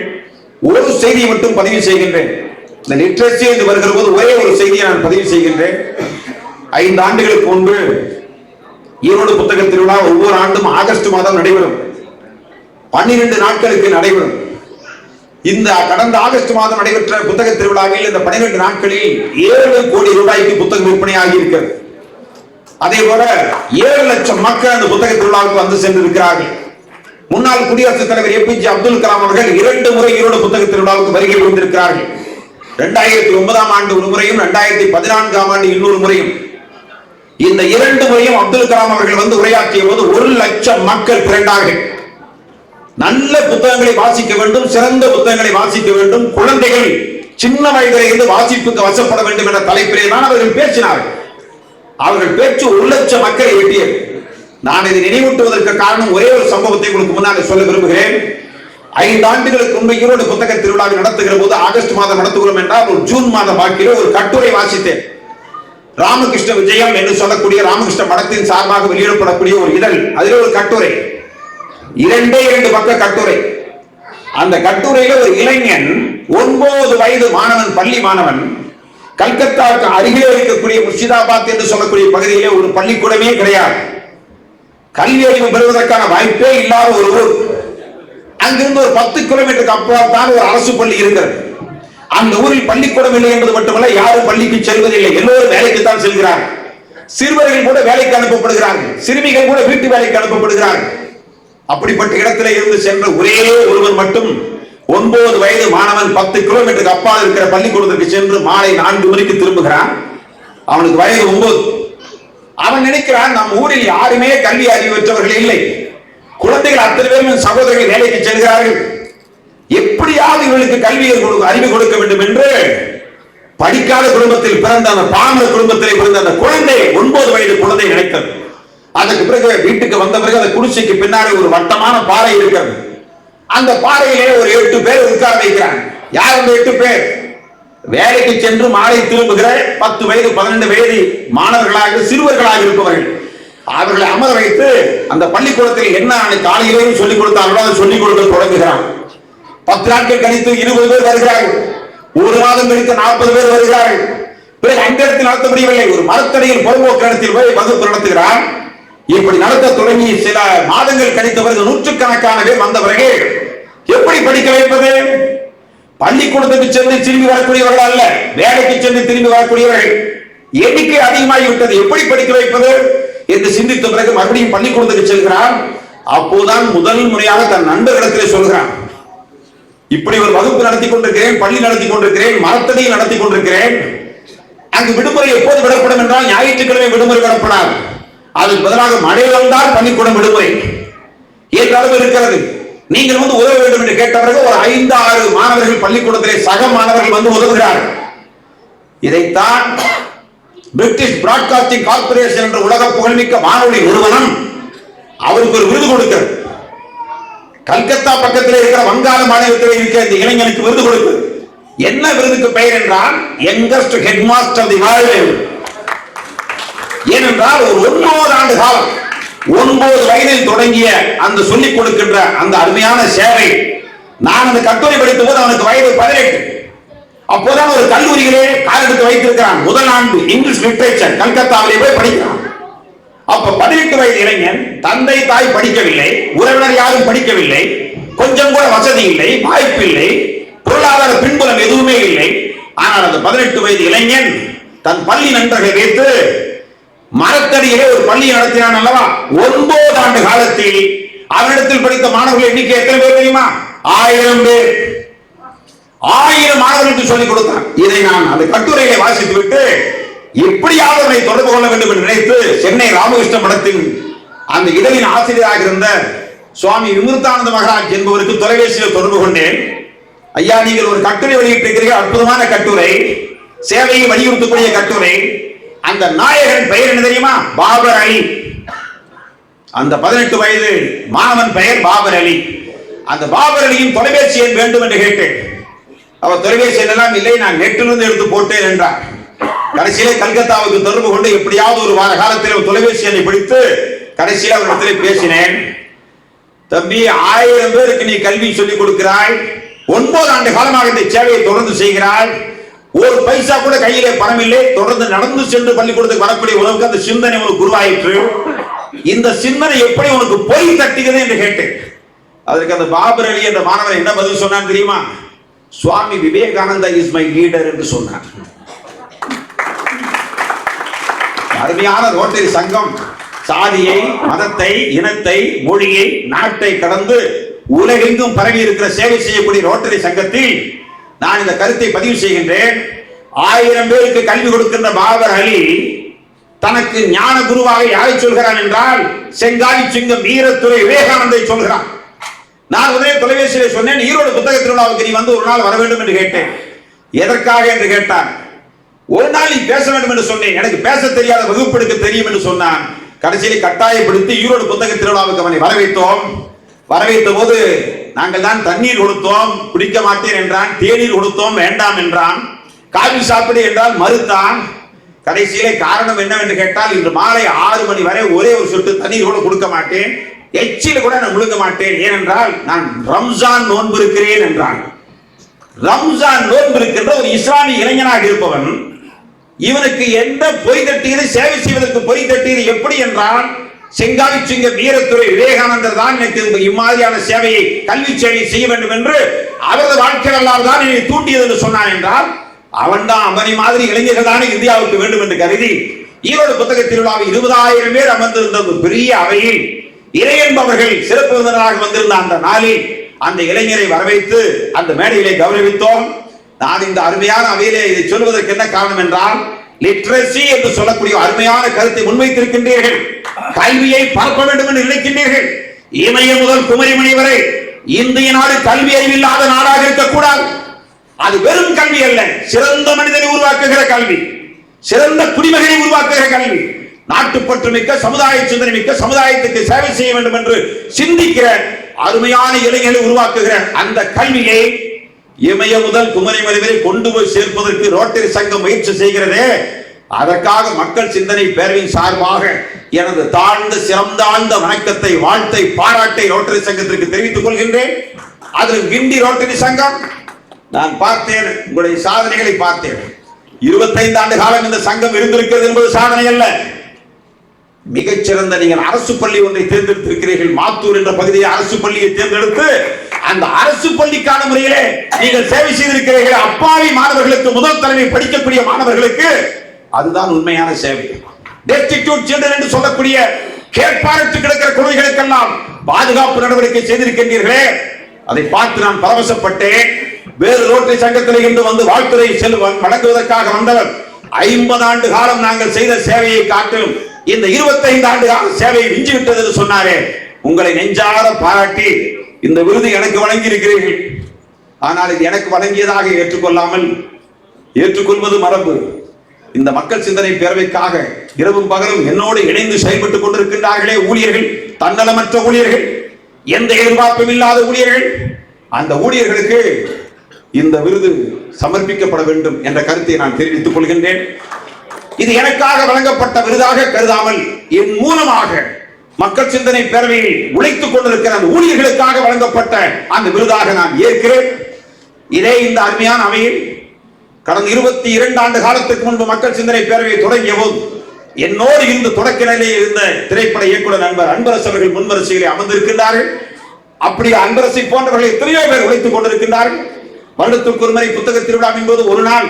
ஒரு செய்தியை மட்டும் பதிவு செய்கின்றேன். இந்த லிட்ரேசி என்று வருகிற போது ஒரே ஒரு செய்தியை நான் பதிவு செய்கின்றேன். 5 ஆண்டுகளுக்கு முன்பு ஈரோடு புத்தக திருவிழா ஒவ்வொரு ஆண்டும் ஆகஸ்ட் மாதம் நடைபெறும். 12 நாட்களுக்கு நடைபெறும். இந்த கடந்த ஆகஸ்ட் மாதம் நடைபெற்ற புத்தக திருவிழாவில் இந்த 12 நாட்களில் 7 கோடி ரூபாய்க்கு புத்தகம் விற்பனையாகி இருக்கிறது. அதே போல 7 லட்சம் மக்கள் அந்த புத்தக திருவிழாவுக்கு வந்து சென்றிருக்கிறார்கள். முன்னாள் குடியரசுத் தலைவர் APJ அப்துல் கலாம் அவர்கள் 2 முறை ஈரோடு புத்தக திருவிழாவுக்கு வருகை புரிந்திருக்கிறார்கள். 2009ஆம் ஆண்டு ஒரு முறையும் 2014ஆம் ஆண்டு இன்னொரு முறையும். இந்த 2 முறையும் அப்துல் கலாம் அவர்கள் வந்து உரையாற்றிய போது 1 லட்சம் மக்கள் திரண்டார்கள். நல்ல புத்தகங்களை வாசிக்க வேண்டும், சிறந்த புத்தகங்களை வாசிக்க வேண்டும், குழந்தைகள் சின்ன வயதில் இருந்து வாசிப்புக்கு வசப்பட வேண்டும் என்ற தலைப்பிலே தான் அவர்கள் பேசினார்கள். அவர்கள் பேச்சு 1 லட்சம் மக்களை எட்டியது. நான் இதை நினைவூட்டுவதற்கு காரணம் ஒரே ஒரு சம்பவத்தை உங்களுக்கு முன்னாடி சொல்ல விரும்புகிறேன். 5 ஆண்டுகளுக்கு முன்பு ஈரோடு புத்தக திருவிழாவை நடத்துகிற போது ஆகஸ்ட் மாதம் நடத்துகிறோம் என்றால் ஒரு ஜூன் மாதம் வாக்கிலே ஒரு கட்டுரை வாசித்தேன். ராமகிருஷ்ண விஜயம் என்று சொல்லக்கூடிய ராமகிருஷ்ண மடத்தின் சார்பாக வெளியிடப்படக்கூடிய ஒரு இதழ், அதில் ஒரு கட்டுரை, 2 பக்க கட்டுரை. அந்த கட்டுரையில ஒரு இளைஞன் 9 வயது மாணவன், பள்ளி மாணவன், கல்கத்தாவுக்கு அருகே இருக்கக்கூடிய முர்ஷிதாபாத் என்று சொல்லக்கூடிய பகுதியிலே ஒரு பள்ளிக்கூடமே கிடையாது, கல்வி அறிவு பெறுவதற்கான வாய்ப்பே இல்லாத ஒரு ஊர். அங்கிருந்து ஒரு 10 கிலோமீட்டருக்கு அப்புறம் தான் ஒரு அரசு பள்ளி இருக்கிறது. அந்த ஊரில் பள்ளிக்கூடம் இல்லை என்பது மட்டுமல்ல, யாரும் பள்ளிக்கு செல்வதில்லை, எல்லோரும் வேலைக்கு தான் செல்கிறார்கள். சிறுவர்கள் கூட வேலைக்கு அனுப்பப்படுகிறார்கள், சிறுமிகள் கூட வீட்டு வேலைக்கு அனுப்பப்படுகிறார்கள். அப்படிப்பட்ட இடத்திலே இருந்து சென்ற ஒரே ஒருவன் மட்டும் 9 வயது மாணவன் 10 கிலோமீட்டருக்கு அப்பால் இருக்கிற பள்ளிக்கூடத்திற்கு சென்று மாலை 4 மணிக்கு திரும்புகிறான். அவனுக்கு வயது 9. அவன் நினைக்கிறான், நம் ஊரில் யாருமே கல்வி அறிவு பெற்றவர்கள் இல்லை, குழந்தைகள் அத்தனை பேரும் சகோதரர்கள் வேலைக்கு செல்கிறார்கள். எப்படியாவது இவர்களுக்கு கல்வியை அறிவு கொடுக்க வேண்டும் என்று படிக்காத குடும்பத்தில் பிறந்த அந்த பாமர குடும்பத்தில் பிறந்த அந்த குழந்தை 9 வயது குழந்தை நினைத்தது. அதுக்கு பிறகு வீட்டுக்கு வந்த பிறகு அந்த குடிசைக்கு பின்னாடி ஒரு வட்டமான பாறை இருக்கிறது. அந்த பாறையிலே ஒரு 8 பேர் உட்கார வைக்கிறாங்க. யார் அந்த 8 பேர்? வேலைக்கு சென்று மாலை திரும்புகிற 10 வயது 12 வயது மாணவர்களாக சிறுவர்களாக இருப்பவர்கள். அவர்களை அமர வைத்து அந்த பள்ளிக்கூடத்தில் என்ன காலையிலேயும் சொல்லிக் கொடுத்தார்களோ அதை சொல்லிக் கொடுக்க தொடங்குகிறான். 10 நாட்கள் கழித்து 20 பேர் வருகிறார்கள். ஒரு மாதம் கழித்து 40 பேர் வருகிறார்கள். பிறகு அந்த இடத்தில் நடத்த முடியவில்லை. ஒரு மரத்தடியில் பொதுவோக்கு இடத்தில் போய் வகுப்பு நடத்துகிறான். இப்படி நடத்த தொடங்கி சில மாதங்கள் கழித்த பிறகு நூற்றுக்கணக்கான பேர் வந்த பிறகு எப்படி படிக்க வைப்பது? பள்ளிக்கூடத்துக்கு சென்று திரும்பி வரக்கூடியவர்கள் அல்ல, வேலைக்கு சென்று திரும்பி வரக்கூடியவர்கள் எண்ணிக்கை அதிகமாகிவிட்டது. எப்படி படிக்க வைப்பது என்று சிந்தித்த பிறகு மறுபடியும் பள்ளிக்கூடத்துக்கு செல்கிறான். அப்போதான் முதல் முறையாக தன் நண்பர்களிடத்திலே சொல்கிறான், இப்படி ஒரு வகுப்பு நடத்தி கொண்டிருக்கிறேன், பள்ளி நடத்தி கொண்டிருக்கிறேன், மரத்தடியில் நடத்தி கொண்டிருக்கிறேன். அங்கு விடுமுறை எப்போது விடப்படும் என்றால் ஞாயிற்றுக்கிழமை விடுமுறை விடப்படாது. அதுக்கு பதிலாக மழை வந்தால் பள்ளிக்கூடம் விடுமுறை என்ற அளவு இருக்கிறது. நீங்கள் வந்து உதவ வேண்டும் என்று கேட்ட பிறகு ஒரு 5-6 மாணவர்கள் பள்ளிக்கூடத்திலே சக மாணவர்கள் வந்து உதவுகிறார்கள். இதைத்தான் பிரிட்டிஷ் பிராட்காஸ்டிங் கார்பரேஷன் என்ற உலக புகழ்மிக்க வானொலி நிறுவனம் அவருக்கு ஒரு விருது கொடுக்கிறது. கல்கத்தா பக்கத்தில் இருக்கிற வங்காள மாநிலத்தில் இருக்கிற இந்த இளைஞனுக்கு விருது கொடுக்கிறது. என்ன விருதுக்கு பெயர் என்றால் youngest head master the world. ஏனென்றால் ஒரு 9 ஆண்டு காலம் 9 வயதில் தொடங்கிய அந்த சொல்லிக் கொடுக்கின்ற அந்த அருமையான சேவை. நான் அந்த கட்டுரை படித்த போது அவனுக்கு வயது 18. அப்போதான் ஒரு கல்லூரியிலே காலெடுத்து வைத்திருக்கிறான். முதல் ஆண்டு இங்கிலீஷ் லிட்டரேச்சர் கல்கத்தாவிலே போய் படிக்கிறான். அப்ப 18 வயது இளைஞன், தந்தை தாய் படிக்கவில்லை, உறவினர் யாரும் படிக்கவில்லை, கொஞ்சம் கூட வசதி இல்லை, வாய்ப்பு இல்லை, பொருளாதார பின்புலம் எதுவுமே இல்லை. ஆனால் அந்த 18 வயது இளைஞன் தன் பள்ளி நண்பர்களை வைத்து மரத்தடியிலே ஒரு பள்ளி நடத்தினான் அல்லவா? 9 ஆண்டு காலத்தில் அவனிடத்தில் படித்த மாணவர்கள் எண்ணிக்கை எத்தனை பேர் தெரியுமா? 1000 பேர். 1000 மாணவர்களுக்கு சொல்லிக் கொடுத்தான். இதை நான் அந்த கட்டுரையை வாசித்து விட்டு எப்படியாவது அவனை தொடர்பு கொள்ள வேண்டும் என்று நினைத்து சென்னை ராமகிருஷ்ண மடத்தின் அந்த இதழின் ஆசிரியராக இருந்த சுவாமி விமுர்த்தானந்த மகராஜ் என்பவருக்கு தொலைபேசியில் தொடர்பு கொண்டேன். ஐயா, நீங்கள் ஒரு கட்டுரை வெளியிட்டிருக்கிறீர்கள், அற்புதமான கட்டுரை, சேவையை வலியுறுத்தக்கூடிய கட்டுரை. அந்த நாயகன் பெயர் என்ன தெரியுமா? பாபர் அலி. அந்த 18 வயது மாணவன் பெயர் பாபர் அலி. அந்த பாபர் அலியின் தொலைபேசி எண் வேண்டும் என்று கேட்டேன். அவர் தொலைபேசி எண்ணெல்லாம் இல்லை, நான் நெட்டிலிருந்து எடுத்து போட்டேன் என்றார். கடைசியிலே கல்கத்தாவுக்கு தொடர்பு கொண்டு எப்படியாவது ஒரு வார காலத்தில் தொலைபேசி எண்ணை பிடித்து கடைசியில் அவரிடத்தில் பேசினேன். தம்பி, 1000 பேருக்கு நீ கல்வி சொல்லிக் கொடுக்கிறாய், 9 ஆண்டு காலமாக இந்த சேவையை தொடர்ந்து செய்கிறாய், ஒரு பைசா கூட கையிலே பணம் இல்லை, தொடர்ந்து நடந்து சென்று பள்ளிக்கூடத்துக்கு வரக்கூடிய உணவுக்கு அந்த சிந்தனை உனக்கு உருவாயிற்று. இந்த சிந்தனை எப்படி உனக்கு போய் தட்டுகிறது என்று கேட்டேன். அதற்கு அந்த பாபர் அலி என்ற மாணவர் என்ன பதில் சொன்னான் தெரியுமா? Swami Vivekananda is my leader என்று சொன்னார். அருமையான ரோட்டரி சங்கம் சாதியை, மதத்தை, இனத்தை, மொழியை, நாட்டை கடந்து உலகெங்கும் பரவி இருக்கிற சேவை செய்யக்கூடிய ரோட்டரி சங்கத்தில் நான் இந்த கருத்தை பதிவு செய்கின்றேன். 1000 பேருக்கு கல்வி கொடுக்கின்ற பாபர் அலி தனக்கு ஞான குருவாக யாரை சொல்கிறான் என்றால் செங்காலி சிங்கம் வீரத்துறை விவேகானந்தை சொல்கிறான். நான் உடனே தொலைபேசியிலே சொன்னேன், ஈரோடு புத்தக திருவிழாவுக்கு நீ வந்து ஒரு நாள் வர வேண்டும் என்று கேட்டேன். எதற்காக என்று கேட்டான். ஒரு நாள் நீ பேச வேண்டும் என்று சொன்னேன். எனக்கு பேச தெரியாத, வகுப்பெடுக்க தெரியும் என்று சொன்னான். கடைசியில் கட்டாயப்படுத்தி ஈரோடு புத்தக திருவிழாவுக்கு அவனை வரவைத்தோம். வரவைத்த போது நாங்கள் தான் தண்ணீர் கொடுத்தோம், குடிக்க மாட்டேன் என்றான். தேநீர் கொடுத்தோம், வேண்டாம் என்றான். காபி சாப்பிடு என்றால் மறுத்தான். கடைசியிலே காரணம் என்னவென்று கேட்டால், இன்று மாலை 6 மணி வரை ஒரே ஒரு சொட்டு தண்ணீர் கூட கொடுக்க மாட்டேன், எச்சில் கூட நான் முழுங்க மாட்டேன், ஏனென்றால் நான் ரம்ஜான் நோன்பு இருக்கிறேன் என்றான். ரம்ஜான் நோன்பு இருக்கின்ற ஒரு இஸ்லாமிய இளைஞனாக இருப்பவன் இவனுக்கு எந்த பொய் தட்டியது, சேவை செய்வதற்கு பொய் தட்டியது எப்படி என்றால், செங்காலி சிங்க வீரத்துறை விவேகானந்தர் தான் எனக்கு இம்மாதிரியான சேவையை, கல்வி சேவையை செய்ய வேண்டும் என்று அவரது வாழ்க்கை வரலாறு தான் என்னை தூண்டியது என்று சொன்னான் என்றால், அவன் தான் அவனை மாதிரி இளைஞர்கள் தானே இந்தியாவுக்கு வேண்டும் என்று கருதி ஈரோடு புத்தக திருவிழாவில் 20,000 பேர் அமர்ந்திருந்த ஒரு பெரிய அவையில் இறையன்பவர்கள் சிறப்பு விருந்தினராக வந்திருந்த அந்த நாளில் அந்த இளைஞரை வரவைத்து அந்த மேடையிலே கௌரவித்தோம். நான் இந்த அருமையான அவையிலே இதை சொல்வதற்கு என்ன காரணம் என்றால், லிட்ரசி என்று சொல்லக்கூடிய அருமையான கருத்தை முன்வைத்திருக்கின்றீர்கள். கல்வியை பரப்ப வேண்டும் என்று நினைக்கின்றீர்கள். இமய முதல் குமரிமணி வரை இந்திய நாடு கல்வி அறிவில்லாத நாடாக இருக்கக்கூடாது. அது வெறும் கல்வி அல்ல, சிறந்த மனிதனை உருவாக்குகிற கல்வி, சிறந்த குடிமகனை உருவாக்குகிற கல்வி, நாட்டுப்பற்று மிக்க, சமுதாய சிந்தனை மிக்க, சமுதாயத்துக்கு சேவை செய்ய வேண்டும் என்று சிந்திக்கிற அருமையான இளைஞர்களை உருவாக்குகிற அந்த கல்வியை இமய முதல் குமரிமணி வரை கொண்டு போய் சேர்ப்பதற்கு ரோட்டரி சங்கம் முயற்சி செய்கிறதே. அதற்காக மக்கள் சிந்தனை பேரவையின் சார்பாக எனது தாழ்ந்த சிறந்தாழ்ந்த வணக்கத்தை, வாழ்த்தை, பாராட்டை ரோட்டரி சங்கத்திற்கு தெரிவித்துக் கொள்கின்றேன். அதில் கிண்டி ரோட்டரி சங்கம் நான் பார்த்தேன், உங்களுடைய சாதனைகளை பார்த்தேன். 25 ஆண்டு காலம் இந்த சங்கம் இருந்திருக்கிறது என்பது சாதனை அல்ல. மிகச்சிறந்த நீங்கள் அரசு பள்ளி ஒன்றை தேர்ந்தெடுத்திருக்கிறீர்கள். மாத்தூர் என்ற பகுதியை அரசு பள்ளியை தேர்ந்தெடுத்து அந்த அரசு பள்ளிக்கான முறையிலே நீங்கள் சேவை செய்திருக்கிறீர்கள். அப்பாவி மாணவர்களுக்கு, முதல் தலைமை படிக்கக்கூடிய மாணவர்களுக்கு அதுதான் உண்மையான சேவை. டெஸ்டிடியூட் சில்ட்ரன் என்று சொல்லக்கூடிய கேட்பாரத்து கிடக்கிற குழந்தைகளுக்கெல்லாம் பாதுகாப்பு நடவடிக்கை செய்திருக்கின்றீர்களே, அதை பார்த்து நான் பரவசப்பட்டேன். வேறு ரோட்டரி சங்கத்தில் இன்று வந்து வாழ்த்துறை வழங்குவதற்காக வந்தவர் 50 ஆண்டு காலம் நாங்கள் செய்த சேவையை காட்டும் இந்த 25 ஆண்டு கால சேவையை விஞ்சிவிட்டது என்று சொன்னாரே, உங்களை நெஞ்சார பாராட்டி இந்த விருது எனக்கு வழங்கி இருக்கிறீர்கள். ஆனால் இது எனக்கு வழங்கியதாக ஏற்றுக்கொள்ளாமல், ஏற்றுக்கொள்வது மரபு. இந்த மக்கள் சிந்தனை பேரவைக்காக இரவும் பகலும் என்னோடு இணைந்து செயல்பட்டுக் கொண்டிருக்கின்றார்களே ஊழியர்கள், தன்னலமற்ற ஊழியர்கள், எந்த எதிர்பார்ப்பும் இல்லாத ஊழியர்கள், அந்த ஊழியர்களுக்கு இந்த விருது சமர்ப்பிக்கப்பட வேண்டும் என்ற கருத்தை நான் தெரிவித்துக் கொள்கின்றேன். இது எனக்காக வழங்கப்பட்ட விருதாக கருதாமல் என் மூலமாக மக்கள் சிந்தனை பேரவையில் உழைத்துக் கொண்டிருக்கிற அந்த ஊழியர்களுக்காக வழங்கப்பட்ட அந்த விருதாக நான் ஏற்கிறேன். இதே இந்த அருமையான அவையில் கடந்த 22 ஆண்டு காலத்துக்கு முன்பு மக்கள் சிந்தனை பேரவையை தொடங்கிய போது என்னோடு இருந்து தொடக்க நிலையில் இருந்த திரைப்பட இயக்குனர் நண்பர் அன்பரசு அவர்கள் முன்வரிசையிலே அமர்ந்திருக்கின்றார்கள். அப்படி அன்பரசை போன்றவர்கள் எத்தனையோ பேர் உழைத்துக் கொண்டிருக்கின்றார்கள். வருடத்திற்கு ஒரு முறை புத்தக திருவிழாவின் போது ஒரு நாள்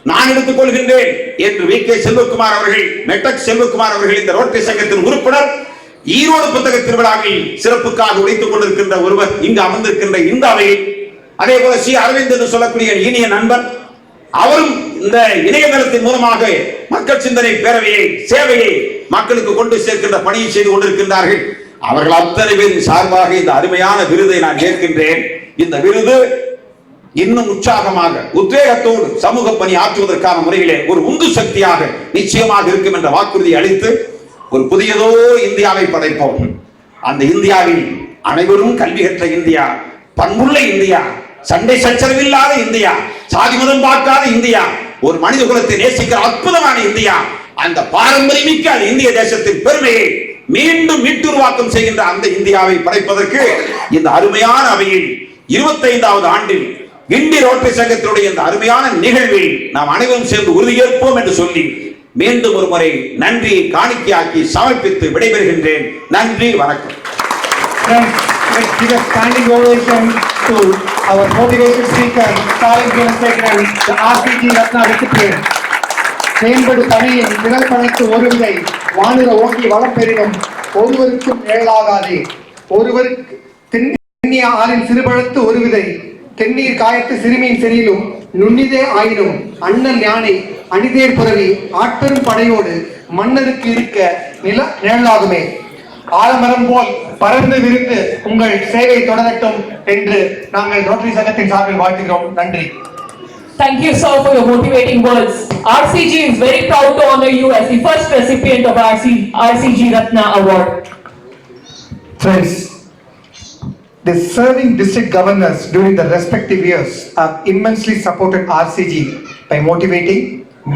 நான் எடுத்துக் கொள்கின்றேன் என்று வி.கே. செல்வகுமார் அவர்கள், மெட்டக் செல்வகுமார் அவர்கள் இந்த ரோட்டரி சங்கத்தின் உறுப்பினர், ஈரோடு புத்தக திருவிழாவில் சிறப்புக்காக உழைத்துக் கொண்டிருக்கின்ற ஒருவர் இங்கு அமர்ந்திருக்கின்ற இந்த அவையில், அதே போல சி. அரவிந்த் என்று சொல்லக்கூடிய இனிய நண்பர், அவரும் இந்த இணையதளத்தின் மூலமாக மக்கள் சிந்தனை பேரவையை, சேவையை மக்களுக்கு கொண்டு சேர்க்கின்ற பணியை செய்து கொண்டிருக்கின்றார்கள். அவர்கள் அத்தனை பேரின் சார்பாக இந்த அருமையான விருதை நான் ஏற்கின்றேன். இந்த விருது இன்னும் உற்சாகமாக, உத்வேகத்தோடு சமூக பணி ஆற்றுவதற்கான முறையிலே ஒரு உந்து சக்தியாக நிச்சயமாக இருக்கும் என்ற வாக்குறுதி அளித்து ஒரு புதியதோ இந்தியாவை படைப்போம். அந்த இந்தியாவில் அனைவரும் கல்வி கற்ற இந்தியா, பண்புள்ள இந்தியா, சண்டை சச்சரவில்லாத இந்தியா, சாதி மதம் பார்க்காத இந்தியா, ஒரு மனித குலத்தை நேசிக்கிற அற்புதமான இந்தியா, அந்த பாரம்பரியமிக்க அந்த இந்திய தேசத்தின் பெருமையை மீண்டும் மீட்டுருவாக்கம் செய்கின்ற அந்த இந்தியாவை படைப்பதற்கு இந்த அருமையான அவையில் 25வது ஆண்டில் கிண்டி ரோட்டரி சங்கத்தினுடைய இந்த அருமையான நிகழ்வில் நாம் அனைவரும் சேர்ந்து உறுதியேற்போம் என்று சொல்லி மீண்டும் ஒரு முறை நன்றியை காணிக்கையாக்கி சமர்ப்பித்து விடைபெறுகின்றேன். நன்றி, வணக்கம். Let's give a standing ovation to our motivated speaker, Stalin Gunasekharan, the RCG Ratna recipient. மேம்படு பணியின் திரள் பணிக்கு ஒரு விதை, வானுர ஓங்கி வளம் பெறினும் ஒருவருக்கும் நிழலாகாதே. ஒருவருக்கு தென்னிய ஆறின் சிறுபழத்து ஒரு விதை, தென்னீர் காயத்து சிறுமியின் செறியிலும் நுண்ணிதே ஆயினும் அண்ணன் யானை அணிதேர் புறவி ஆட்பெரும் படையோடு மன்னருக்கு இருக்க நிழலாகுமே. ஆலமரம் போல் பறந்து விரிந்து உங்கள் சேவை தொடரட்டும் என்று நாங்கள் ரோட்டரி சங்கத்தின் சார்பில் வாழ்த்துகிறோம். நன்றி. Thank you, sir, for your motivating words. RCG is very proud to honor you as the first recipient of RCG Ratna Award. Friends, the serving district governors during the respective years have immensely supported RCG by motivating,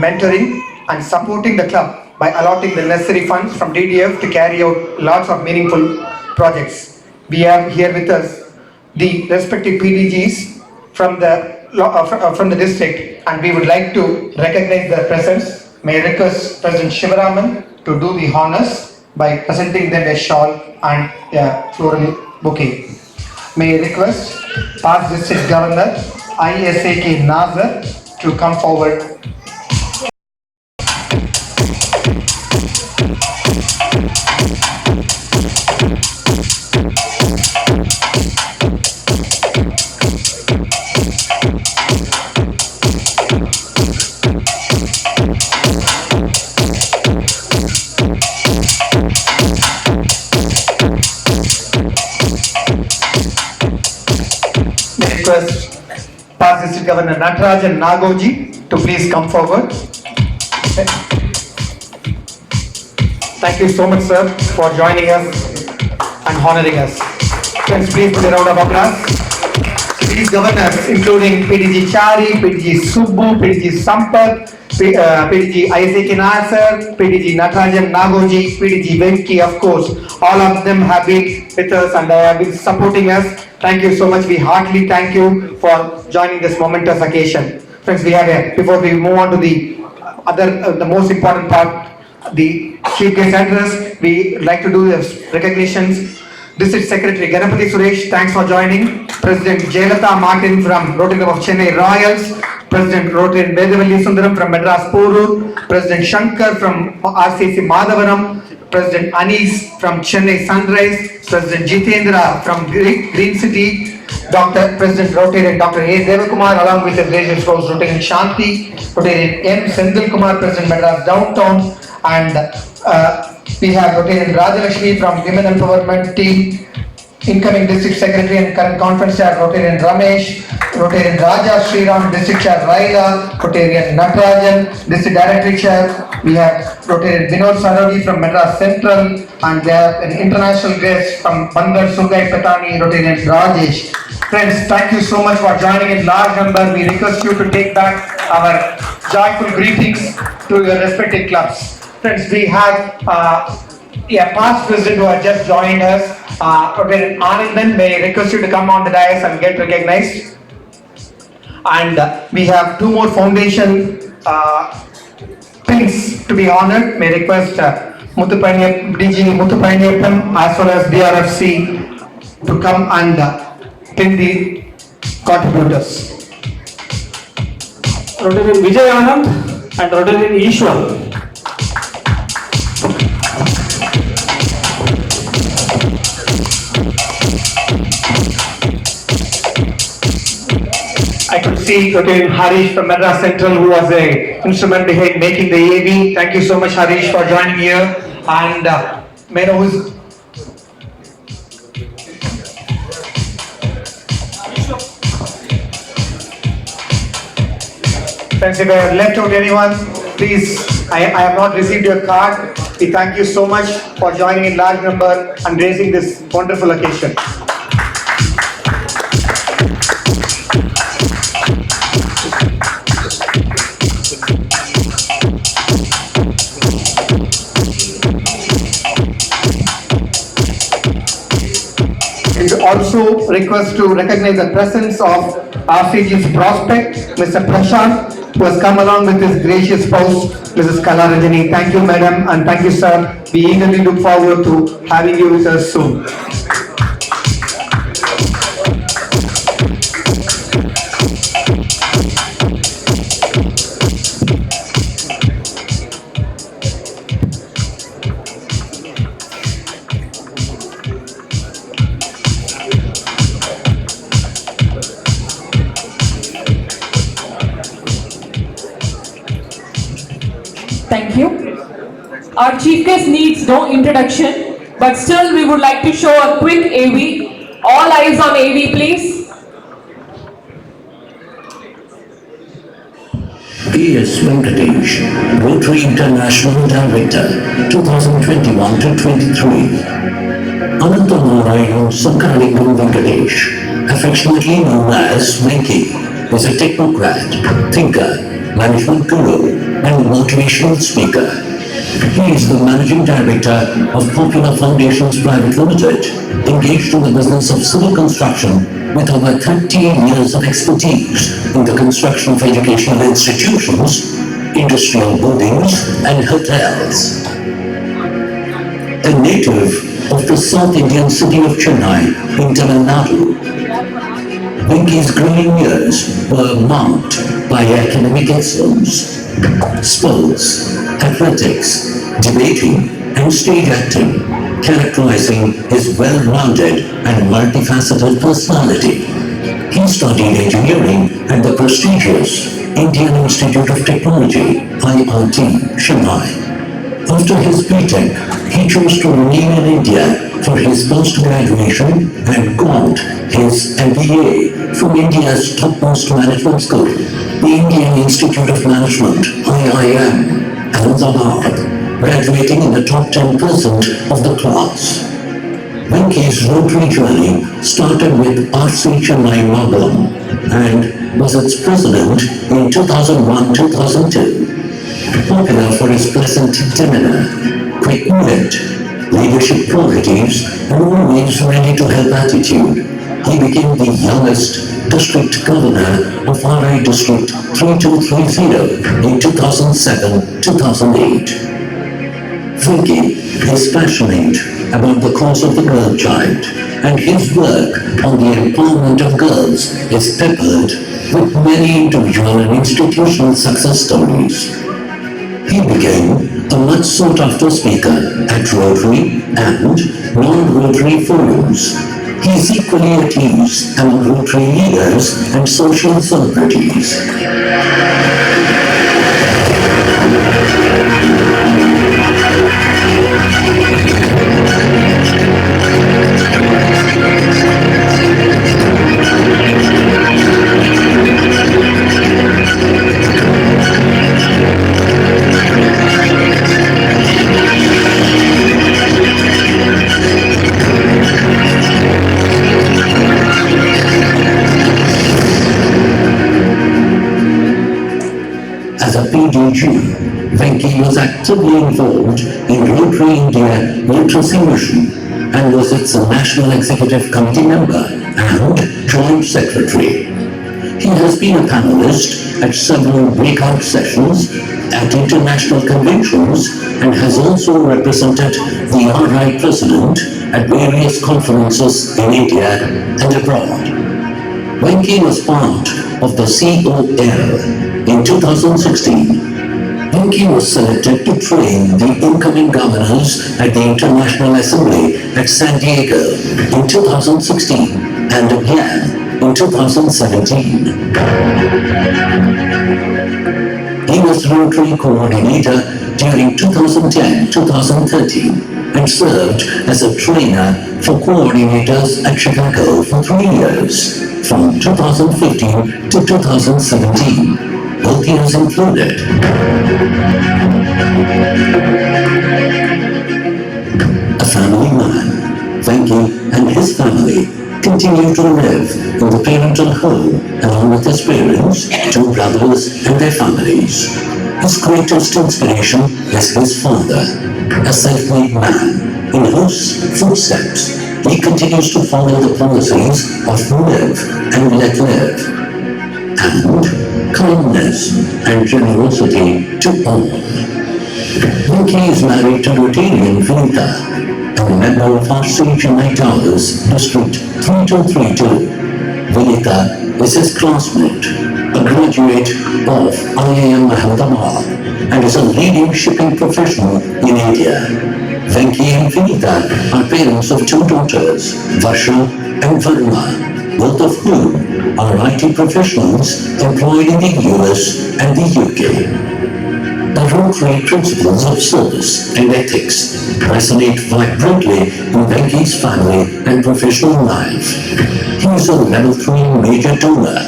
mentoring, and supporting the club by allotting the necessary funds from DDF to carry out lots of meaningful projects. We have here with us the respective PDGs from the district, and we would like to recognize their presence. May I request President Shivaraman to do the honors by presenting them a shawl and a floral bouquet. May I request past district governor ISAK Nazar to come forward. Madras District Governor Natarajan Nagoji to please come forward. Thank you so much, sir, for joining us and honoring us. Friends, please put a round of applause. These governors, including PDG Chari, PDG Subbu, PDG Sampath, PDG Isaac Nasser, PDG Natarajan Nagoji, PDG Venki, of course, all of them have been with us and have been supporting us. Thank you so much. We heartily thank you for joining this momentous occasion. Friends, we have before we move on to the the most important part, the Chief Guest address, we like to do the recognitions. District Secretary Ganapati Suresh, thanks for joining. President Jayalata Martin from Rotary Club of Chennai Royals. President Rotary Vedavalli Sundaram from Madras Porur. President Shankar from RCC Madhavaram. President Anis from Chennai Sunrise. President Jitendra from Green City. President Rotarian Dr. A. Devakumar along with his gracious spouse Rotarian Shanti. Rotarian M. Sendil Kumar, President Madras Downtown. And we have Rotarian Rajalakshmi from Women Empowerment Team, incoming District Secretary and current Conference Chair Rotarian Ramesh, Rotarian Raja Sriram, District Chair Raila, Rotarian Natarajan, District Directory Chair. We have Rotarian Vinod Sarodi from Madras Central, and we have an international guest from Bandar Surgai Patani, Rotarian Rajesh. Friends, thank you so much for joining in large number. We request you to take back our joyful greetings to your respective clubs. Friends, we have a past president who has just joined us, Rotarian Anandan. May I request you to come on the dais and get recognized. And we have two more foundation pins to be honored. May I request DG Muthupainiyappan as well as DRFC to come and pin the contributors. Rotarian Vijay Anand and Rotarian Ishwar. I could see Rotarian Harish from Madras Central, who was an instrument behind making the AV. Thank you so much, Harish, for joining here. And may I know who's friends, if I have left out anyone, please, I have not received your card. We thank you so much for joining in large number and raising this wonderful occasion. Also request to recognize the presence of RCG's prospect, Mr. Prashant, who has come along with his gracious spouse, Mrs. Kalarajani. Thank you, madam, and thank you, sir. We eagerly look forward to having you with us soon. Thank you. Our chief guest needs no introduction, but still we would like to show a quick AV. All eyes on AV, please. P.S. Venkatesh, Rotary International Director, 2021 to 23. Anantanarayan Sankaralingam Venkatesh, affectionately known as Venki, was a technocrat, thinker, management guru, and motivational speaker. He is the Managing Director of Popular Foundations Private Limited, engaged in the business of civil construction with over 30 years of expertise in the construction of educational institutions, industrial buildings, and hotels. A native of the South Indian city of Chennai in Tamil Nadu, Venki's growing years were marked by academic excellence, sports, athletics, debating, and stage acting, characterizing his well-rounded and multifaceted personality. He studied engineering at the prestigious Indian Institute of Technology, IIT, Chennai. After his BTech, he chose to remain in India for his post-graduation and got his MBA from India's topmost management school, the Indian Institute of Management, IIM, Ahmedabad, graduating in the top 10% of the class. Venki's Rotary journey started with R.C. Chennai Mangalam and was its president in 2001-2002. Popular for his pleasant demeanor, quick wit, leadership qualities, and always ready to help attitude, he became the youngest district governor of RI District 3230 in 2007-2008. Venki is passionate about the cause of the girl child, and his work on the empowerment of girls is peppered with many individual and institutional success stories. He became a much sought after speaker at Rotary and non-Rotary forums. He is equally at ease among Rotary leaders and social celebrities. As a PDG, Venki was actively involved in Rotary India Literacy Mission and was its National Executive Committee member and Joint Secretary. He has been a panelist at several breakout sessions at international conventions and has also represented the RI President at various conferences in India and abroad. Venki was part of the COL in 2016. Venki was selected to train the incoming governors at the International Assembly at San Diego in 2016 and again in 2017. He was Rotary Coordinator during 2010-2013 and served as a trainer for coordinators at Chicago for 3 years, from 2015 to 2017. Both years included. A family man, Venki and his family continue to live in the parental home along with his parents, 2 brothers and their families. His greatest inspiration is his father, a self-made man in whose footsteps he continues to follow the policies of live and let live, and kindness and generosity to all. Venki is married to Rotarian Vinita, a member of R.C. Chennai Towers, District 3232. Vinita is his classmate, a graduate of IIM Ahmedabad, and is a leading shipping professional in India. Venki and Vinita are parents of 2 daughters, Varsha and Varuna, both of whom are IT professionals employed in the US and the UK. The Rotary principles of service and ethics resonate vibrantly in Venki's family and professional life. He is a level 3 major donor.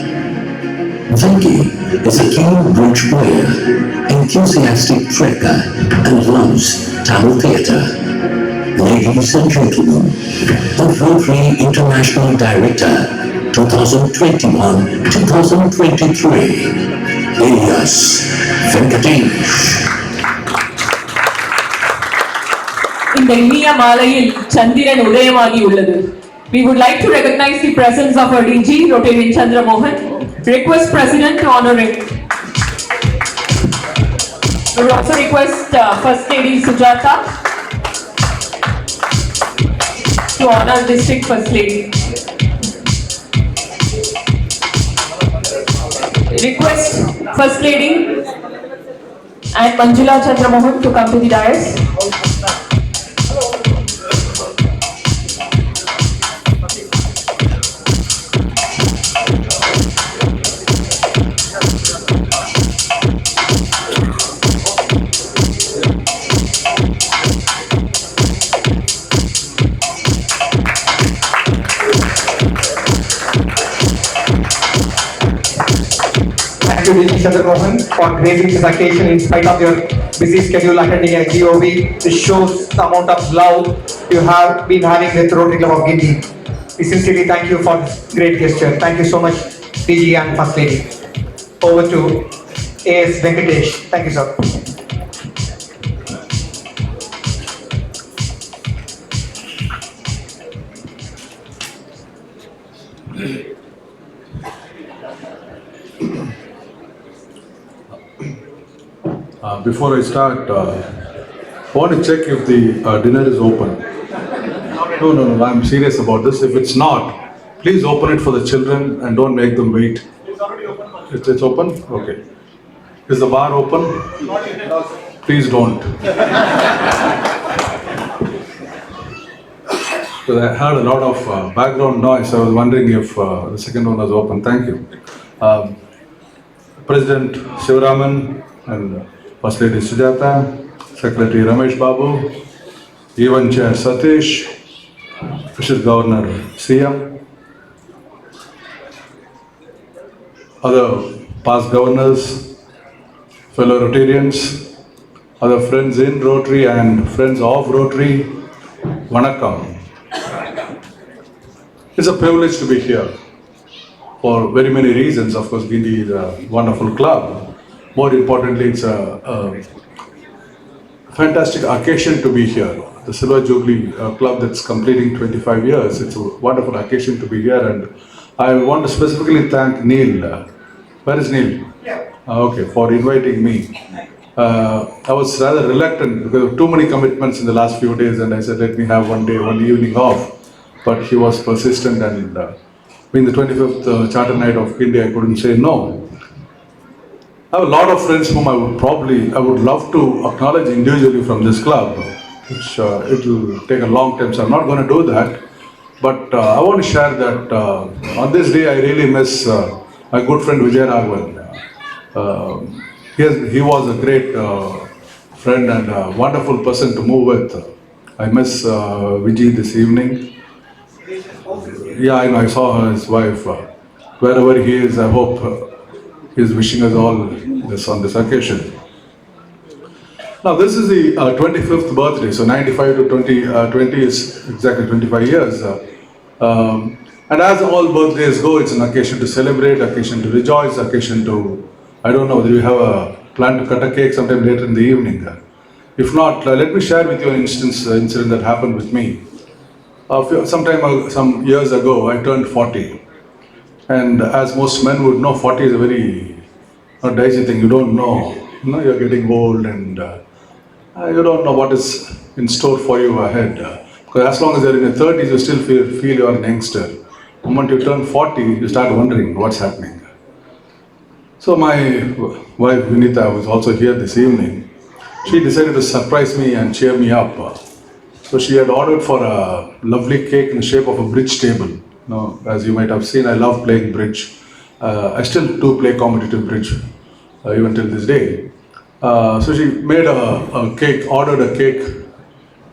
Venki is a keen bridge player, enthusiastic trekker, and loves Tamil theatre. Ladies and gentlemen, the Rotary International Director, 2021-2023, alias Venkatesh. இந்த இனிய மாலையில் சந்திரன் உதயமாகி உள்ளது. We would like to recognize the presence of our DG, Rotarian Chandra Mohan. Request President to honor him. We would also request First Lady Sujata to honor District First Lady. Request First Lady and Manjula Chandra Mohan to come to the dais. Chandramohan for gracing this occasion in spite of your busy schedule attending a GOV. This shows the amount of love you have been having with Rotary Club of Guindy. We sincerely thank you for this great gesture. Thank you so much, DG and First Lady. Over to AS Venkatesh. Thank you, sir. Before I start, I want to check if the dinner is open. No, I'm serious about this. If it's not, please open it for the children and don't make them wait. It's open? Okay. Is the bar open? Please don't. Because I heard a lot of background noise. I was wondering if the second one was open. Thank you. President Shivaraman and First Lady Sujata, Secretary Ramesh Babu, even Chair Satish, Official Governor CM, other past governors, fellow Rotarians, other friends in Rotary and friends of Rotary, Vanakkam. It's a privilege to be here for very many reasons. Of course, Guindy is a wonderful club. More importantly, it's a fantastic occasion to be here. The Silver Jubilee Club that's completing 25 years. It's a wonderful occasion to be here, and I want to specifically thank Neil. Where is Neil? Okay, for inviting me. I was rather reluctant because of too many commitments in the last few days, and I said, let me have one evening off. But he was persistent, and being the 25th Charter Night of India, I couldn't say no. I have a lot of friends whom I would love to acknowledge individually from this club, which it will take a long time, so I'm not going to do that. But I want to share that on this day I really miss my good friend Vijay Raghavan. He was a great friend and a wonderful person to move with. I miss Vijay this evening. Yeah, I know, I saw his wife. Wherever he is, I hope he is wishing us all this on this occasion. Now, this is the 25th birthday, so 95 to 2020 is exactly 25 years. And as all birthdays go, it's an occasion to celebrate, occasion to rejoice, occasion to, I don't know, do you have a plan to cut a cake sometime later in the evening? If not, let me share with you an incident that happened with me. Some years ago, I turned 40. And as most men would know, 40 is a very dicey thing. You don't know. You're getting old and you don't know what is in store for you ahead. Because as long as you're in your 30s, you still feel you're an youngster. The moment you turn 40, you start wondering what's happening. So my wife Vinita was also here this evening. She decided to surprise me and cheer me up. So she had ordered for a lovely cake in the shape of a bridge table. Now, as you might have seen, I love playing bridge. I still do play competitive bridge, even till this day. So she made a cake, ordered a cake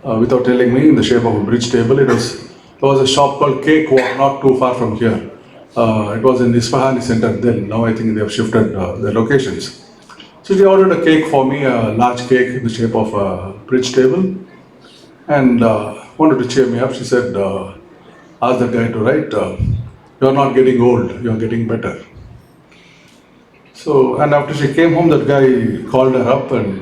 without telling me in the shape of a bridge table. There was a shop called Cake Walk, not too far from here. It was in Isfahani Center then. Now I think they have shifted their locations. So she ordered a cake for me, a large cake in the shape of a bridge table, and wanted to cheer me up. She said, ask the guy to write, you're not getting old, you're getting better. So, and after she came home, that guy called her up, and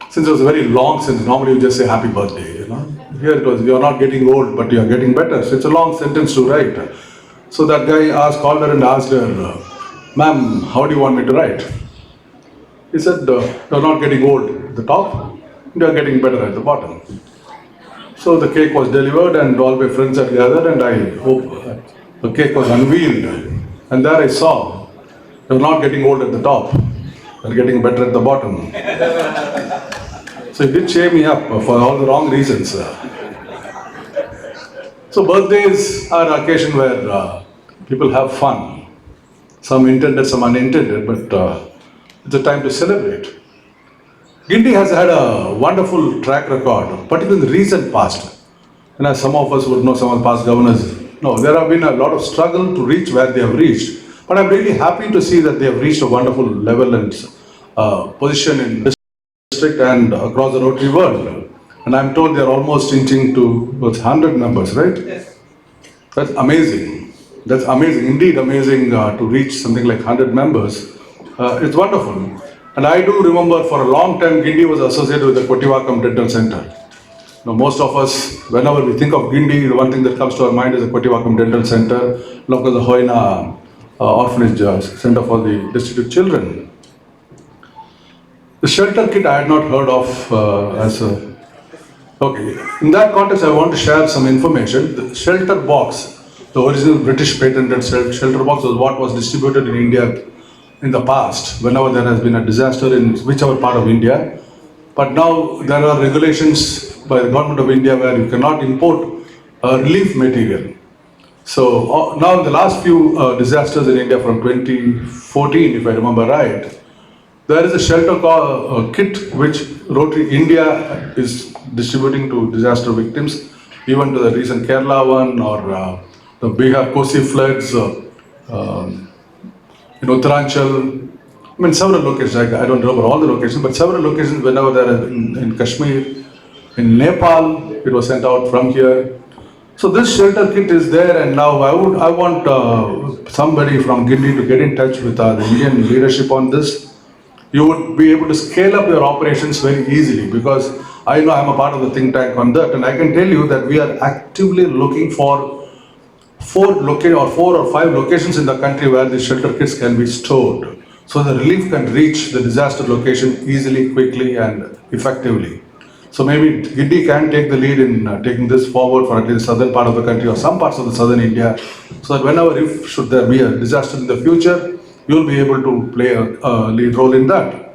since it was a very long sentence, normally you just say happy birthday, you know. Here it was, you're not getting old, but you're getting better. So it's a long sentence to write. So that guy called her and asked her, ma'am, how do you want me to write? He said, you're not getting old at the top, and you're getting better at the bottom. So the cake was delivered and all my friends had gathered, and I hope the cake was unveiled. And there I saw, you're not getting old at the top, you're getting better at the bottom. So it did cheer me up for all the wrong reasons. So birthdays are an occasion where people have fun. Some intended, some unintended, but it's a time to celebrate. Guindy has had a wonderful track record, particularly in the recent past. And as some of us would know, some of the past governors know, there have been a lot of struggle to reach where they have reached. But I'm really happy to see that they have reached a wonderful level and position in district and across the Rotary world. And I'm told they're almost inching to 100 members, right? Yes. That's amazing. That's amazing, indeed amazing to reach something like 100 members. It's wonderful. And I do remember for a long time, Gindi was associated with the Kotiwakam Dental Center. Now, most of us, whenever we think of Gindi, the one thing that comes to our mind is the Kotiwakam Dental Center, look at the Hoina Orphanage Center for the Destitute Children. The shelter kit I had not heard of as a... Okay, in that context I want to share some information. The shelter box, the original British patented shelter box was what was distributed in India in the past, whenever there has been a disaster in whichever part of India. But now there are regulations by the government of India where you cannot import relief material. So now in the last few disasters in India from 2014, if I remember right, there is a shelter kit which Rotary India is distributing to disaster victims, even to the recent Kerala one or the Bihar Kosi floods, in Uttaranchal, I mean several locations, I don't remember all the locations, but several locations whenever there are in Kashmir, in Nepal, it was sent out from here. So this shelter kit is there, and now I want somebody from Gindi to get in touch with the Indian leadership on this. You would be able to scale up your operations very easily, because I know I'm a part of the think tank on that, and I can tell you that we are actively looking for 4 or 5 locations in the country where the shelter kits can be stored, so the relief can reach the disaster location easily, quickly and effectively. So maybe Gindi can take the lead in taking this forward for at least the southern part of the country or some parts of the southern India, so that whenever, if should there be a disaster in the future, you'll be able to play a lead role in that.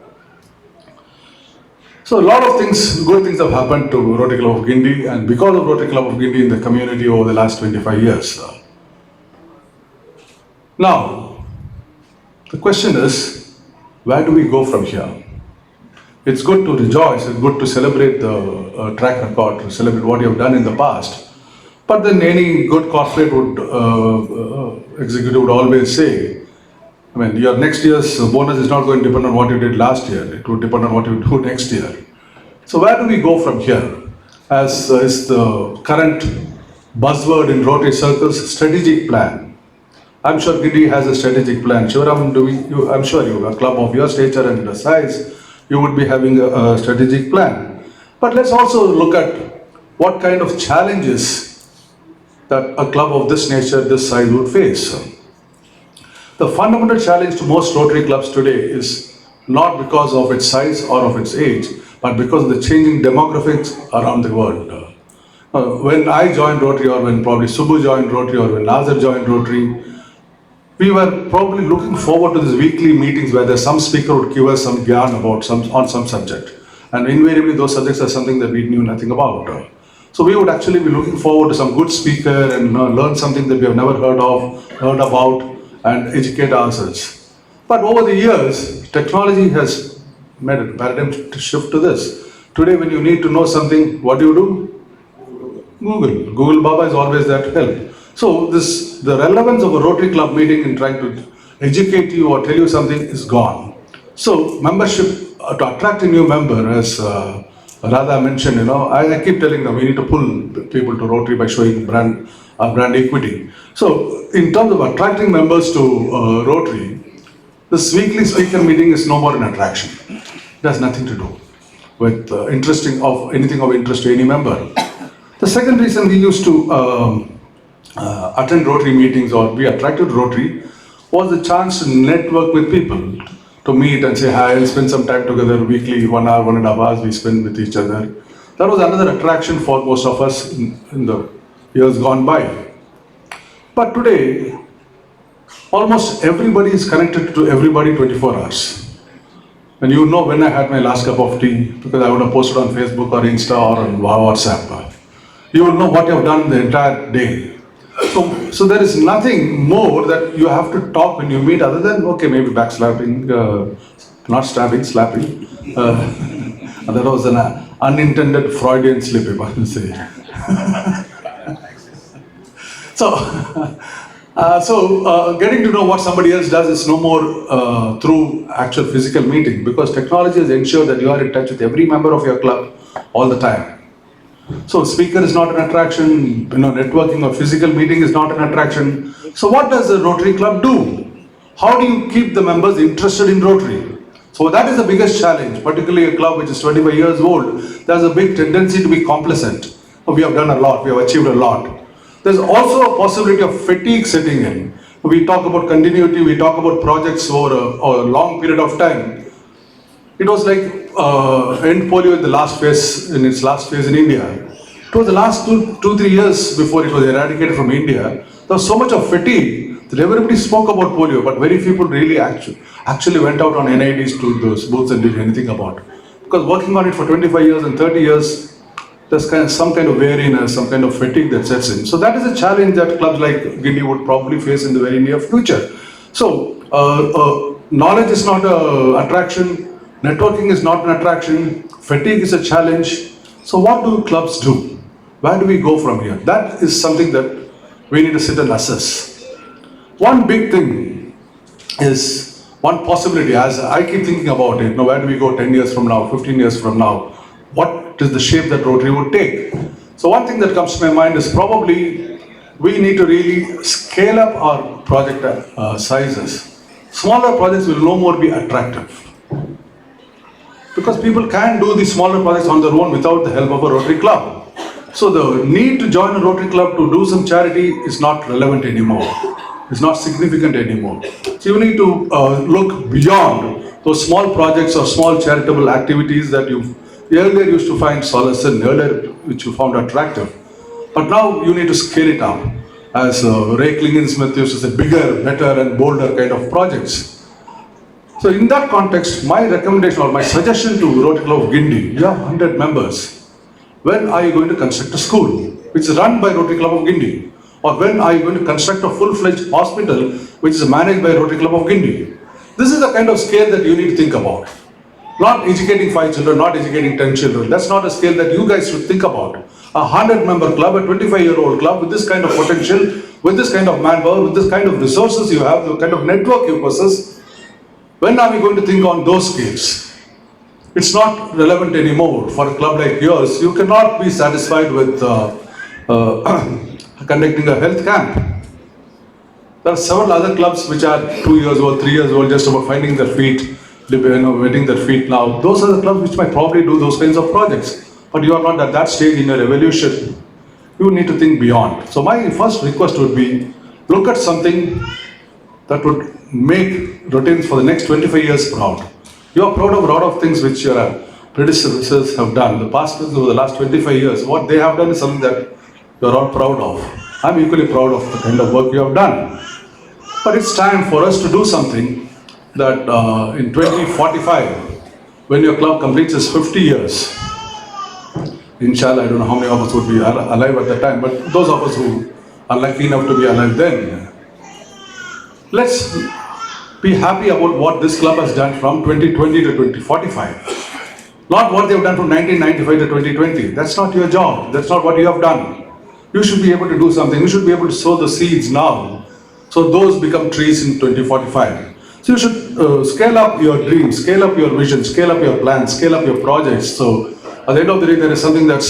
So a lot of things, good things have happened to Rotary Club of Gindi, and because of Rotary Club of Gindi in the community over the last 25 years. Now, the question is, where do we go from here? It's good to rejoice, it's good to celebrate the track record, to celebrate what you have done in the past. But then any good corporate executive would always say, I mean, your next year's bonus is not going to depend on what you did last year. It would depend on what you do next year. So where do we go from here? As is the current buzzword in Rotary circles, strategic plan. I'm sure Gindi has a strategic plan. Shivaram, I'm sure you, a club of your stature and size, you would be having a strategic plan. But let's also look at what kind of challenges that a club of this nature, this size would face. The fundamental challenge to most Rotary clubs today is not because of its size or of its age, but because of the changing demographics around the world. When I joined Rotary, or when probably Subbu joined Rotary, or when Nazar joined Rotary, we were probably looking forward to these weekly meetings where there's some speaker would give us some gyan about on some subject. And invariably those subjects are something that we knew nothing about. So we would actually be looking forward to some good speaker and learn something that we have never heard about, and educate ourselves. But over the years, technology has made a paradigm shift to this. Today, when you need to know something, what do? Google. Google Baba is always there to help. So the relevance of a Rotary Club meeting in trying to educate you or tell you something is gone. So membership, to attract a new member, as Radha mentioned, I keep telling them we need to pull people to Rotary by showing brand equity. So in terms of attracting members to Rotary, this weekly speaker meeting is no more an attraction. It has nothing to do with anything of interest to any member. The second reason we used to attend Rotary meetings or be attracted to Rotary was the chance to network with people, to meet and say hi and spend some time together weekly, 1 hour, 1.5 hours we spend with each other. That was another attraction for most of us in the years gone by. But today, almost everybody is connected to everybody 24 hours. And you know when I had my last cup of tea, because I would have posted on Facebook or Insta or on WhatsApp. You will know what you have done the entire day. So there is nothing more that you have to talk when you meet other than, okay, maybe backslapping, not stabbing, slapping. That was an unintended Freudian slip, if I can say. So, Getting to know what somebody else does is no more through actual physical meeting, because technology has ensured that you are in touch with every member of your club all the time. So speaker is not an attraction, networking or physical meeting is not an attraction. So what does the Rotary Club do? How do you keep the members interested in Rotary? So that is the biggest challenge, particularly a club which is 25 years old. There's a big tendency to be complacent. We have done a lot, we have achieved a lot. There's also a possibility of fatigue setting in. We talk about continuity, we talk about projects over a long period of time. It was like end polio in its last phase in India. It was the last 2-3 years before it was eradicated from India. There was so much of fatigue that everybody spoke about polio, but very few people really actually went out on NIDs to those booths and did anything about it. Because working on it for 25 years and 30 years, there's some kind of weariness, some kind of fatigue that sets in. So that is a challenge that clubs like Guindy would probably face in the very near future. So knowledge is not an attraction, networking is not an attraction, fatigue is a challenge. So what do clubs do? Where do we go from here? That is something that we need to sit and assess. One big thing is, one possibility, as I keep thinking about it, where do we go 10 years from now, 15 years from now? What is the shape that Rotary would take? So one thing that comes to my mind is probably we need to really scale up our project sizes. Smaller projects will no more be attractive, because people can do these smaller projects on their own without the help of a Rotary Club. So the need to join a Rotary Club to do some charity is not relevant anymore. It's not significant anymore. So you need to look beyond those small projects or small charitable activities that you earlier used to find solace in, earlier which you found attractive. But now you need to scale it up. As Ray Klingensmith used to say, bigger, better and bolder kind of projects. So in that context, my recommendation or my suggestion to Rotary Club of Guindy, you have 100 members. When are you going to construct a school which is run by Rotary Club of Guindy? Or when are you going to construct a full-fledged hospital which is managed by Rotary Club of Guindy? This is the kind of scale that you need to think about. Not educating 5 children, not educating 10 children. That's not a scale that you guys should think about. A 100-member club, a 25-year-old club with this kind of potential, with this kind of manpower, with this kind of resources you have, the kind of network you possess. When are we going to think on those scales? It's not relevant anymore for a club like yours. You cannot be satisfied with conducting a health camp. There are several other clubs which are 2 years old, 3 years old, just about finding their feet, wetting their feet now. Those are the clubs which might probably do those kinds of projects. But you are not at that stage in your evolution. You need to think beyond. So my first request would be, look at something that would make Rotarians for the next 25 years proud. You are proud of a lot of things which your predecessors have done. The past over the last 25 years, what they have done is something that you are all proud of. I'm equally proud of the kind of work you have done. But it's time for us to do something that in 2045, when your club completes its 50 years, inshallah, I don't know how many of us would be alive at that time, but those of us who are lucky enough to be alive then, let's be happy about what this club has done from 2020 to 2045. Not what they've done from 1995 to 2020. That's not your job. That's not what you have done. You should be able to do something. You should be able to sow the seeds now, so those become trees in 2045. So you should scale up your dreams, scale up your vision, scale up your plans, scale up your projects. So at the end of the day, there is something that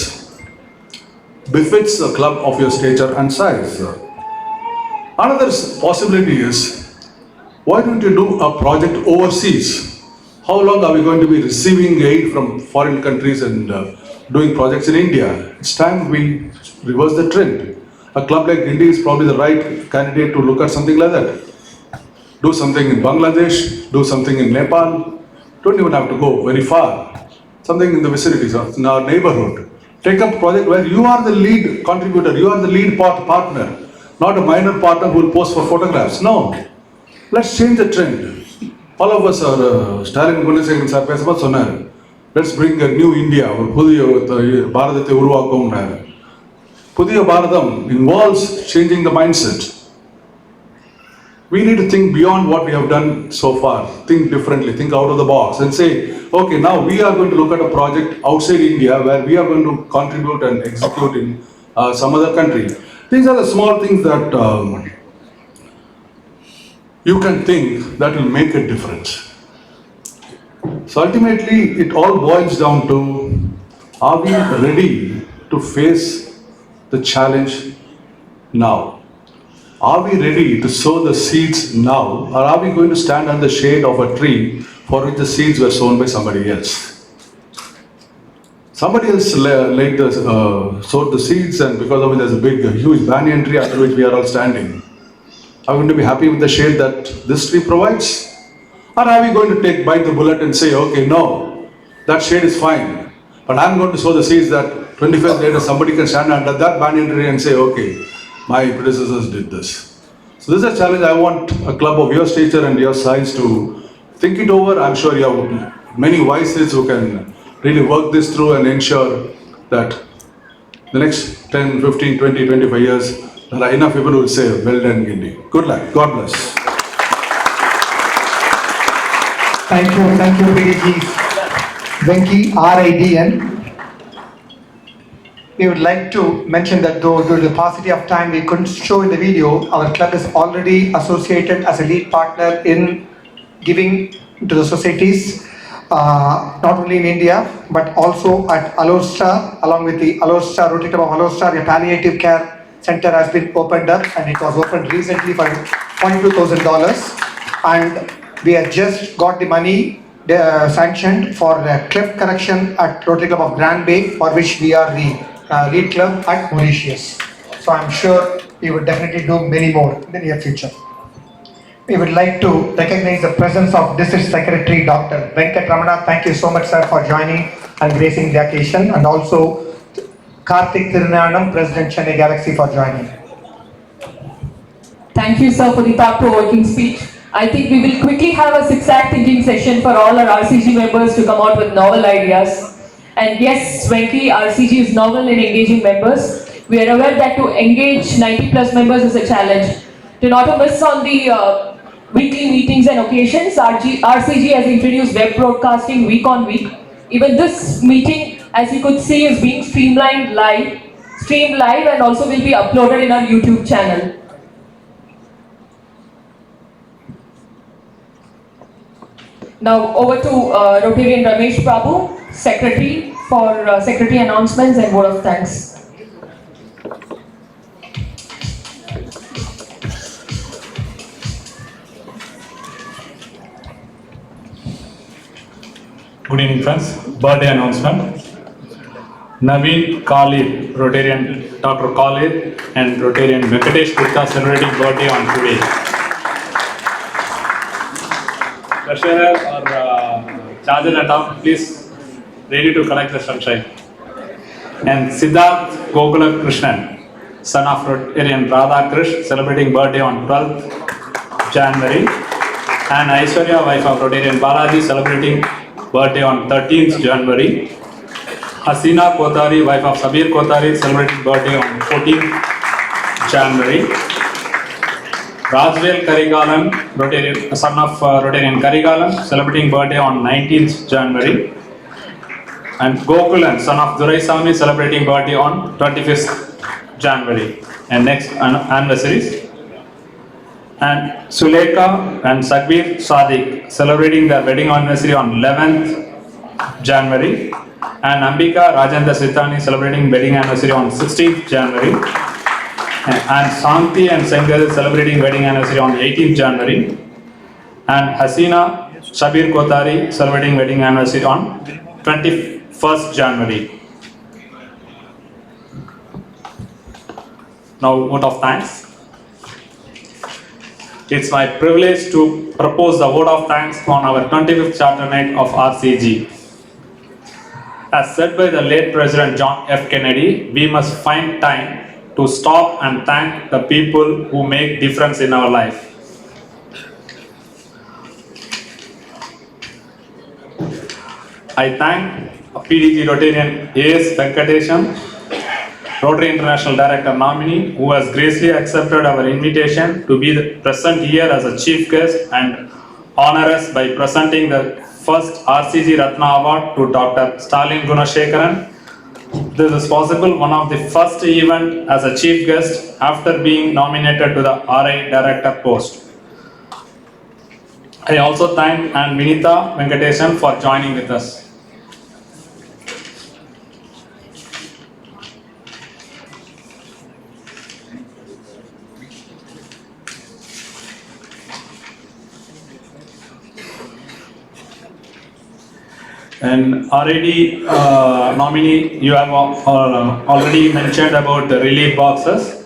befits a club of your stature and size. Another possibility is, why don't you do a project overseas? How long are we going to be receiving aid from foreign countries and doing projects in India? It's time we reverse the trend. A club like Guindy is probably the right candidate to look at something like that. Do something in Bangladesh, do something in Nepal. Don't even have to go very far. Something in the vicinities, in our neighborhood. Take up a project where you are the lead contributor, you are the lead partner, not a minor partner who will pose for photographs. No. Let's change the trend. All of us are Stalin Gunasekhan sir பேசும்போது சொன்னார், let's bring a new India, ஒரு புதிய பாரதத்தை உருவாக்கும்னார். புதிய பாரதம் involves changing the mindset. We need to think beyond what we have done so far. Think differently, think out of the box and say, okay, now we are going to look at a project outside India where we are going to contribute and execute in some other country. These are the small things that you can think that will make a difference. So ultimately, it all boils down to, are we ready to face the challenge now? Are we ready to sow the seeds now, or are we going to stand under the shade of a tree for which the seeds were sown by somebody else? Somebody else sowed the seeds, and because of it, there's a big, huge banyan tree under which we are all standing. Are we going to be happy with the shade that this tree provides? Or are we going to bite the bullet and say, okay, no, that shade is fine, but I'm going to sow the seeds that 25 years later somebody can stand under that banyan tree and say, okay, my predecessors did this. So this is a challenge. I want a club of your stature and your size to think it over. I'm sure you have many wise heads who can really work this through and ensure that the next 10, 15, 20, 25 years, there are enough people who will say, well done, Gindi. Good luck. God bless. Thank you, PDG. Venki, RIDN. We would like to mention that though due to the paucity of time we couldn't show in the video, our club is already associated as a lead partner in giving to the societies, not only in India, but also at Alostra, along with the Alostra, Rotary Club of Alostra, a palliative care center has been opened up, and it was opened recently for $22,000. And we have just got the money sanctioned for the cleft correction at Rotary Club of Grand Bay, for which we are the lead club at Mauritius. So I'm sure we would definitely do many more in the near future. We would like to recognize the presence of District Secretary Dr. Venkat Ramana. Thank you so much, sir, for joining and gracing the occasion, and also Karthik Tirunanam, President Chennai Galaxy, for joining. Thank you, sir, for the thought-provoking speech. I think we will quickly have a zigzag thinking session for all our RCG members to come out with novel ideas. And yes, Venki, RCG is novel in engaging members. We are aware that to engage 90 plus members is a challenge. To not miss on the weekly meetings and occasions, RCG has introduced web broadcasting week on week. Even this meeting, as you could see, is being streamed live and also will be uploaded in our YouTube channel. Now over to Rotarian Ramesh Babu, Secretary, for Secretary announcements and word of thanks. Good evening, friends. Birthday announcement. Naveen Khalid, Rotarian Dr. Khalid, and Rotarian Venkatesh Gupta celebrating birthday on today. Treasurer or charger at top, please, ready to collect the sunshine. And Siddharth Gokula Krishnan, son of Rotarian Radha Krish, celebrating birthday on 12th January. And Aishwarya, wife of Rotarian Balaji, celebrating birthday on 13th January. Hasina Kotari, wife of Sabir Kotari, celebrating birthday on 14th January. Rajvel Karigalan, son of Rotarian Karigalan, celebrating birthday on 19th January. And Gokulan, son of Duraisamy, celebrating birthday on 25th January. And next anniversaries. And Suleka and Sagbir Sadiq, celebrating their wedding anniversary on 11th January. And Ambika Rajendra Sitani, celebrating wedding anniversary on 16th January. And Santi and Sengal celebrating wedding anniversary on 18th January. And Hasina Shabir Kotari celebrating wedding anniversary on 21st January. Now, vote of thanks. It's my privilege to propose the vote of thanks on our 25th Charter Night of RCG. As said by the late President John F. Kennedy, we must find time to stop and thank the people who make difference in our life. I thank PDG Rotarian A.S. Venkatesham, Rotary International Director nominee, who has graciously accepted our invitation to be present here as a chief guest and honor us by presenting the first RCG Ratna Award to Dr. Stalin Gunashekaran. This is possible, one of the first event as a chief guest after being nominated to the RI Director post. I also thank and Vinita Venkatesan for joining with us. And already nominee, you have already mentioned about the relief boxes.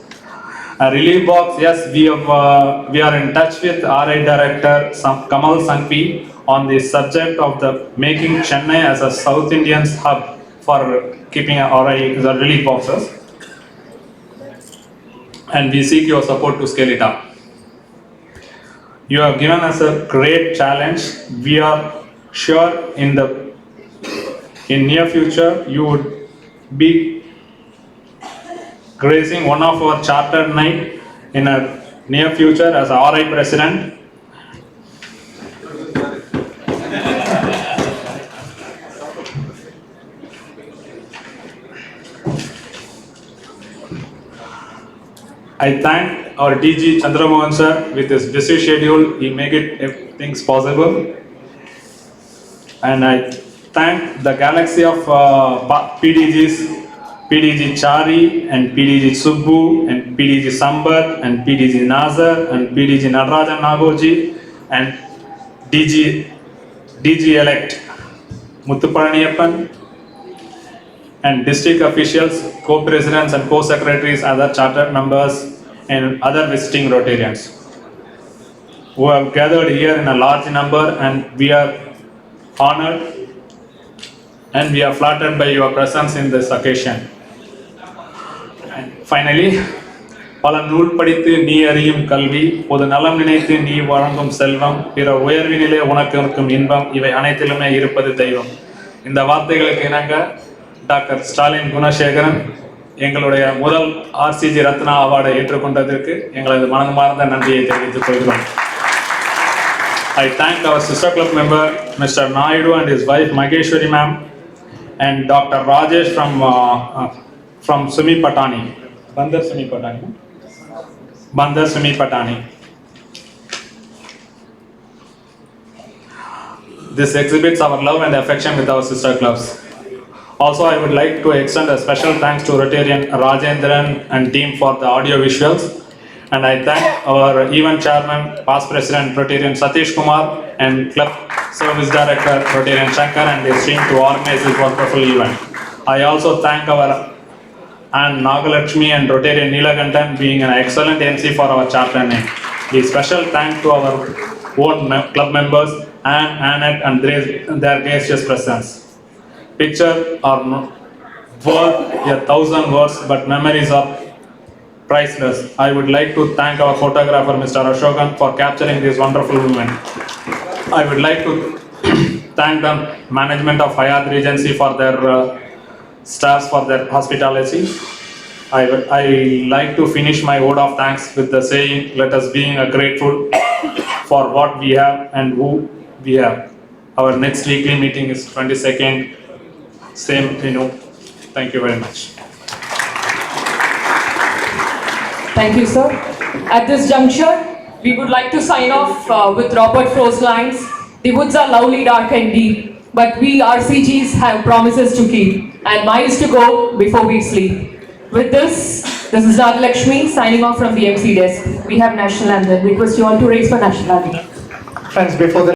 A relief box, yes, we are in touch with RI director Kamal Sanghvi on the subject of the making Chennai as a South Indians hub for keeping RI the relief boxes. And we seek your support to scale it up. You have given us a great challenge. We are sure in near future you would be gracing one of our charter night in a near future as a RI president. I thank our DG Chandramohan sir with his busy schedule. He make it things possible. And I thank the galaxy of PDGs, PDG Chari and PDG Subbu and PDG Sambar and PDG Nazar and PDG Nadarajan Nagoji and DG elect Muthupalaniappan and district officials, co-presidents and co-secretaries, other chartered members and other visiting Rotarians who have gathered here in a large number, and we are honored and we are flattered by your presence in this occasion. And finally, பல நூல் படித்து நீ அறியும் கல்வி, பொது நலம் நினைத்து நீ வழங்கும் செல்வம், பிற உயர்வினிலே உனக்கு இருக்கும் இன்பம், இவை அனைத்திலுமே இருப்பது தெய்வம். இந்த வார்த்தைகளுக்கு இணங்க டாக்டர் ஸ்டாலின் குணசேகரன் எங்களுடைய முதல் ஆர்சிஜி ரத்னா அவார்டை ஏற்றுக்கொண்டதற்கு எங்களது மனமார்ந்த நன்றியை தெரிவித்துக் கொள்கிறோம். I thank our sister club member Mr. Naidu and his wife Mageshwari ma'am and Dr. Rajesh from Sumi Patani. Bandar Sumi Patani. Bandar Sumi Patani. This exhibits our love and affection with our sister clubs. Also, I would like to extend a special thanks to Rotarian Rajendran and team for the audio visuals. And I thank our event chairman, past president Rotarian Satish Kumar and club service director Rotarian Shankar and his team to organize this wonderful event. I also thank our Aunt Nagalakshmi and Rotarian Neelakantan being an excellent MC for our charter name. A special thank to our own club members and Annette and their gracious presence. Picture are worth 1,000 words, but memories are priceless. I would like to thank our photographer Mr. Ashokan for capturing this wonderful moment. I would like to thank the management of Hyatt Regency for their staffs for their hospitality. I like to finish my vote of thanks with the saying, let us be grateful for what we have and who we have. Our next weekly meeting is 22nd. Same, Thank you very much. Thank you, sir. At this juncture, we would like to sign off with Robert Frost lines. The woods are lovely, dark and deep, but we RCGs have promises to keep, and miles to go before we sleep. With this is Lakshmi signing off from the MC desk. We have national anthem. Request you all to raise for national anthem. Friends, before the